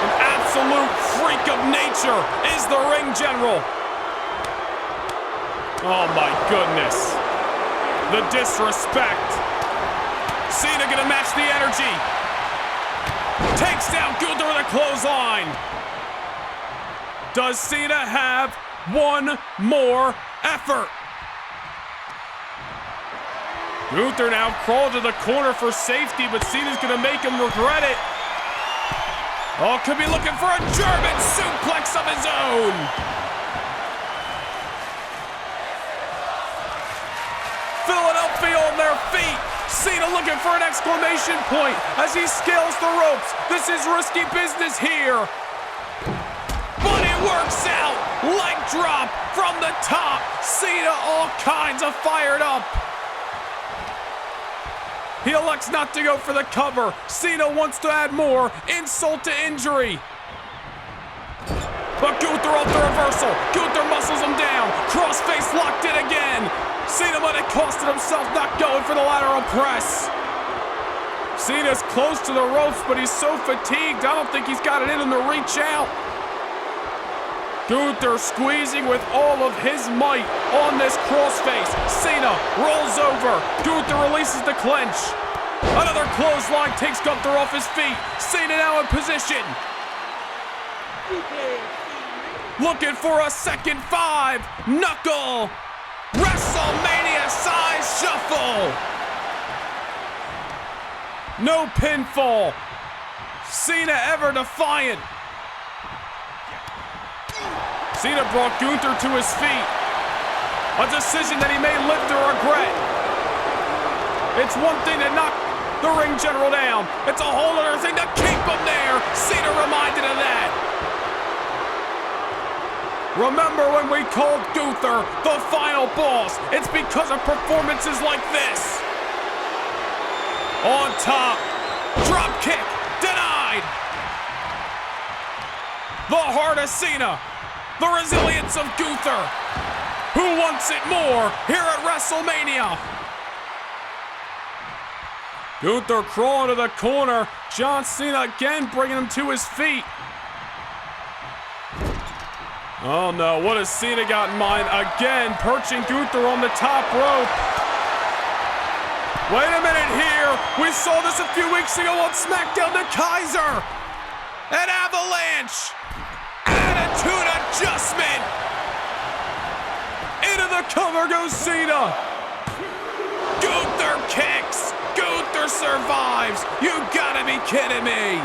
An absolute freak of nature is the ring general. Oh my goodness. The disrespect. Cena gonna match the energy. Takes down Gunther with a clothesline. Does Cena have one more effort? Gunther now crawled to the corner for safety, but Cena's gonna make him regret it. Oh, could be looking for a German suplex of his own. Philadelphia on their feet. Cena looking for an exclamation point as he scales the ropes. This is risky business here. But it works out. Leg drop from the top. Cena all kinds of fired up. He elects not to go for the cover. Cena wants to add more insult to injury. But Gunther off the reversal. Gunther muscles him down. Crossface locked in again. Cena might have costed himself not going for the lateral press. Cena's close to the ropes, but he's so fatigued, I don't think he's got it in him to reach out. Gunther squeezing with all of his might on this crossface. Cena rolls over. Gunther releases the clinch. Another clothesline takes Gunther off his feet. Cena now in position. Looking for a second 5. Knuckle. WrestleMania size shuffle. No pinfall. Cena ever defiant. Cena brought Gunther to his feet. A decision that he may live to regret. It's one thing to knock the ring general down. It's a whole other thing to keep him there. Cena reminded of that. Remember when we called Gunther the final boss? It's because of performances like this. On top. Drop kick. Denied. The heart of Cena. The resilience of Gunther. Who wants it more here at WrestleMania? Gunther crawling to the corner. John Cena again bringing him to his feet. Oh no, what has Cena got in mind? Again, perching Gunther on the top rope. Wait a minute here. We saw this a few weeks ago on SmackDown. The Kaiser. An avalanche. Attitude adjustment. Into the cover goes Cena. Gunther kicks. Gunther survives. You gotta be kidding me.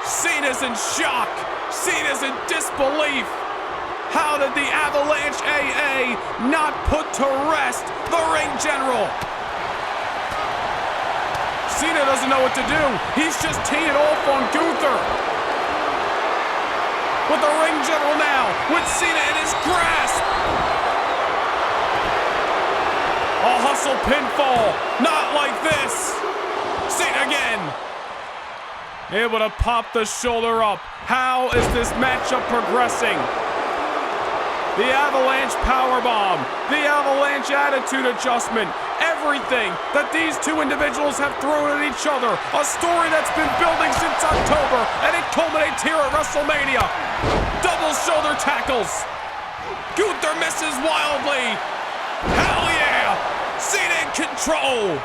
Cena's in shock. Cena's in disbelief. How did the Avalanche AA not put to rest the ring general? Cena doesn't know what to do. He's just teeing it off on Gunther. But the ring general now with Cena in his grasp. A hustle pinfall. Not like this. Cena again. Able to pop the shoulder up. How is this matchup progressing? The Avalanche powerbomb, the Avalanche attitude adjustment, everything that these two individuals have thrown at each other. A story that's been building since October, and it culminates here at WrestleMania. Double shoulder tackles. Gunther misses wildly. Hell yeah! Cena in control.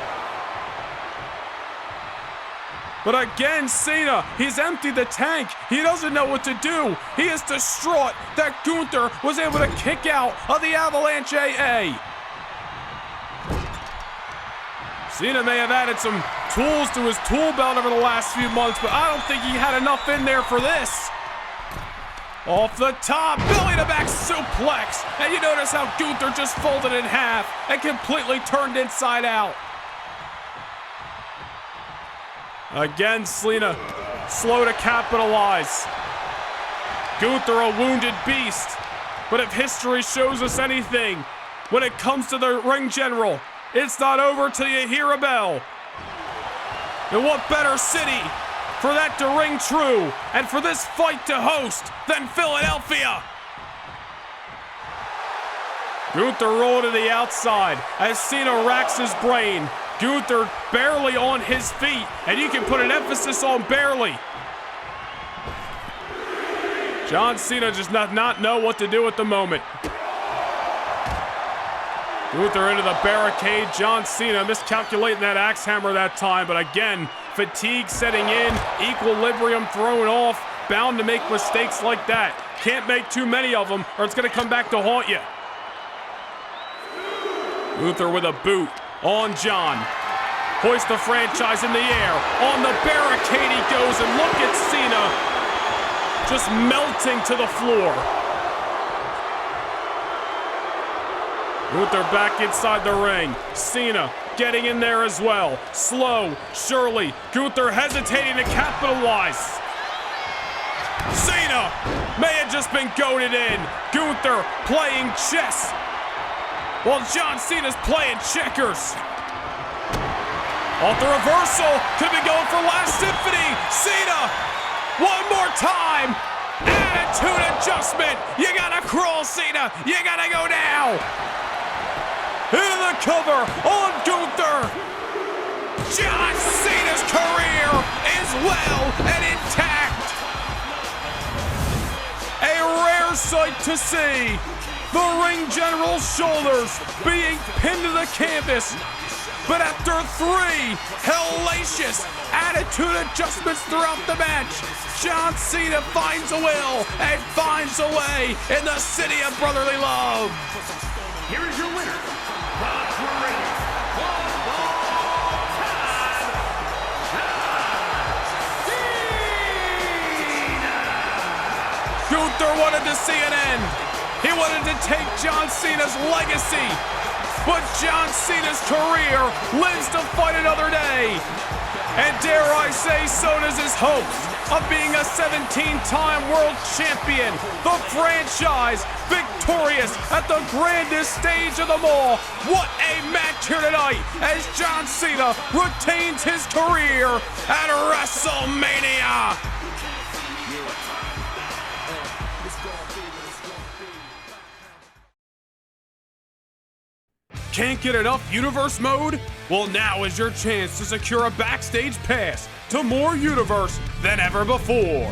But again, Cena, he's emptied the tank. He doesn't know what to do. He is distraught that Gunther was able to kick out of the Avalanche AA. Cena may have added some tools to his tool belt over the last few months, but I don't think he had enough in there for this. Off the top, belly to back suplex. And you notice how Gunther just folded in half and completely turned inside out. Again, Cena, slow to capitalize. Gunther, a wounded beast. But if history shows us anything, when it comes to the ring general, it's not over till you hear a bell. And what better city for that to ring true and for this fight to host than Philadelphia? Gunther rolled to the outside as Cena racks his brain. Gunther barely on his feet, and you can put an emphasis on barely. John Cena just does not know what to do at the moment. Gunther into the barricade. John Cena miscalculating that axe hammer that time, but again, fatigue setting in, equilibrium thrown off, bound to make mistakes like that. Can't make too many of them or it's gonna come back to haunt you. Gunther with a boot on John. Hoist the franchise in the air. On the barricade he goes, and look at Cena just melting to the floor. Gunther back inside the ring. Cena getting in there as well. Slow, surely. Gunther hesitating to capitalize. Cena may have just been goaded in. Gunther playing chess while John Cena's playing checkers. Off the reversal, could be going for last symphony. Cena, one more time. Attitude adjustment. You gotta crawl, Cena. You gotta go now. Into the cover on Gunther. John Cena's career is well and intact. A rare sight to see. The ring general's shoulders being pinned to the canvas. But after 3 hellacious attitude adjustments throughout the match, John Cena finds a will and finds a way in the city of brotherly love.
Here is your winner, the greatest of all time, Cena!
Gunther wanted to see an end. He wanted to take John Cena's legacy. But John Cena's career lives to fight another day. And dare I say, so does his hopes of being a 17-time world champion. The franchise victorious at the grandest stage of them all. What a match here tonight as John Cena retains his career at WrestleMania. Can't get enough Universe mode? Well, now is your chance to secure a backstage pass to more Universe than ever before.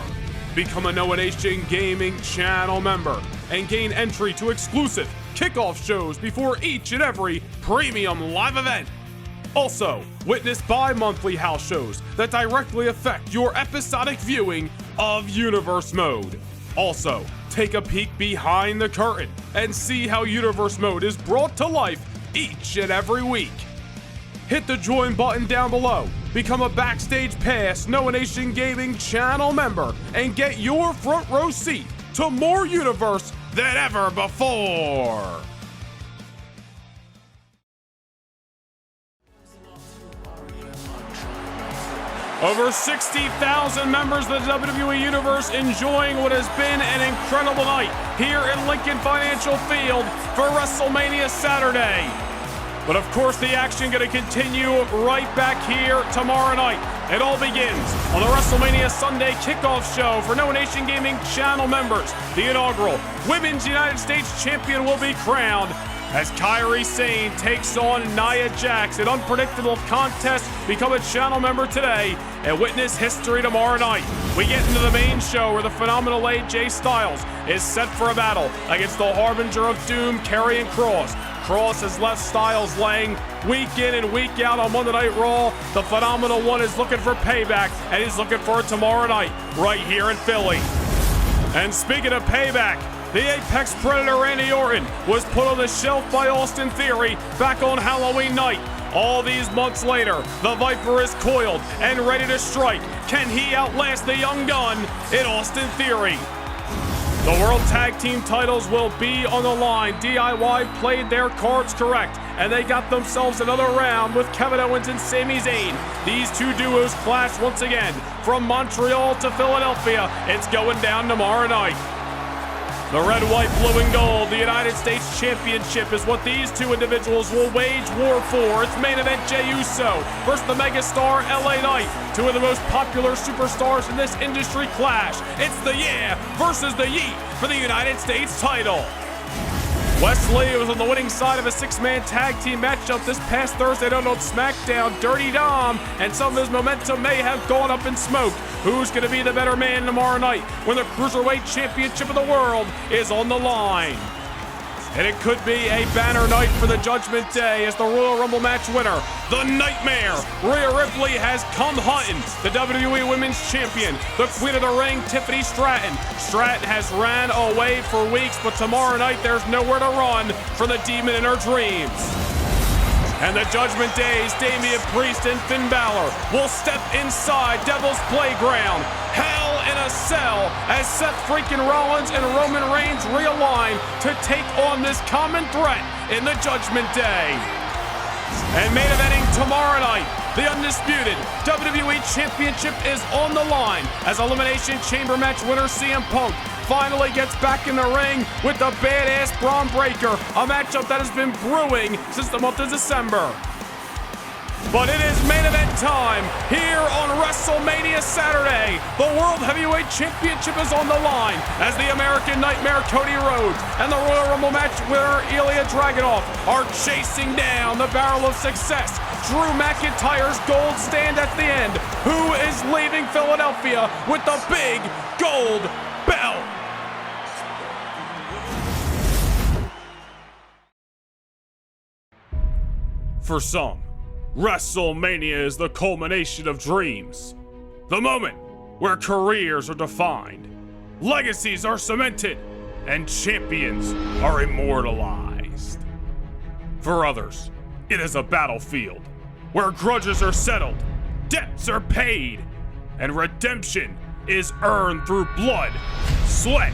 Become a Noah Nation Gaming channel member and gain entry to exclusive kickoff shows before each and every premium live event. Also, witness bi-monthly house shows that directly affect your episodic viewing of Universe mode. Also, take a peek behind the curtain and see how Universe mode is brought to life each and every week. Hit the join button down below, become a Backstage Pass Noah Nation Gaming channel member, and get your front row seat to more Universe than ever before. Over 60,000 members of the WWE Universe enjoying what has been an incredible night here in Lincoln Financial Field for WrestleMania Saturday. But of course, the action going to continue right back here tomorrow night. It all begins on the WrestleMania Sunday kickoff show for Noah Nation Gaming channel members. The inaugural Women's United States Champion will be crowned as Kairi Sane takes on Nia Jax. An unpredictable contest. Become a channel member today and witness history tomorrow night. We get into the main show where the phenomenal AJ Styles is set for a battle against the Harbinger of Doom, Karrion Kross. Kross has left Styles laying week in and week out on Monday Night Raw. The phenomenal one is looking for payback, and he's looking for it tomorrow night right here in Philly. And speaking of payback, the Apex Predator Randy Orton was put on the shelf by Austin Theory back on Halloween night. All these months later, the Viper is coiled and ready to strike. Can he outlast the young gun in Austin Theory? The World Tag Team titles will be on the line. DIY played their cards correct, and they got themselves another round with Kevin Owens and Sami Zayn. These two duos clash once again. From Montreal to Philadelphia, it's going down tomorrow night. The red, white, blue, and gold, the United States Championship is what these two individuals will wage war for. It's main event Jey Uso versus the megastar LA Knight. Two of the most popular superstars in this industry clash. It's the yeah versus the yeet for the United States title. Wesley was on the winning side of a six-man tag team matchup this past Thursday night on SmackDown. Dirty Dom and some of his momentum may have gone up in smoke. Who's going to be the better man tomorrow night when the Cruiserweight Championship of the world is on the line? And it could be a banner night for the Judgment Day as the Royal Rumble match winner, the Nightmare, Rhea Ripley, has come hunting. The WWE Women's Champion, the Queen of the Ring, Tiffany Stratton. Stratton has ran away for weeks, but tomorrow night there's nowhere to run for the demon in her dreams. And the Judgment Day's Damian Priest and Finn Balor will step inside Devil's Playground. Hell in a Cell as Seth freaking Rollins and Roman Reigns realign to take on this common threat in the Judgment Day. And main eventing tomorrow night, the undisputed WWE Championship is on the line as Elimination Chamber match winner CM Punk finally gets back in the ring with the badass Braun Breaker, a matchup that has been brewing since the month of December. But it is main event time here on WrestleMania Saturday. The World Heavyweight Championship is on the line as the American Nightmare Cody Rhodes and the Royal Rumble match winner Ilja Dragunov are chasing down the barrel of success. Drew McIntyre's gold stand at the end. Who is leaving Philadelphia with the big gold belt? For some, WrestleMania is the culmination of dreams. The moment where careers are defined, legacies are cemented, and champions are immortalized. For others, it is a battlefield where grudges are settled, debts are paid, and redemption is earned through blood, sweat,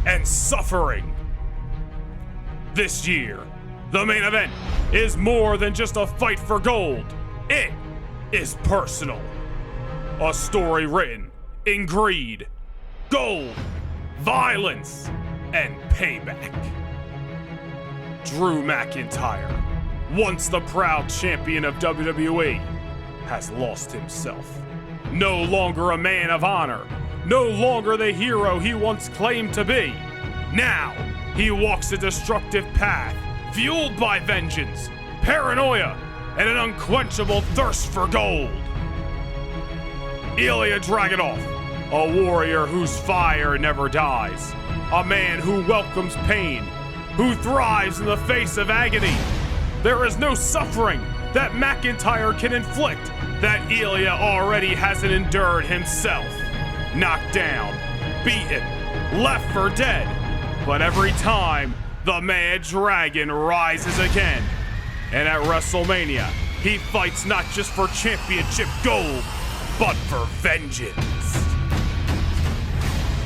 and suffering. This year, the main event is more than just a fight for gold. It is personal. A story written in greed, gold, violence, and payback. Drew McIntyre, once the proud champion of WWE, has lost himself. No longer a man of honor, no longer the hero he once claimed to be. Now, he walks a destructive path, fueled by vengeance, paranoia, and an unquenchable thirst for gold. Ilja Dragunov, a warrior whose fire never dies, a man who welcomes pain, who thrives in the face of agony. There is no suffering that McIntyre can inflict that Ilja already hasn't endured himself. Knocked down, beaten, left for dead, but every time, the Mad Dragon rises again. And at WrestleMania, he fights not just for championship gold, but for vengeance.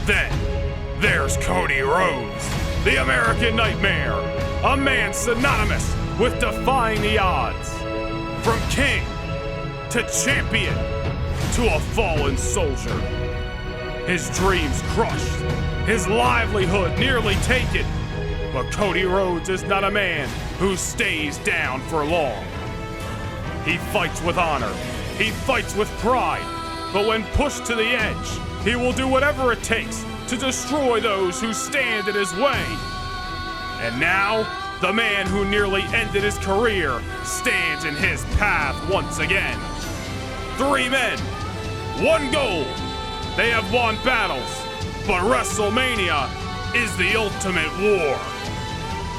Then, there's Cody Rhodes, the American Nightmare, a man synonymous with defying the odds. From king to champion to a fallen soldier. His dreams crushed, his livelihood nearly taken. But Cody Rhodes is not a man who stays down for long. He fights with honor, he fights with pride, but when pushed to the edge, he will do whatever it takes to destroy those who stand in his way. And now, the man who nearly ended his career stands in his path once again. 3 men, 1 goal. They have won battles, but WrestleMania is the ultimate war.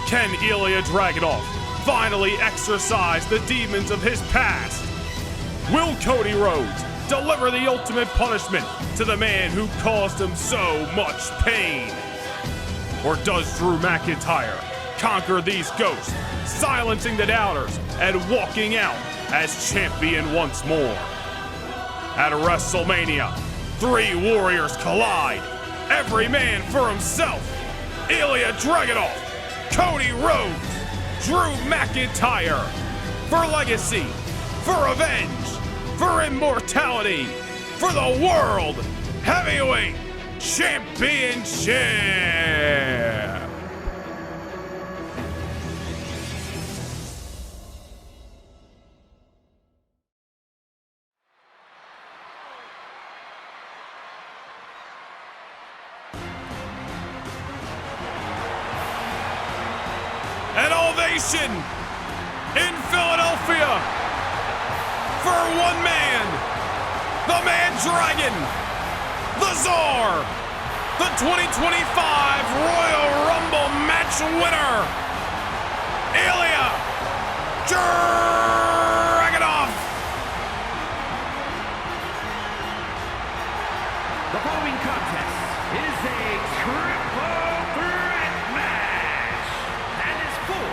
Can Ilja Dragunov finally exorcise the demons of his past? Will Cody Rhodes deliver the ultimate punishment to the man who caused him so much pain? Or does Drew McIntyre conquer these ghosts silencing the doubters and walking out as champion once more. At WrestleMania, 3 warriors collide, every man for himself. Ilja Dragunov, Cody Rhodes, Drew McIntyre, for legacy, for revenge, for immortality, for the World Heavyweight Championship. An ovation in Philadelphia for one man, the Man Dragon, the Czar, the 2025 Royal Rumble match winner, Ilja Dragunov.
The following contest is a triple threat match and is for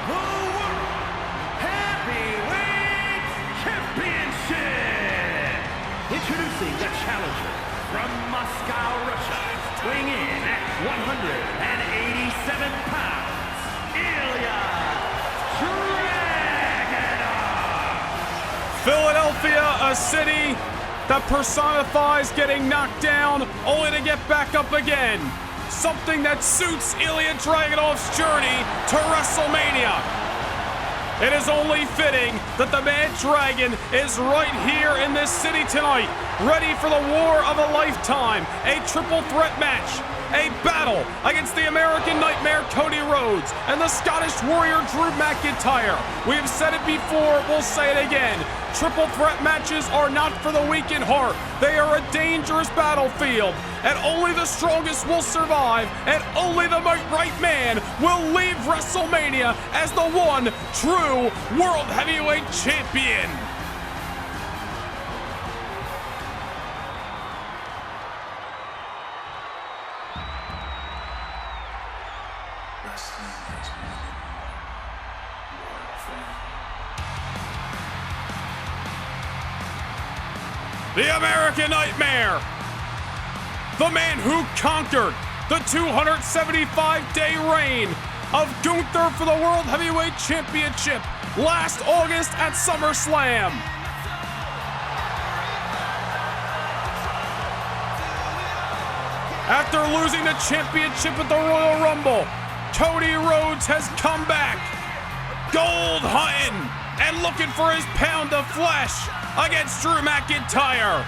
the World Heavyweight Championship. Introducing the challenger from Moscow, Russia, weighing in at 187 pounds, Ilja Dragunov.
Philadelphia, a city that personifies getting knocked down only to get back up again. Something that suits Ilja Dragunov's journey to WrestleMania. It is only fitting that the Man Dragon is right here in this city tonight, ready for the war of a lifetime, a triple threat match, a battle against the American Nightmare Cody Rhodes and the Scottish Warrior Drew McIntyre. We have said it before, we'll say it again. Triple threat matches are not for the weak in heart. They are a dangerous battlefield, and only the strongest will survive, and only the right man will leave WrestleMania as the one true World Heavyweight Champion. The American Nightmare, the man who conquered the 275-day reign of Gunther for the World Heavyweight Championship last August at SummerSlam. After losing the championship at the Royal Rumble, Cody Rhodes has come back, gold hunting and looking for his pound of flesh against Drew McIntyre.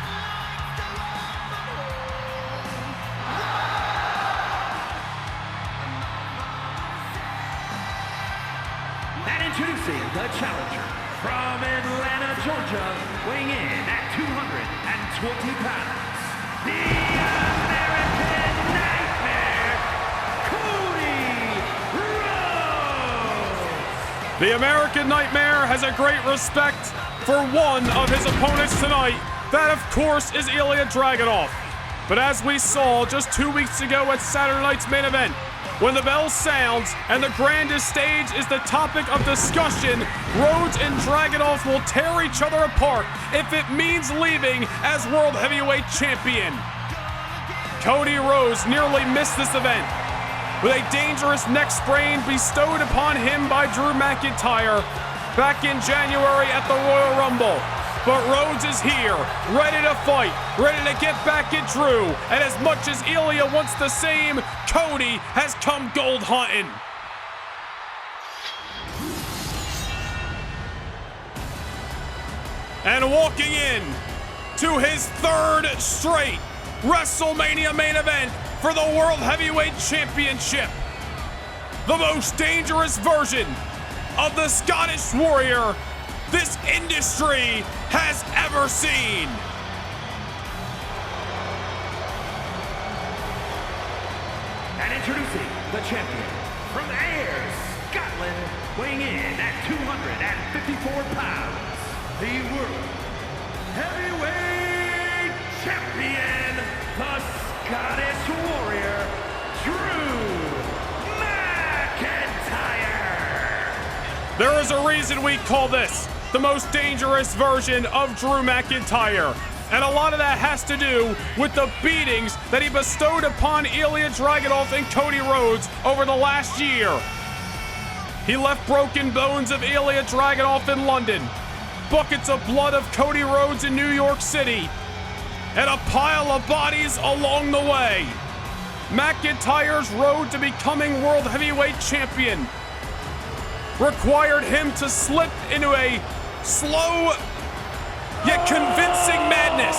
And introducing the challenger from Atlanta, Georgia, weighing in at 220 pounds, the American Nightmare, Cody Rhodes.
The American Nightmare has a great respect for one of his opponents tonight. That, of course, is Ilja Dragunov. But as we saw just 2 weeks ago at Saturday night's main event, when the bell sounds and the grandest stage is the topic of discussion, Rhodes and Dragunov will tear each other apart if it means leaving as World Heavyweight Champion. Cody Rhodes nearly missed this event with a dangerous neck sprain bestowed upon him by Drew McIntyre back in January at the Royal Rumble. But Rhodes is here, ready to fight, ready to get back at Drew. And as much as Ilja wants the same, Cody has come gold hunting. And walking in to his third straight WrestleMania main event for the World Heavyweight Championship, the most dangerous version of the Scottish Warrior this industry has ever seen.
And introducing the champion from Ayr, Scotland, weighing in at 254 pounds, the World Heavyweight Champion, the Scottish Warrior, Drew McIntyre.
There is a reason we call this the most dangerous version of Drew McIntyre. And a lot of that has to do with the beatings that he bestowed upon Ilja Dragunov and Cody Rhodes over the last year. He left broken bones of Ilja Dragunov in London, buckets of blood of Cody Rhodes in New York City, and a pile of bodies along the way. McIntyre's road to becoming World Heavyweight Champion required him to slip into a slow yet convincing madness.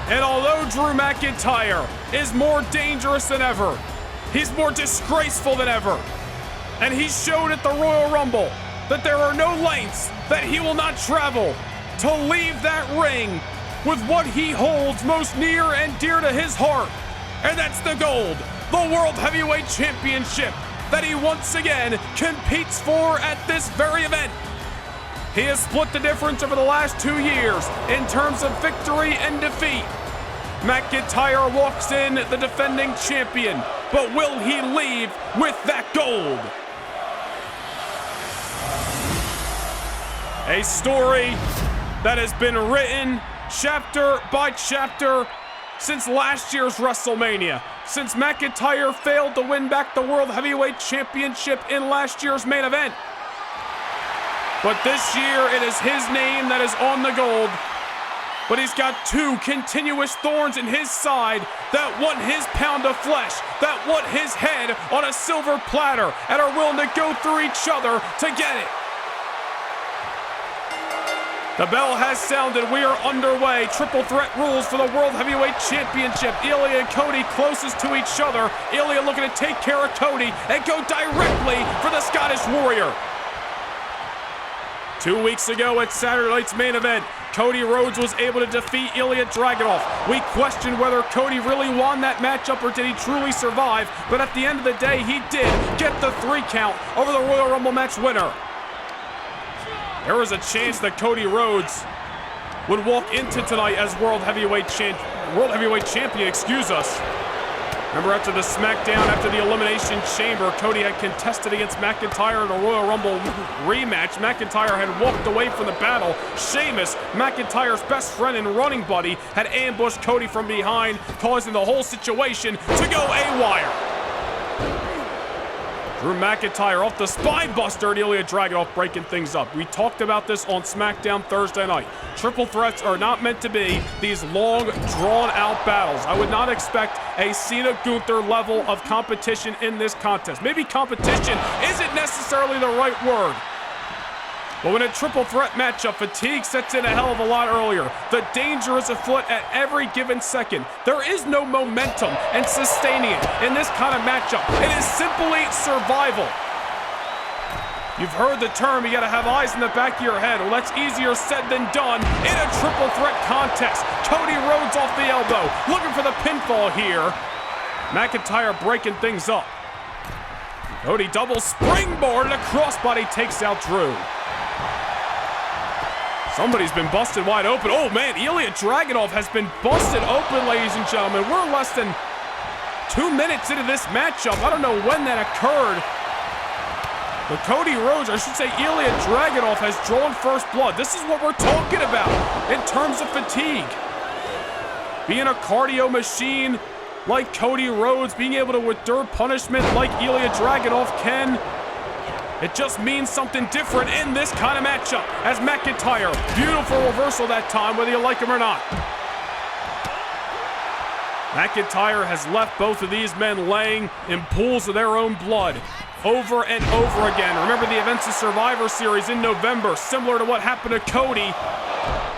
And although Drew McIntyre is more dangerous than ever, he's more disgraceful than ever, and he showed at the Royal Rumble that there are no lengths that he will not travel to leave that ring with what he holds most near and dear to his heart, and that's the gold, the World Heavyweight Championship that he once again competes for at this very event. He has split the difference over the last 2 years in terms of victory and defeat. McIntyre walks in the defending champion, but will he leave with that gold? A story that has been written chapter by chapter since last year's WrestleMania, since McIntyre failed to win back the World Heavyweight Championship in last year's main event. But this year, it is his name that is on the gold. But he's got 2 continuous thorns in his side that want his pound of flesh, that want his head on a silver platter, and are willing to go through each other to get it. The bell has sounded. We are underway. Triple threat rules for the World Heavyweight Championship. Ilja and Cody closest to each other. Ilja looking to take care of Cody and go directly for the Scottish Warrior. 2 weeks ago at Saturday night's main event, Cody Rhodes was able to defeat Ilja Dragunov. We questioned whether Cody really won that matchup or did he truly survive, but at the end of the day, he did get the 3 count over the Royal Rumble match winner. There was a chance that Cody Rhodes would walk into tonight as World Heavyweight Champion, excuse us. Remember after the SmackDown, after the Elimination Chamber, Cody had contested against McIntyre in a Royal Rumble rematch. McIntyre had walked away from the battle. Sheamus, McIntyre's best friend and running buddy, had ambushed Cody from behind, causing the whole situation to go AWire. Drew McIntyre off the spine buster and Ilja Dragunov breaking things up. We talked about this on SmackDown Thursday night. Triple threats are not meant to be these long, drawn-out battles. I would not expect a Cena-Gunther level of competition in this contest. Maybe competition isn't necessarily the right word. But when a triple threat matchup, fatigue sets in a hell of a lot earlier. The danger is afoot at every given second. There is no momentum and sustaining it in this kind of matchup. It is simply survival. You've heard the term, you gotta have eyes in the back of your head. Well, that's easier said than done in a triple threat contest. Cody Rhodes off the elbow, looking for the pinfall here. McIntyre breaking things up. Cody double springboard and a crossbody takes out Drew. Somebody's been busted wide open. Oh man, Ilja Dragunov has been busted open, ladies and gentlemen. We're less than 2 minutes into this matchup. I don't know when that occurred. But Cody Rhodes, I should say Ilja Dragunov, has drawn first blood. This is what we're talking about in terms of fatigue. Being a cardio machine like Cody Rhodes, being able to endure punishment like Ilja Dragunov can, it just means something different in this kind of matchup. As McIntyre, beautiful reversal that time, whether you like him or not. McIntyre has left both of these men laying in pools of their own blood over and over again. Remember the events of Survivor Series in November, similar to what happened to Cody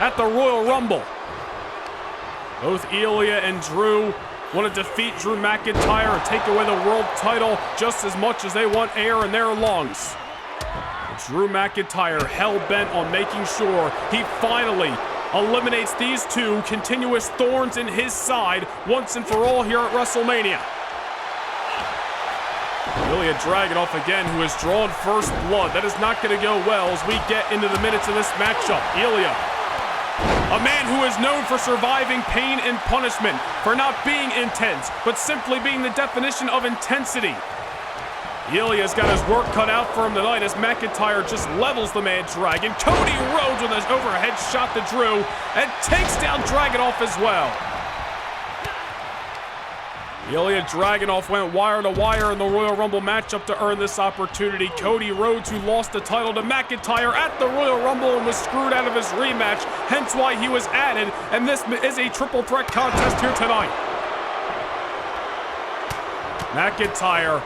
at the Royal Rumble. Both Ilja and Drew want to defeat Drew McIntyre and take away the world title just as much as they want air in their lungs. But Drew McIntyre hell-bent on making sure he finally eliminates these 2 continuous thorns in his side once and for all here at WrestleMania. Ilja Dragunov again, who has drawn first blood. That is not going to go well as we get into the minutes of this matchup. Ilja, a man who is known for surviving pain and punishment, for not being intense, but simply being the definition of intensity. Ilja's got his work cut out for him tonight as McIntyre just levels the Mad Dragon. Cody Rhodes with his overhead shot to Drew and takes down Dragunov as well. Ilja Dragunov went wire to wire in the Royal Rumble matchup to earn this opportunity. Cody Rhodes, who lost the title to McIntyre at the Royal Rumble and was screwed out of his rematch, hence why he was added, and this is a triple threat contest here tonight. McIntyre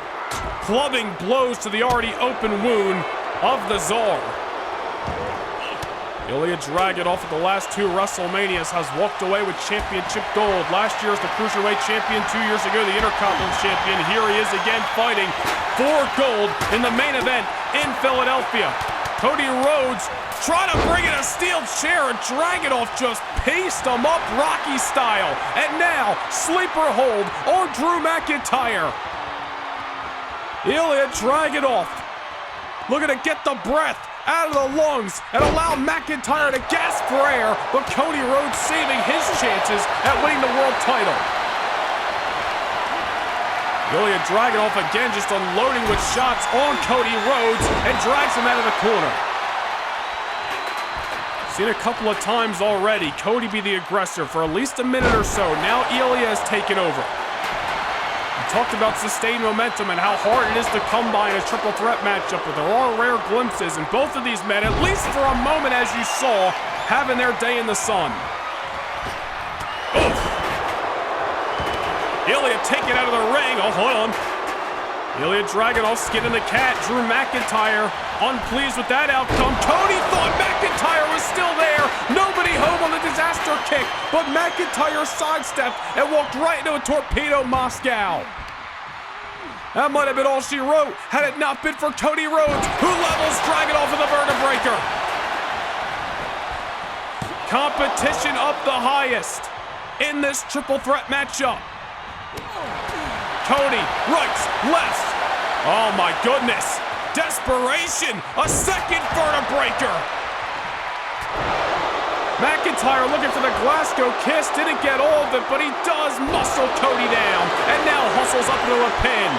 clubbing blows to the already open wound of the Czar. Ilja Dragunov at the last 2 WrestleManias has walked away with championship gold. Last year as the Cruiserweight champion, 2 years ago the Intercontinental champion. Here he is again fighting for gold in the main event in Philadelphia. Cody Rhodes trying to bring in a steel chair, and Dragunov just paced him up Rocky style. And now, sleeper hold on Drew McIntyre. Ilja Dragunov looking to get the breath out of the lungs and allow McIntyre to gasp for air, but Cody Rhodes saving his chances at winning the world title. Ilja Dragunov again just unloading with shots on Cody Rhodes and drags him out of the corner. Seen a couple of times already, Cody be the aggressor for at least a minute or so. Now Ilja has taken over. Talked about sustained momentum and how hard it is to come by in a triple threat matchup, but there are rare glimpses, and both of these men, at least for a moment as you saw, having their day in the sun. Oof! Ilja taken out of the ring. Oh, hold on. Ilja Dragunov skinning the cat. Drew McIntyre unpleased with that outcome. Cody thought McIntyre was still there. Nobody home on the disaster kick, but McIntyre sidestepped and walked right into a torpedo Moscow. That might have been all she wrote had it not been for Cody Rhodes, who levels Dragunov with a vertebraker. Competition up the highest in this triple threat matchup. Cody, rights, lefts. Oh my goodness. Desperation, a second vertebraker. McIntyre looking for the Glasgow kiss, didn't get all of it, but he does muscle Cody down, and now hustles up into a pin.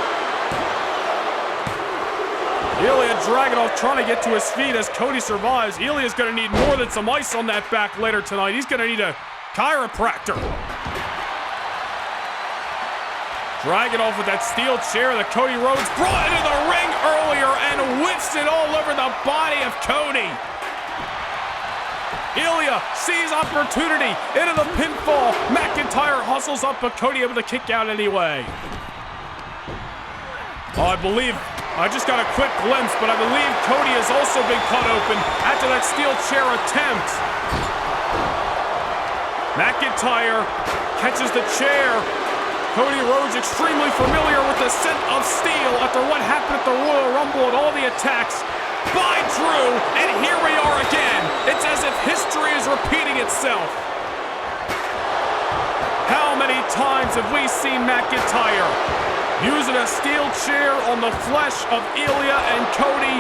Ilja Dragunov trying to get to his feet as Cody survives. Ilja's going to need more than some ice on that back later tonight. He's going to need a chiropractor. Dragunov with that steel chair that Cody Rhodes brought into the ring earlier and whiffs it all over the body of Cody. Ilja sees opportunity into the pinfall. McIntyre hustles up, but Cody able to kick out anyway. Oh, I just got a quick glimpse, but I believe Cody has also been cut open after that steel chair attempt. McIntyre catches the chair. Cody Rhodes extremely familiar with the scent of steel after what happened at the Royal Rumble and all the attacks by Drew, and here we are again. It's as if history is repeating itself. How many times have we seen McIntyre using a steel chair on the flesh of Ilja and Cody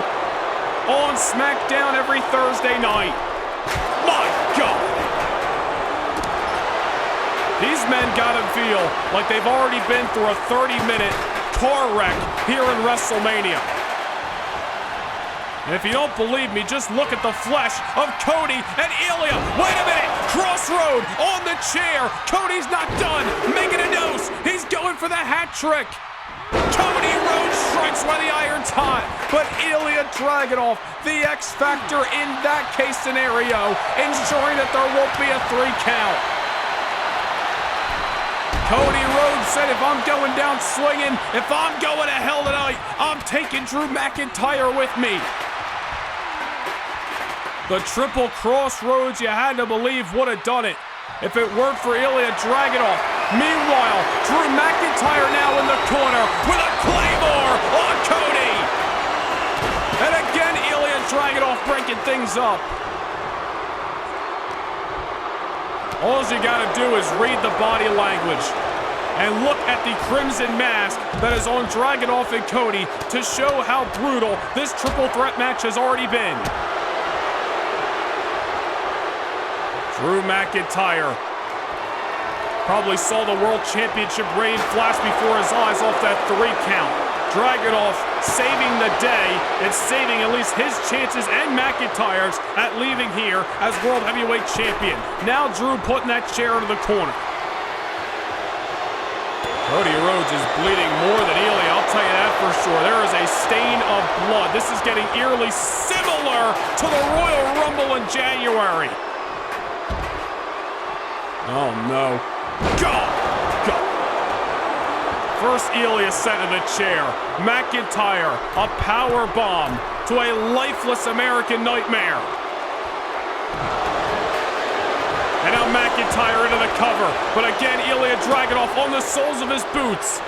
on SmackDown every Thursday night? My God! These men gotta feel like they've already been through a 30-minute car wreck here in WrestleMania. And if you don't believe me, just look at the flesh of Cody and Ilja. Wait a minute, crossroad on the chair. Cody's not done, making a nose. He's going for the hat trick. Cody Rhodes strikes while the iron's hot, but Ilja Dragunov, the X factor in that case scenario, ensuring that there won't be a 3 count. Cody Rhodes said, if I'm going down swinging, if I'm going to hell tonight, I'm taking Drew McIntyre with me. The triple crossroads you had to believe would have done it if it weren't for Ilja Dragunov. Meanwhile, Drew McIntyre now in the corner with a Claymore on Cody. And again, Ilja Dragunov breaking things up. All you gotta do is read the body language and look at the crimson mask that is on Dragunov and Cody to show how brutal this triple threat match has already been. Drew McIntyre probably saw the World Championship reign flash before his eyes off that 3 count. Dragunov saving the day. It's saving at least his chances and McIntyre's at leaving here as World Heavyweight Champion. Now Drew putting that chair into the corner. Cody Rhodes is bleeding more than Ilja, I'll tell you that for sure. There is a stain of blood. This is getting eerily similar to the Royal Rumble in January. Oh no. Go! Go! First Ilja sent to the chair. McIntyre, a power bomb to a lifeless American Nightmare. And now McIntyre into the cover. But again, Ilja Dragunov on the soles of his boots.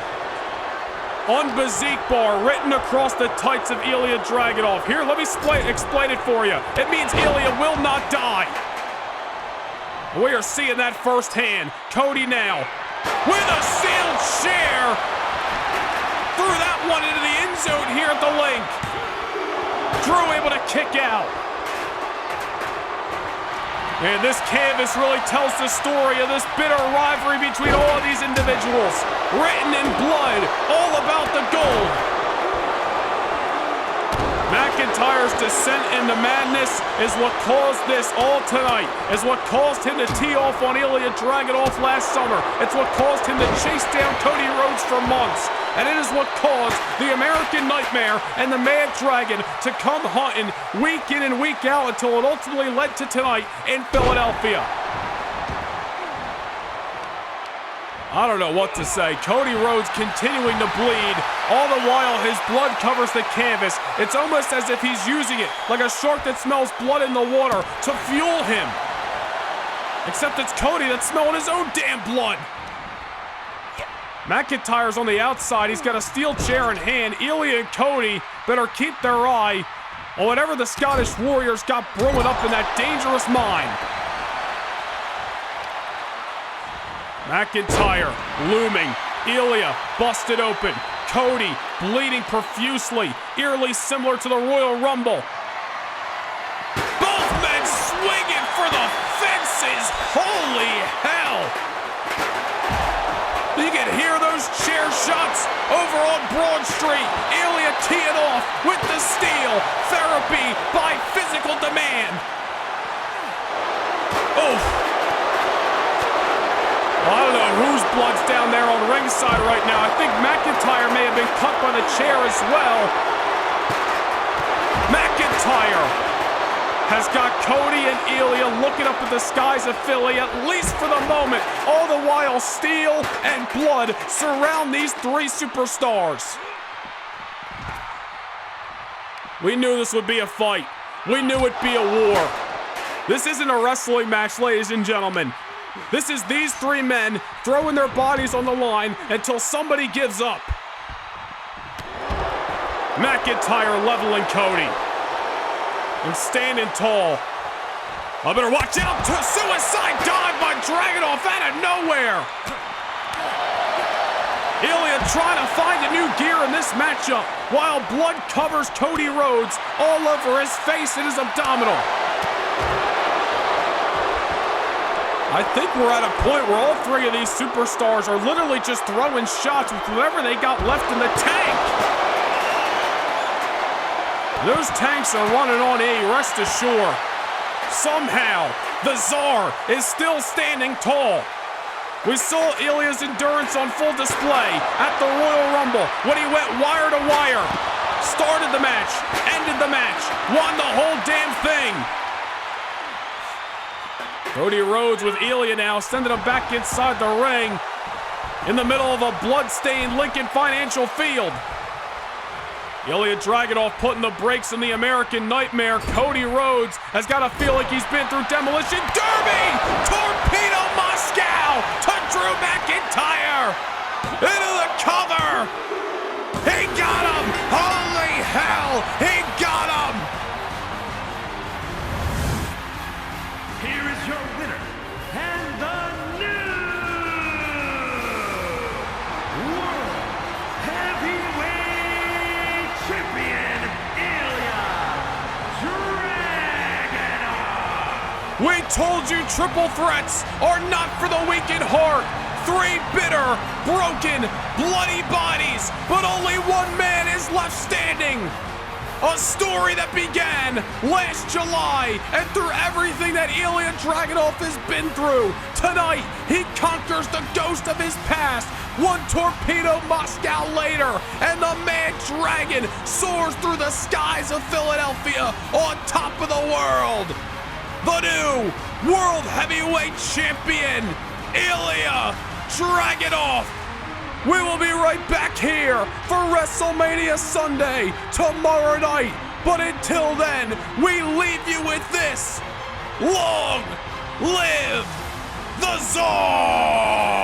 On Bazik bar, written across the tights of Ilja Dragunov. Here, let me explain it for you. It means Ilja will not die. We are seeing that firsthand. Cody now with a sealed chair. Threw that one into the end zone here at the link. Drew able to kick out. And this canvas really tells the story of this bitter rivalry between all of these individuals. Written in blood, all about the gold. McIntyre's descent into madness is what caused this all tonight. Is what caused him to tee off on Ilja Dragunov last summer. It's what caused him to chase down Cody Rhodes for months. And it is what caused the American Nightmare and the Mad Dragon to come hunting week in and week out until it ultimately led to tonight in Philadelphia. I don't know what to say. Cody Rhodes continuing to bleed. All the while his blood covers the canvas. It's almost as if he's using it like a shark that smells blood in the water to fuel him. Except it's Cody that's smelling his own damn blood. McIntyre's on the outside. He's got a steel chair in hand. Ilja and Cody better keep their eye on whatever the Scottish Warriors got brewing up in that dangerous mine. McIntyre looming. Ilja busted open. Cody bleeding profusely, eerily similar to the Royal Rumble. Both men swinging for the fences. Holy hell! You can hear those chair shots over on Broad Street. Ilja teeing off with the steel. Therapy by physical demand. Oof. Well, I don't know whose blood's down there on ringside right now. I think McIntyre may have been cut by the chair as well. McIntyre has got Cody and Ilja looking up at the skies of Philly, at least for the moment. All the while, steel and blood surround these three superstars. We knew this would be a fight. We knew it'd be a war. This isn't a wrestling match, ladies and gentlemen. This is these three men throwing their bodies on the line until somebody gives up. McIntyre leveling Cody. And standing tall. I better watch out. Suicide dive by Dragunov out of nowhere. Ilja trying to find a new gear in this matchup while blood covers Cody Rhodes all over his face and his abdominal. I think we're at a point where all three of these superstars are literally just throwing shots with whatever they got left in the tank. Those tanks are running on E, rest assured. Somehow, the Tsar is still standing tall. We saw Ilja's endurance on full display at the Royal Rumble when he went wire to wire. Started the match, ended the match, won the whole damn thing. Cody Rhodes with Ilja now, sending him back inside the ring in the middle of a blood-stained Lincoln Financial Field. Ilja Dragunov putting the brakes on the American Nightmare. Cody Rhodes has got to feel like he's been through Demolition Derby! Torpedo Moscow to Drew McIntyre! Into the cover! He got him! Holy hell! He got him!
Here is your winner, and the new World Heavyweight Champion, Ilja Dragunov.
We told you triple threats are not for the weak at heart. 3 bitter, broken, bloody bodies, but only one man is left standing. A story that began last July, and through everything that Ilja Dragunov has been through, tonight he conquers the ghost of his past. One torpedo Moscow later, and the Mad Dragon soars through the skies of Philadelphia on top of the world. The new World Heavyweight Champion, Ilja Dragunov. We will be right back here for WrestleMania Sunday tomorrow night. But until then, we leave you with this. Long live the Tsar!